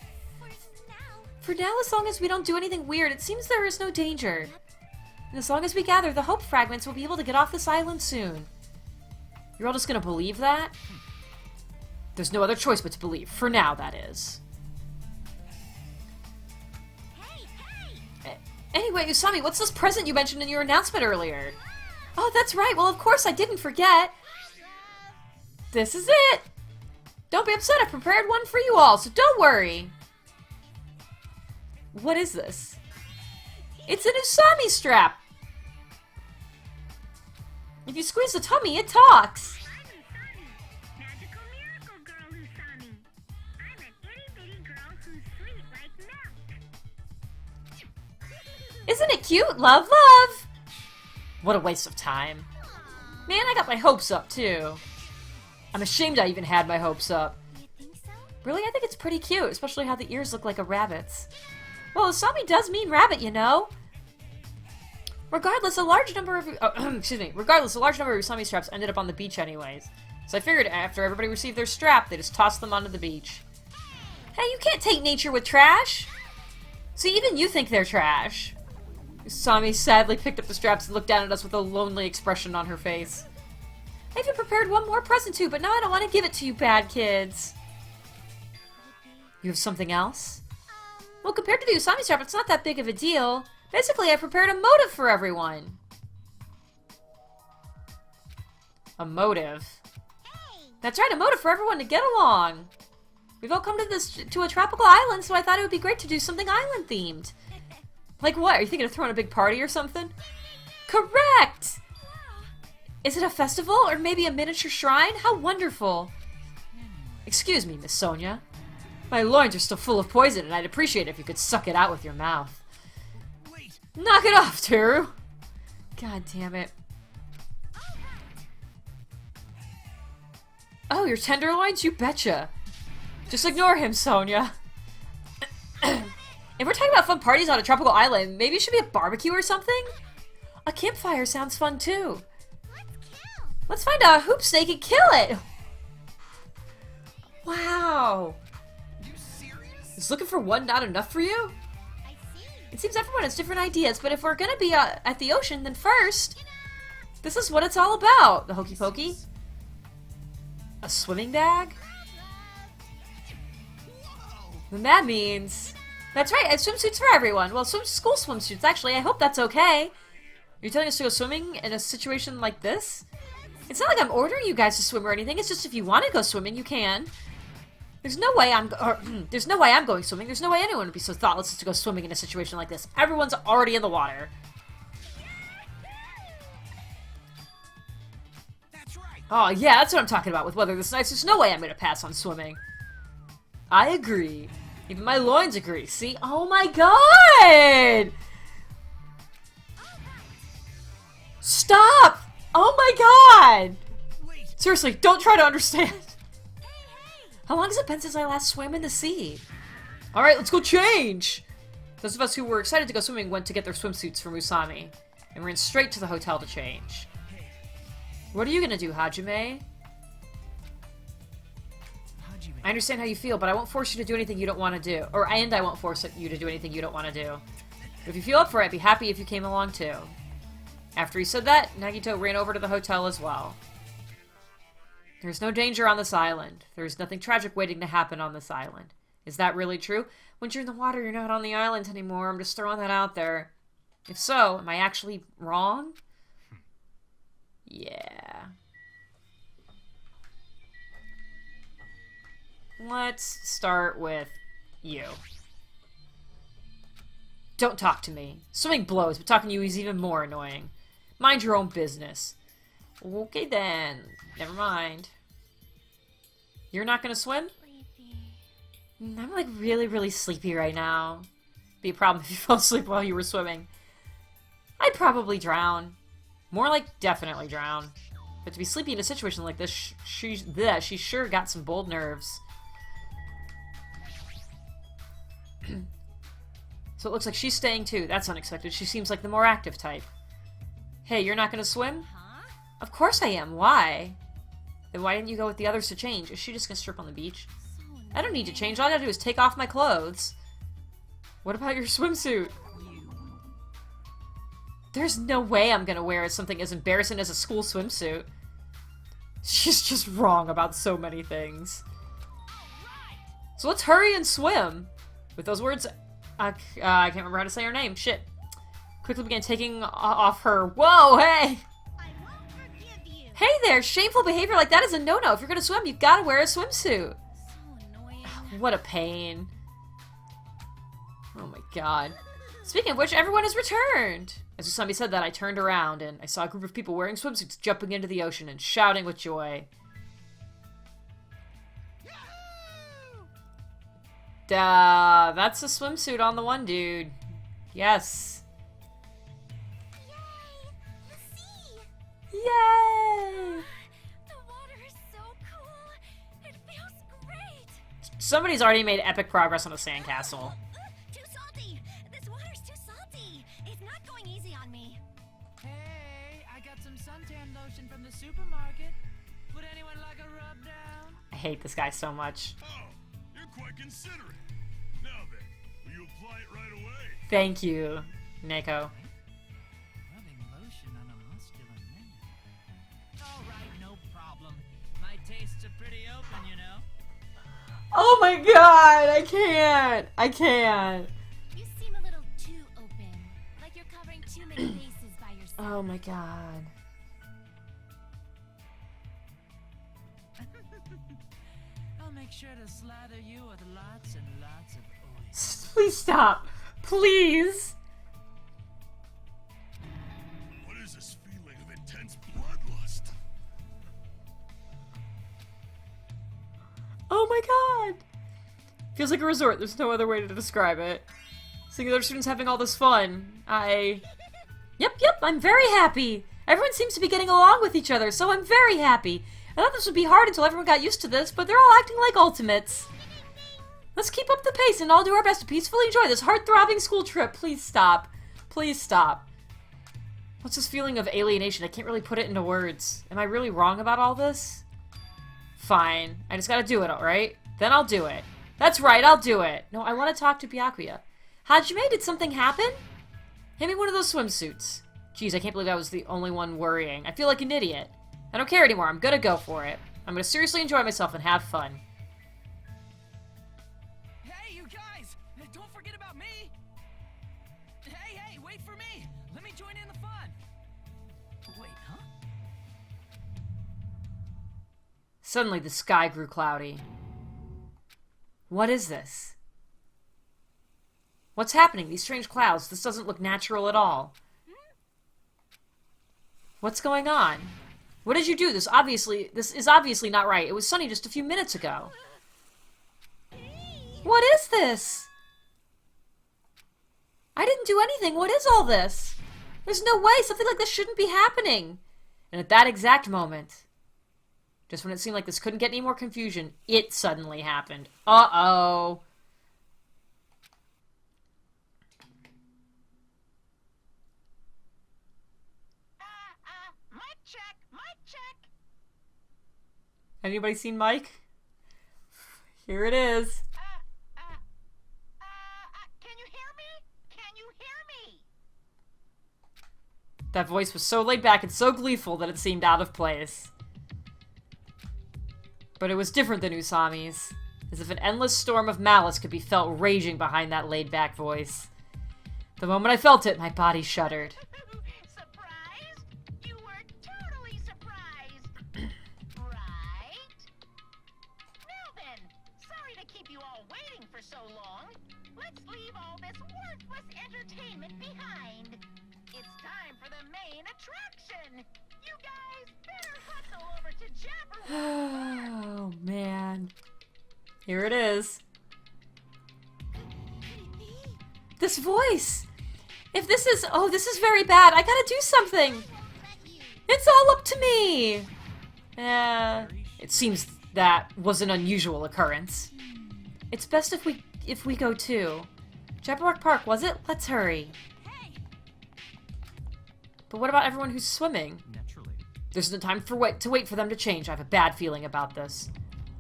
For now, as long as we don't do anything weird, it seems there is no danger. And as long as we gather the hope fragments, we'll be able to get off this island soon. You're all just gonna believe that? There's no other choice but to believe. For now, that is. Anyway, Usami, what's this present you mentioned in your announcement earlier? Oh, that's right. Well, of course, I didn't forget. This is it. Don't be upset. I prepared one for you all, so don't worry. What is this? It's an Usami strap. If you squeeze the tummy, it talks. I'm Usami, magical miracle girl Usami. I'm an itty-bitty girl who's sweet like milk. Isn't it cute? Love, love. What a waste of time. Man, I got my hopes up, too. I'm ashamed I even had my hopes up. You think so? Really, I think it's pretty cute, especially how the ears look like a rabbit's. Well, Usami does mean rabbit, you know. Regardless, a large number of Regardless, a large number of Usami straps ended up on the beach anyways. So I figured after everybody received their strap, they just tossed them onto the beach. Hey, you can't take nature with trash. See, even you think they're trash. Usami sadly picked up the straps and looked down at us with a lonely expression on her face. I even prepared one more present too, but now I don't want to give it to you bad kids. You have something else? Well, compared to the Usami strap, it's not that big of a deal. Basically, I prepared a motive for everyone. A motive? Hey, That's right, a motive for everyone to get along. We've all come to a tropical island, so I thought it would be great to do something island-themed. Like what? Are you thinking of throwing a big party or something? Correct! Is it a festival, or maybe a miniature shrine? How wonderful! Excuse me, Miss Sonia. My loins are still full of poison, and I'd appreciate it if you could suck it out with your mouth. Wait, Knock it off, Teru! God damn it. Oh, your tenderloins? You betcha. Just ignore him, Sonia. If we're talking about fun parties on a tropical island, maybe it should be a barbecue or something? A campfire sounds fun, too. let's kill. Let's find a hoop snake and kill it! Wow. you serious? Is looking for one not enough for you? I see. It seems everyone has different ideas, but if we're gonna be at the ocean, then first... This is what it's all about, the hokey pokey. A swimming bag? Then that means... That's right, I have swimsuits for everyone. Well, school swimsuits, actually. I hope that's okay. You're telling us to go swimming in a situation like this? It's not like I'm ordering you guys to swim or anything. It's just if you want to go swimming, you can. There's no way I'm going swimming. There's no way anyone would be so thoughtless as to go swimming in a situation like this. Everyone's already in the water. That's right. Oh, yeah, that's what I'm talking about with weather this nice. There's no way I'm going to pass on swimming. I agree. Even my loins agree. See? Oh my god! Stop! Oh my god! Seriously, don't try to understand. How long has it been since I last swam in the sea? Alright, let's go change! Those of us who were excited to go swimming went to get their swimsuits from Usami, and ran straight to the hotel to change. What are you gonna do, Hajime? I understand how you feel, but I won't force you to do anything you don't want to do. And I won't force you to do anything you don't want to do. But if you feel up for it, I'd be happy if you came along too. After he said that, Nagito ran over to the hotel as well. There's no danger on this island. There's nothing tragic waiting to happen on this island. Is that really true? Once you're in the water, you're not on the island anymore. I'm just throwing that out there. If so, am I actually wrong? Yeah. Let's start with you. Don't talk to me. Swimming blows, but talking to you is even more annoying. Mind your own business. Okay then. Never mind. You're not gonna swim? I'm like really, really sleepy right now. Be a problem if you fell asleep while you were swimming. I'd probably drown. More like definitely drown. But to be sleepy in a situation like this, she's sure got some bold nerves. So it looks like she's staying too. That's unexpected. She seems like the more active type. Hey, you're not gonna swim? Huh? Of course I am. Why? Then why didn't you go with the others to change? Is she just gonna strip on the beach? I don't need to change. All I gotta do is take off my clothes. What about your swimsuit? There's no way I'm gonna wear something as embarrassing as a school swimsuit. She's just wrong about so many things. So let's hurry and swim. With those words, I can't remember how to say her name. Shit. Quickly began taking off her. Whoa, hey! I won't forgive you. Hey there! Shameful behavior like that is a no-no. If you're gonna swim, you've gotta wear a swimsuit. So annoying. What a pain. Oh my god. Speaking of which, everyone has returned! As Usami said that, I turned around and I saw a group of people wearing swimsuits jumping into the ocean and shouting with joy. That's a swimsuit on the one dude. Yes. Yay! The sea! Yay! The water is so cool. It feels great. Somebody's already made epic progress on a sandcastle. Too salty! This water's too salty! It's not going easy on me. Hey, I got some suntan lotion from the supermarket. Would anyone like a rub down? I hate this guy so much. Oh, you're quite considerate. Now then, will you apply it right away? Thank you, Neko. Rubbing lotion on a muscular man. All right, no problem. My tastes are pretty open, you know. Oh my god, I can't. I can't. You seem a little too open. Like you're covering too many bases by yourself. Oh my god. I'll make sure to slather you with lots and lots of oil. Please stop. Please. What is this feeling of intense bloodlust? Oh my god. Feels like a resort. There's no other way to describe it. Seeing other students having all this fun, Yep, I'm very happy. Everyone seems to be getting along with each other, so I'm very happy. I thought this would be hard until everyone got used to this, but they're all acting like ultimates. Let's keep up the pace and all do our best to peacefully enjoy this heart-throbbing school trip. Please stop. Please stop. What's this feeling of alienation? I can't really put it into words. Am I really wrong about all this? Fine. I just gotta do it, alright? Then I'll do it. That's right, I'll do it. No, I want to talk to Byakuya. Hajime, did something happen? Hand me one of those swimsuits. Jeez, I can't believe I was the only one worrying. I feel like an idiot. I don't care anymore. I'm gonna go for it. I'm gonna seriously enjoy myself and have fun. Hey, you guys! Don't forget about me! Hey, wait for me! Let me join in the fun! Wait, huh? Suddenly, the sky grew cloudy. What is this? What's happening? These strange clouds. This doesn't look natural at all. What's going on? What did you do? This is obviously not right. It was sunny just a few minutes ago. What is this? I didn't do anything. What is all this? There's no way. Something like this shouldn't be happening. And at that exact moment, Just when it seemed like this couldn't get any more confusion, it suddenly happened. Uh-oh. Mic check, mic check. Anybody seen Mike? Here it is. Can you hear me? Can you hear me? That voice was so laid back and so gleeful that it seemed out of place. But it was different than Usami's, as if an endless storm of malice could be felt raging behind that laid-back voice. The moment I felt it, my body shuddered. Surprised? You were totally surprised. Right? Now then, sorry to keep you all waiting for so long. Let's leave all this worthless entertainment behind. It's time for the main attraction. You guys better hustle over to Jabberwock. Oh, man. Here it is. This voice! If this is... Oh, this is very bad. I gotta do something! It's all up to me! It seems that was an unusual occurrence. It's best if we go too. Jabberwock Park, was it? Let's hurry. But what about everyone who's swimming? Naturally. There's no time to wait for them to change. I have a bad feeling about this.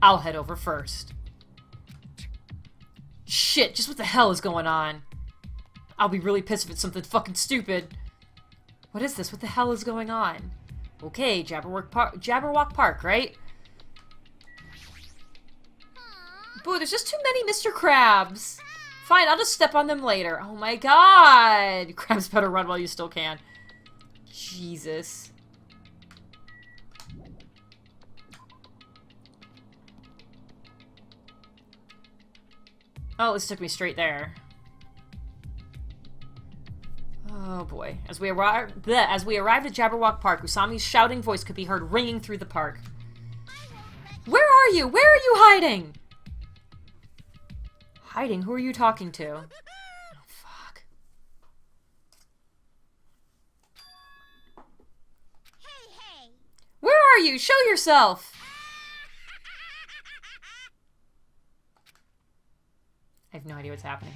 I'll head over first. Shit, just what the hell is going on? I'll be really pissed if it's something fucking stupid. What is this? What the hell is going on? Okay, Jabberwock Park, right? Boo, there's just too many Mr. Krabs. Fine, I'll just step on them later. Oh my god! Krabs better run while you still can. Jesus. Oh, this took me straight there. Oh boy. As we arrived at Jabberwock Park, Usami's shouting voice could be heard ringing through the park. Where are you? Where are you hiding? Hiding? Who are you talking to? Oh, fuck. Hey! Where are you? Show yourself! I have no idea what's happening.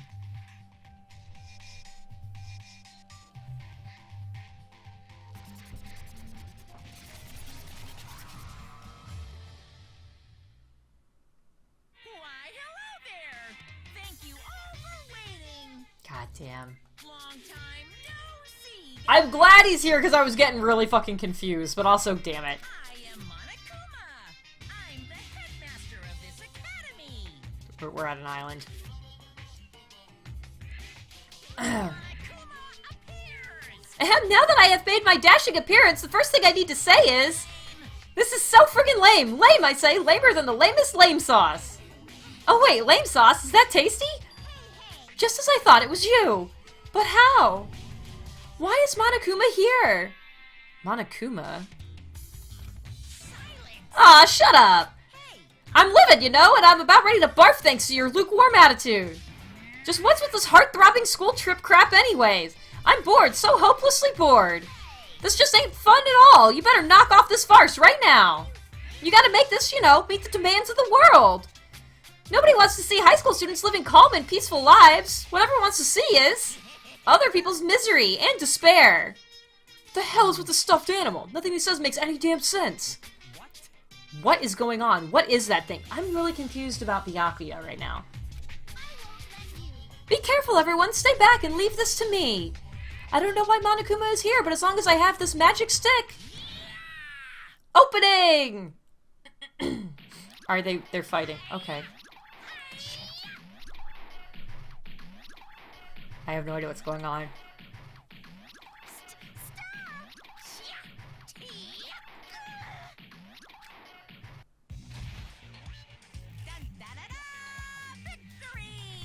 Why, hello there. Thank you all for waiting. God damn. Long time no see. I'm glad he's here because I was getting really fucking confused, but also, damn it. I am Monokuma. I'm the headmaster of this academy. We're at an island. Monokuma appears. And now that I have made my dashing appearance, the first thing I need to say is... This is so friggin' lame! Lame, I say! Lamer than the lamest lame sauce! Oh wait, lame sauce? Is that tasty? Just as I thought, it was you! But how? Why is Monokuma here? Monokuma? Aw, shut up! I'm livid, you know, and I'm about ready to barf thanks to your lukewarm attitude! Just what's with this heart-throbbing school trip crap anyways? I'm bored, so hopelessly bored! This just ain't fun at all! You better knock off this farce right now! You gotta make this, you know, meet the demands of the world! Nobody wants to see high school students living calm and peaceful lives. What everyone wants to see is... other people's misery and despair! What the hell is with the stuffed animal? Nothing he says makes any damn sense! What is going on? What is that thing? I'm really confused about Byakuya right now. Be careful, everyone! Stay back and leave this to me! I don't know why Monokuma is here, but as long as I have this magic stick... Opening! They're fighting. Okay. I have no idea what's going on.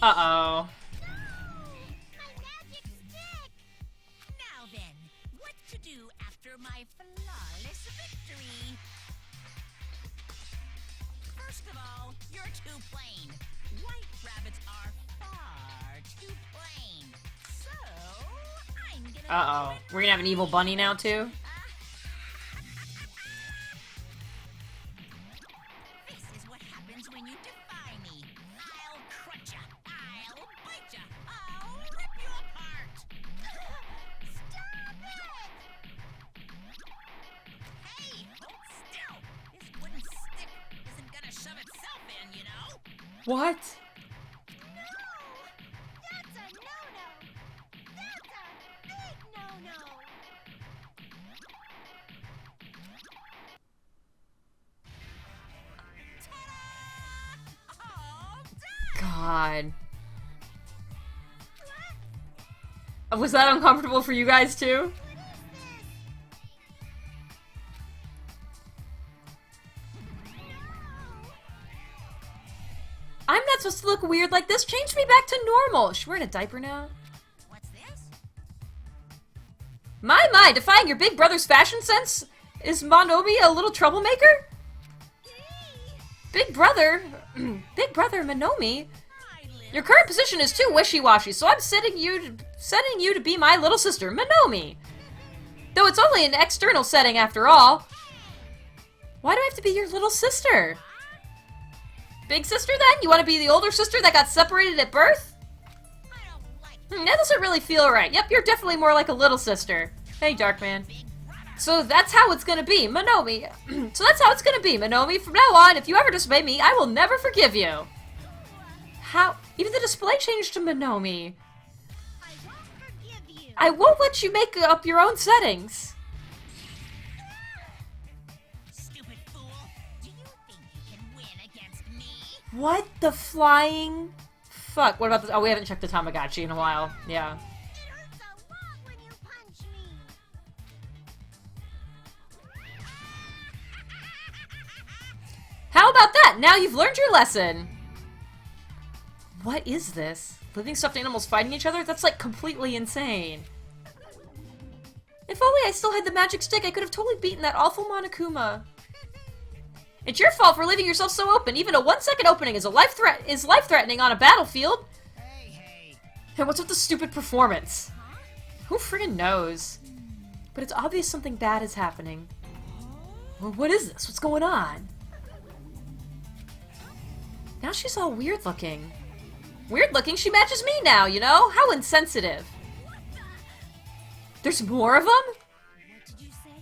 Uh-oh. My magic stick! Now then, what to do after my flawless victory? First of all, you're too plain. White rabbits are far too plain. So, I'm gonna... Uh-oh. We're gonna have an evil bunny now, too? What? That's a no-no! That's a big no-no! God. Was that uncomfortable for you guys too? I'm not supposed to look weird like this. Change me back to normal. Is she wearing a diaper now? What's this? My, defying your big brother's fashion sense? Is Monomi a little troublemaker? Big brother? Big brother Monomi? Your current position is too wishy-washy, so I'm setting you to be my little sister, Monomi. Though it's only an external setting after all. Why do I have to be your little sister? Big sister then? You want to be the older sister that got separated at birth? That doesn't really feel right. Yep, you're definitely more like a little sister. Hey, Darkman. So that's how it's gonna be, Monomi. So that's how it's gonna be, Monomi. From now on, if you ever disobey me, I will never forgive you. How? Even the display changed to Monomi. I won't forgive you! I won't let you make up your own settings. Stupid fool. Do you think you can win against me? What the flying? Fuck, what about this? Oh, we haven't checked the Tamagotchi in a while. Yeah. It hurts a lot when you punch me! How about that? Now you've learned your lesson. What is this? Living stuffed animals fighting each other? That's like completely insane. If only I still had the magic stick, I could have totally beaten that awful Monokuma. It's your fault for leaving yourself so open. Even a 1-second opening is life-threatening on a battlefield. Hey. And what's with the stupid performance? Who friggin' knows? But it's obvious something bad is happening. Well, what is this? What's going on? Now she's all weird looking. Weird looking? She matches me now, you know? How insensitive. There's more of them? What did you say?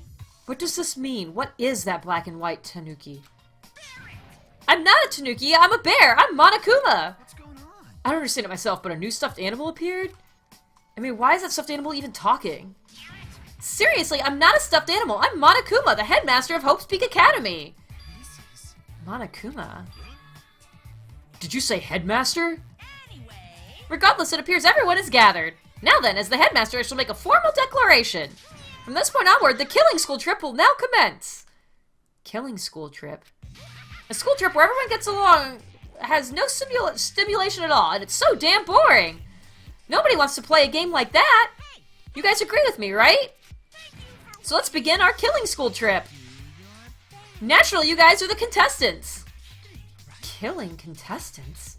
What does this mean? What is that black and white tanuki? I'm not a tanuki, I'm a bear! I'm Monokuma! What's going on? I don't understand it myself, but a new stuffed animal appeared? I mean, why is that stuffed animal even talking? Seriously, I'm not a stuffed animal. I'm Monokuma, the headmaster of Hope's Peak Academy. Monokuma? Did you say headmaster? Anyway. Regardless, it appears everyone is gathered. Now then, as the headmaster, I shall make a formal declaration. From this point onward, the killing school trip will now commence. Killing school trip? A school trip where everyone gets along has no stimulation at all, and it's so damn boring. Nobody wants to play a game like that. You guys agree with me, right? So let's begin our killing school trip. Naturally, you guys are the contestants. Killing contestants?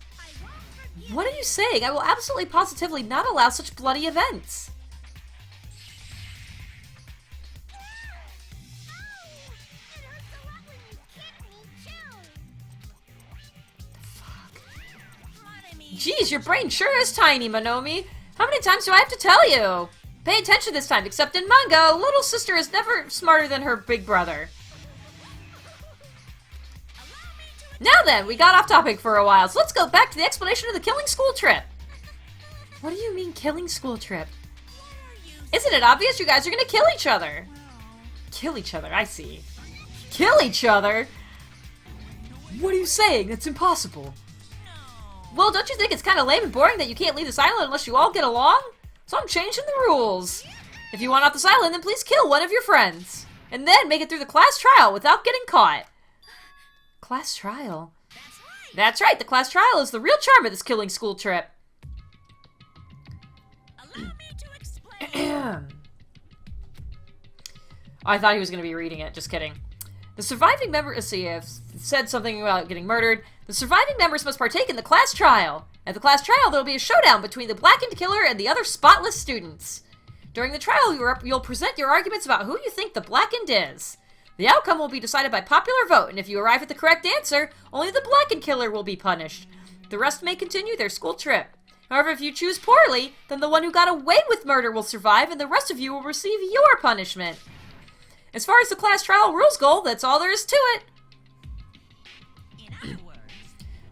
What are you saying? I will absolutely positively not allow such bloody events. It hurts a lot when you kick me, too! Geez, your brain sure is tiny, Monomi. How many times do I have to tell you? Pay attention this time, except in manga, little sister is never smarter than her big brother. Now then, we got off topic for a while, so let's go back to the explanation of the killing school trip. What do you mean, killing school trip? Isn't it obvious you guys are gonna kill each other? Kill each other, I see. Kill each other? What are you saying? That's impossible. Well, don't you think it's kind of lame and boring that you can't leave this island unless you all get along? So I'm changing the rules. If you want off this island, then please kill one of your friends. And then make it through the class trial without getting caught. Class trial? That's right, the class trial is the real charm of this killing school trip. Allow me to explain. I thought he was going to be reading it, just kidding. The surviving members, see, I've said something about getting murdered. The surviving members must partake in the class trial. At the class trial, there will be a showdown between the blackened killer and the other spotless students. During the trial, you'll present your arguments about who you think the blackened is. The outcome will be decided by popular vote, and if you arrive at the correct answer, only the blackened killer will be punished. The rest may continue their school trip. However, if you choose poorly, then the one who got away with murder will survive, and the rest of you will receive your punishment. As far as the class trial rules go, that's all there is to it. In other words,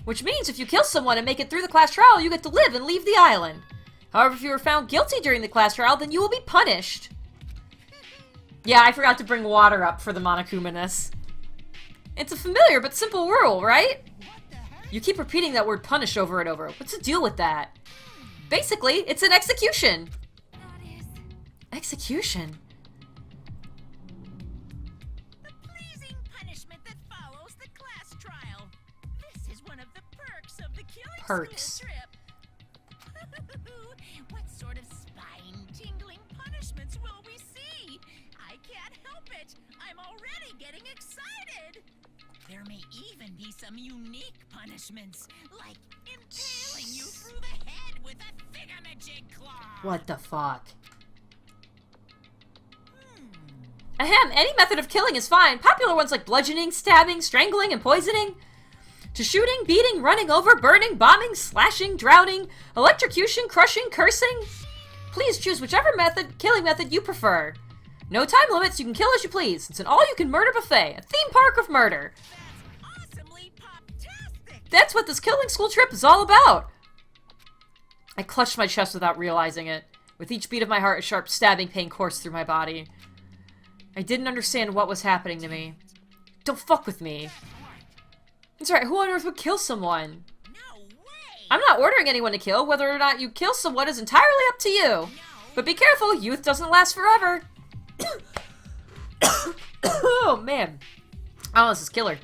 Which means if you kill someone and make it through the class trial, you get to live and leave the island. However, if you are found guilty during the class trial, then you will be punished. Yeah, I forgot to bring water up for the Monokumaness. It's a familiar but simple rule, right? You keep repeating that word punish over and over. What's the deal with that? Basically, it's an execution. Execution? The pleasing punishment that follows the class trial. This is one of the perks of the killing Perks. school trip. What sort of spine-tingling punishments will we see? I can't help it. I'm already getting excited. There may even be some unique punishments, like impaling you through the head with a thingamajig claw. What the fuck? Ahem, any method of killing is fine. Popular ones like bludgeoning, stabbing, strangling, and poisoning. To shooting, beating, running over, burning, bombing, slashing, drowning, electrocution, crushing, cursing. Please choose whichever killing method you prefer. No time limits, you can kill as you please. It's an all-you-can-murder buffet, a theme park of murder. That's awesomely pop-tastic. That's what this killing school trip is all about. I clutched my chest without realizing it. With each beat of my heart, a sharp stabbing pain coursed through my body. I didn't understand what was happening to me. Don't fuck with me. That's right, who on earth would kill someone? No way. I'm not ordering anyone to kill. Whether or not you kill someone is entirely up to you. But be careful, youth doesn't last forever. Oh, man. Oh, this is killer.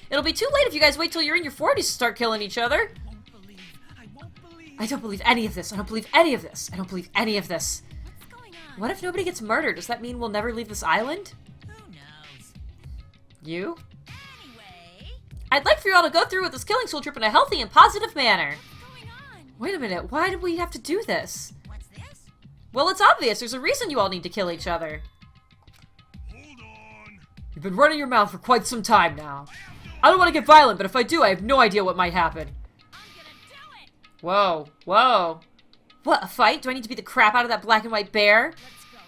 It'll be too late if you guys wait till you're in your 40s to start killing each other. I don't believe any of this. I don't believe any of this. I don't believe any of this. What's going on? What if nobody gets murdered? Does that mean we'll never leave this island? Who knows? You? Anyway, I'd like for you all to go through with this killing school trip in a healthy and positive manner. What's going on? Wait a minute. Why did we have to do this? what's this? Well, it's obvious. There's a reason you all need to kill each other. Hold on. You've been running your mouth for quite some time now. I don't want to get violent, but if I do, I have no idea what might happen. I'm gonna do it. Whoa, whoa. What, a fight? Do I need to beat the crap out of that black and white bear? Let's go.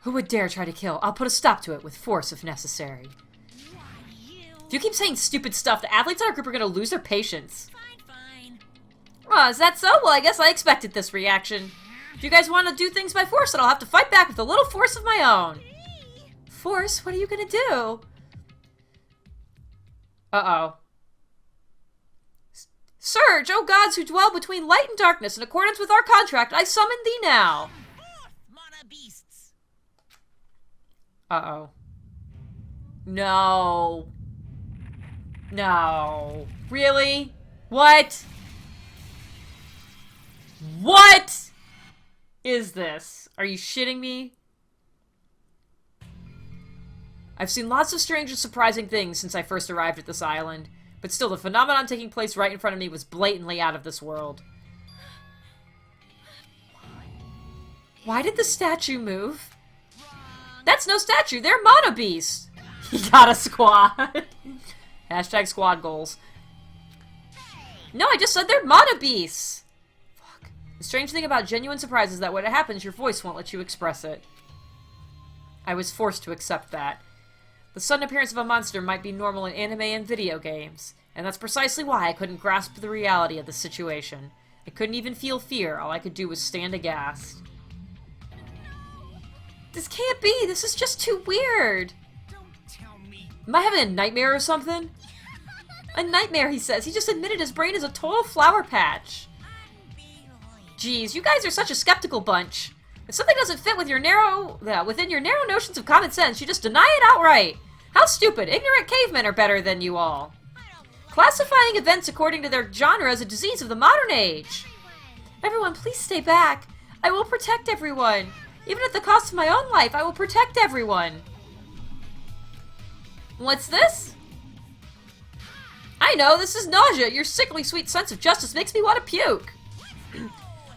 Who would dare try to kill? I'll put a stop to it with force if necessary. Why, you? If you keep saying stupid stuff, the athletes in our group are going to lose their patience. Fine. Oh, is that so? Well, I guess I expected this reaction. If you guys want to do things by force, then I'll have to fight back with a little force of my own. Force? What are you going to do? Uh-oh. Surge, O gods who dwell between light and darkness, in accordance with our contract, I summon thee now. Forth, mana beasts. Uh-oh. No. No. Really? What? What is this? Are you shitting me? I've seen lots of strange and surprising things since I first arrived at this island, but still the phenomenon taking place right in front of me was blatantly out of this world. Why did the statue move? That's no statue, they're mono beasts! He got a squad. Hashtag squad goals. No, I just said they're mono beasts! Fuck. The strange thing about genuine surprise is that when it happens, your voice won't let you express it. I was forced to accept that. The sudden appearance of a monster might be normal in anime and video games, and that's precisely why I couldn't grasp the reality of the situation. I couldn't even feel fear, all I could do was stand aghast. This can't be! This is just too weird! Don't tell me. Am I having a nightmare or something? A nightmare, he says. He just admitted his brain is a total flower patch. Jeez, you guys are such a skeptical bunch. If something doesn't fit with your within your narrow notions of common sense, you just deny it outright. How stupid! Ignorant cavemen are better than you all. Classifying events according to their genre is a disease of the modern age. Everyone, please stay back. I will protect everyone. Even at the cost of my own life, I will protect everyone. What's this? I know, this is nausea. Your sickly sweet sense of justice makes me want to puke.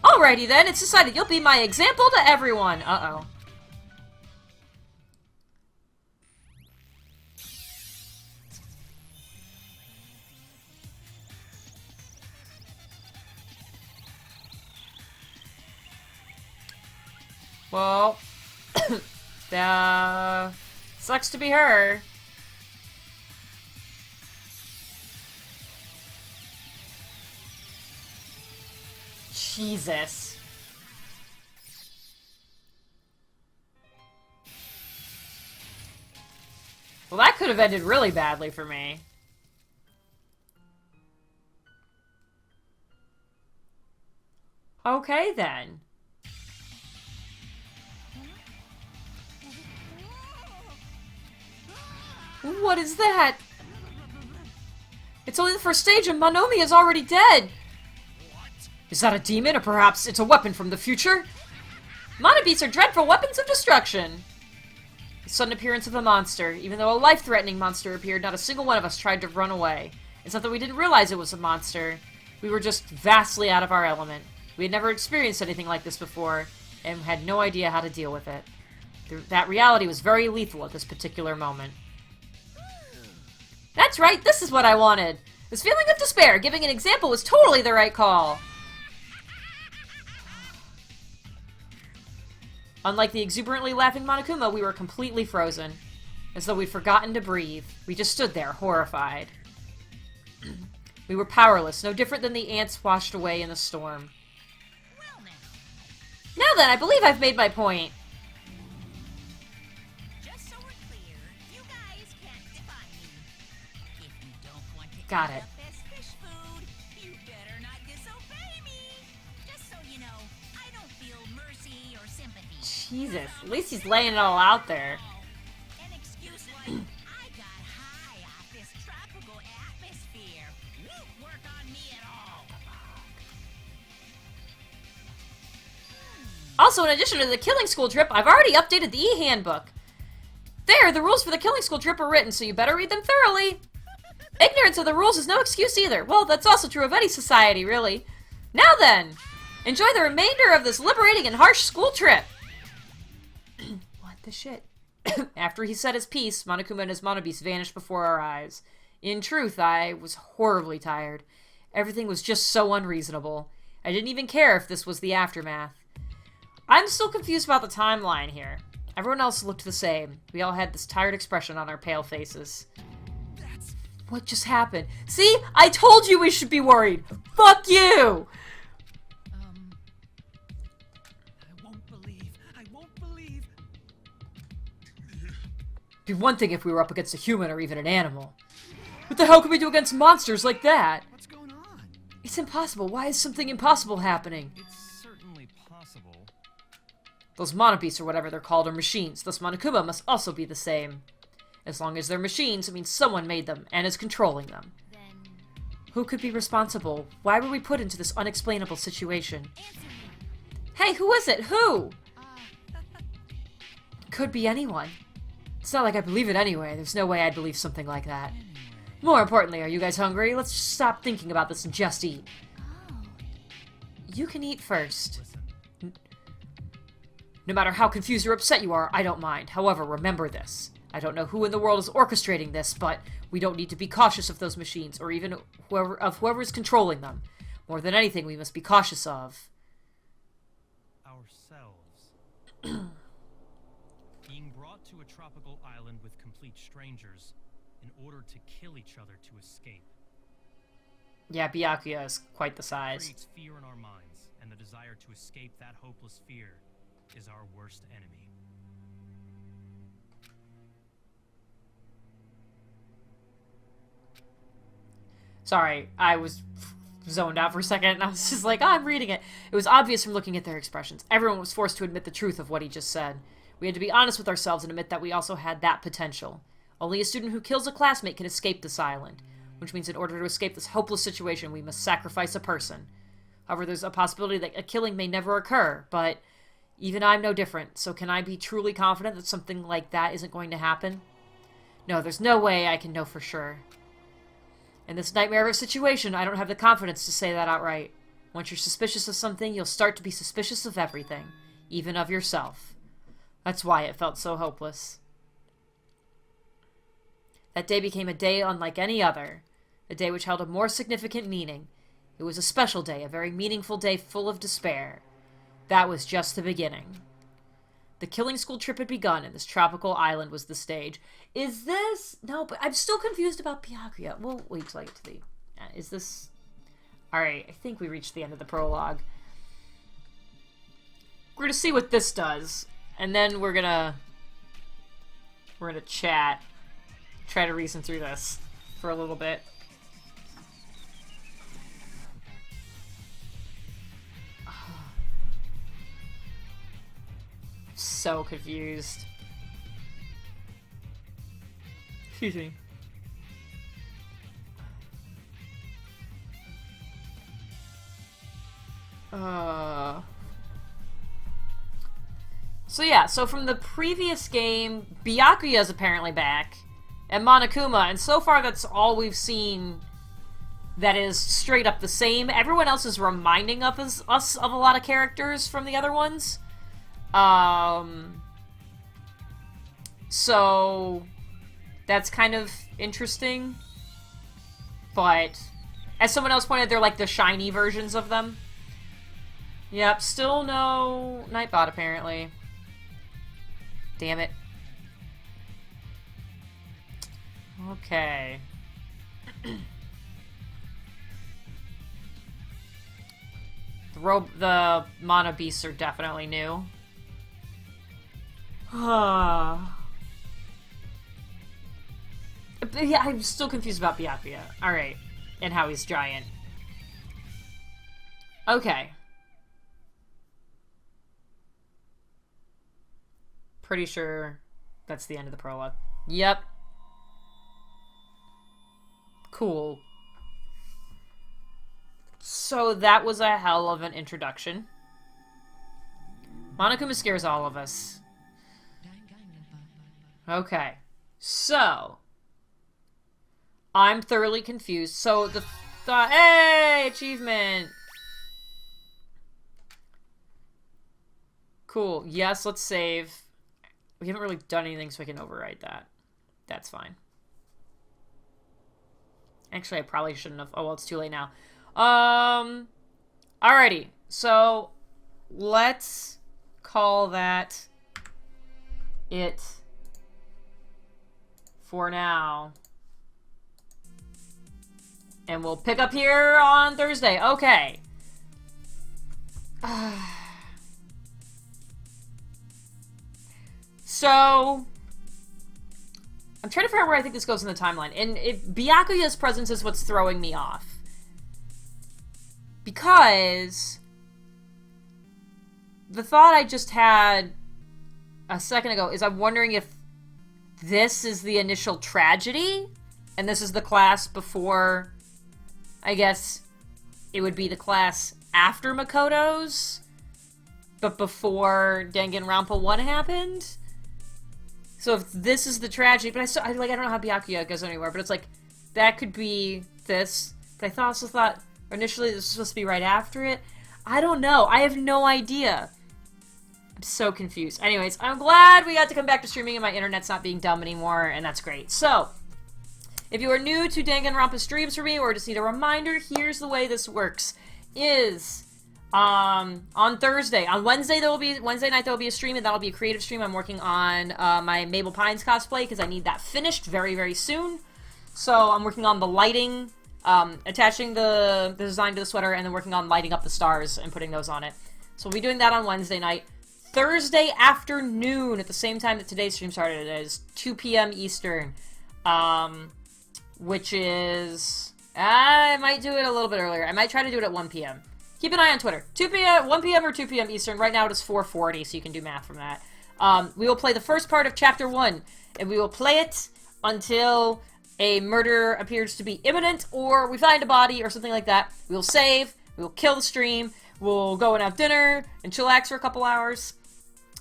Alrighty then, it's decided you'll be my example to everyone. Uh-oh. Well, sucks to be her. Jesus. Well, that could have ended really badly for me. Okay, then. What is that? It's only the first stage and Monomi is already dead. Is that a demon, or perhaps it's a weapon from the future? Monobeats are dreadful weapons of destruction. The sudden appearance of a monster. Even though a life-threatening monster appeared, not a single one of us tried to run away. It's not that we didn't realize it was a monster. We were just vastly out of our element. We had never experienced anything like this before, and had no idea how to deal with it. That reality was very lethal at this particular moment. That's right, this is what I wanted! This feeling of despair, giving an example, was totally the right call! Unlike the exuberantly laughing Monokuma, we were completely frozen. As though we'd forgotten to breathe. We just stood there, horrified. We were powerless, no different than the ants washed away in the storm. Well now, Now then, I believe I've made my point. just so we're clear, you guys can't define me. If you don't want to Got eat it. up this fish food, you better not disobey me. Just so you know, I don't feel mercy or sympathy. Jesus, at least he's laying it all out there. An excuse like, I got high off this tropical atmosphere. Won't work on me at all. Also, in addition to the Killing School trip, I've already updated the e-handbook. There, the rules for the Killing School trip are written, so you better read them thoroughly. Ignorance of the rules is no excuse either. Well, that's also true of any society, really. Now then, enjoy the remainder of this liberating and harsh school trip. What the shit? After he said his piece, Monokuma and his Monobeast vanished before our eyes. In truth, I was horribly tired. Everything was just so unreasonable. I didn't even care if this was the aftermath. I'm still confused about the timeline here. Everyone else looked the same. We all had this tired expression on our pale faces. What just happened? See? I told you we should be worried! Fuck you! I won't believe. It'd be one thing if we were up against a human or even an animal. What the hell can we do against monsters like that? What's going on? It's impossible. Why is something impossible happening? It's certainly possible. Those Monobeasts, or whatever they're called, are machines. Thus Monokuma must also be the same. As long as they're machines, it means someone made them and is controlling them. Then Who could be responsible? Why were we put into this unexplainable situation? answer me. Hey, who is it? Who? Could be anyone. It's not like I believe it anyway. There's no way I'd believe something like that. More importantly, are you guys hungry? Let's just stop thinking about this and just eat. Oh, You can eat first. Listen, No matter how confused or upset you are, I don't mind. However, remember this. I don't know who in the world is orchestrating this, but we don't need to be cautious of those machines, or even whoever is controlling them. More than anything, we must be cautious of ourselves. Being brought to a tropical island with complete strangers in order to kill each other to escape Yeah, Byakuya is quite the size. creates fear in our minds, and the desire to escape that hopeless fear is our worst enemy. Sorry, I was zoned out for a second, and I was just like, oh, I'm reading it. It was obvious from looking at their expressions. Everyone was forced to admit the truth of what he just said. We had to be honest with ourselves and admit that we also had that potential. Only a student who kills a classmate can escape this island, which means in order to escape this hopeless situation, we must sacrifice a person. However, there's a possibility that a killing may never occur, but even I'm no different, so can I be truly confident that something like that isn't going to happen? No, there's no way I can know for sure. In this nightmare of a situation, I don't have the confidence to say that outright. Once you're suspicious of something, you'll start to be suspicious of everything, even of yourself. That's why it felt so hopeless. That day became a day unlike any other, a day which held a more significant meaning. It was a special day, a very meaningful day full of despair. That was just the beginning. The Killing School trip had begun, and this tropical island was the stage. Is this... No, but I'm still confused about Byakuya. We'll wait till I get to the... Is this... Alright, I think we reached the end of the prologue. we're gonna see what this does, and then we're gonna chat, try to reason through this for a little bit. So confused. Excuse me. So yeah, so from the previous game, Byakuya is apparently back, and Monokuma, and so far that's all we've seen that is straight up the same. Everyone else is reminding us of a lot of characters from the other ones. So that's kind of interesting. But as someone else pointed, they're like the shiny versions of them. Yep, still no Nightbot apparently. Damn it. Okay. The Mono Beasts are definitely new. Yeah, I'm still confused about Byakuya. Alright. And how he's giant. Okay. Pretty sure that's the end of the prologue. Yep. Cool. So that was a hell of an introduction. Monokuma scares all of us. Okay. So I'm thoroughly confused. So the hey, achievement. Cool. Yes, let's save. We haven't really done anything, so I can override that. That's fine. Actually, I probably shouldn't have. Oh, well, it's too late now. Alrighty. So, let's call that it for now. And we'll pick up here on Thursday. Okay. So, I'm trying to figure out where I think this goes in the timeline. And Byakuya's presence is what's throwing me off. Because the thought I just had a second ago is I'm wondering if this is the initial tragedy, and this is the class before, I guess it would be the class after Makoto's, but before Danganronpa 1 happened. So if this is the tragedy, but I don't know how Byakuya goes anywhere, but it's like, that could be this. But I also thought initially this was supposed to be right after it. I don't know. I have no idea. I'm so confused. Anyways, I'm glad we got to come back to streaming and my internet's not being dumb anymore, and that's great. So, if you are new to Danganronpa streams for me, or just need a reminder, here's the way this works. On Thursday. On Wednesday night there will be a stream, and that'll be a creative stream. I'm working on my Mabel Pines cosplay, because I need that finished very, very soon. So I'm working on the lighting, attaching the design to the sweater, and then working on lighting up the stars and putting those on it. So we'll be doing that on Wednesday night. Thursday afternoon, at the same time that today's stream started, it is 2 p.m. Eastern, which is... I might do it a little bit earlier. I might try to do it at 1 p.m. Keep an eye on Twitter. 2 p.m., 1 p.m. or 2 p.m. Eastern. Right now it is 4:40, so you can do math from that. We will play the first part of Chapter 1, and we will play it until a murder appears to be imminent, or we find a body, or something like that. We'll save, we'll kill the stream, we'll go and have dinner, and chillax for a couple hours,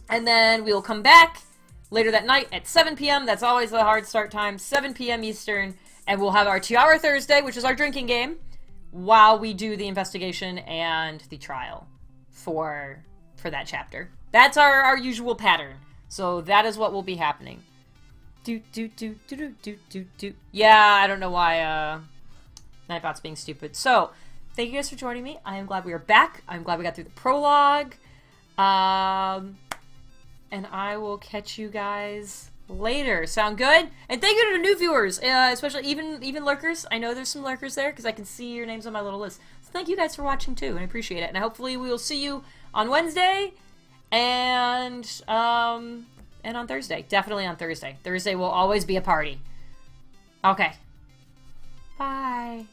and then we'll come back later that night at 7 p.m. That's always the hard start time, 7 p.m. Eastern, and we'll have our 2-hour Thursday, which is our drinking game, while we do the investigation and the trial for that chapter. That's our usual pattern. So that is what will be happening. Yeah, I don't know why Nightbot's being stupid. So, thank you guys for joining me. I am glad we are back. I'm glad we got through the prologue. And I will catch you guys later. Sound good? And thank you to the new viewers, especially even lurkers. I know there's some lurkers there because I can see your names on my little list. So thank you guys for watching too, and I appreciate it. And hopefully we will see you on Wednesday. And on Thursday. Definitely on Thursday. Thursday will always be a party. Okay. Bye.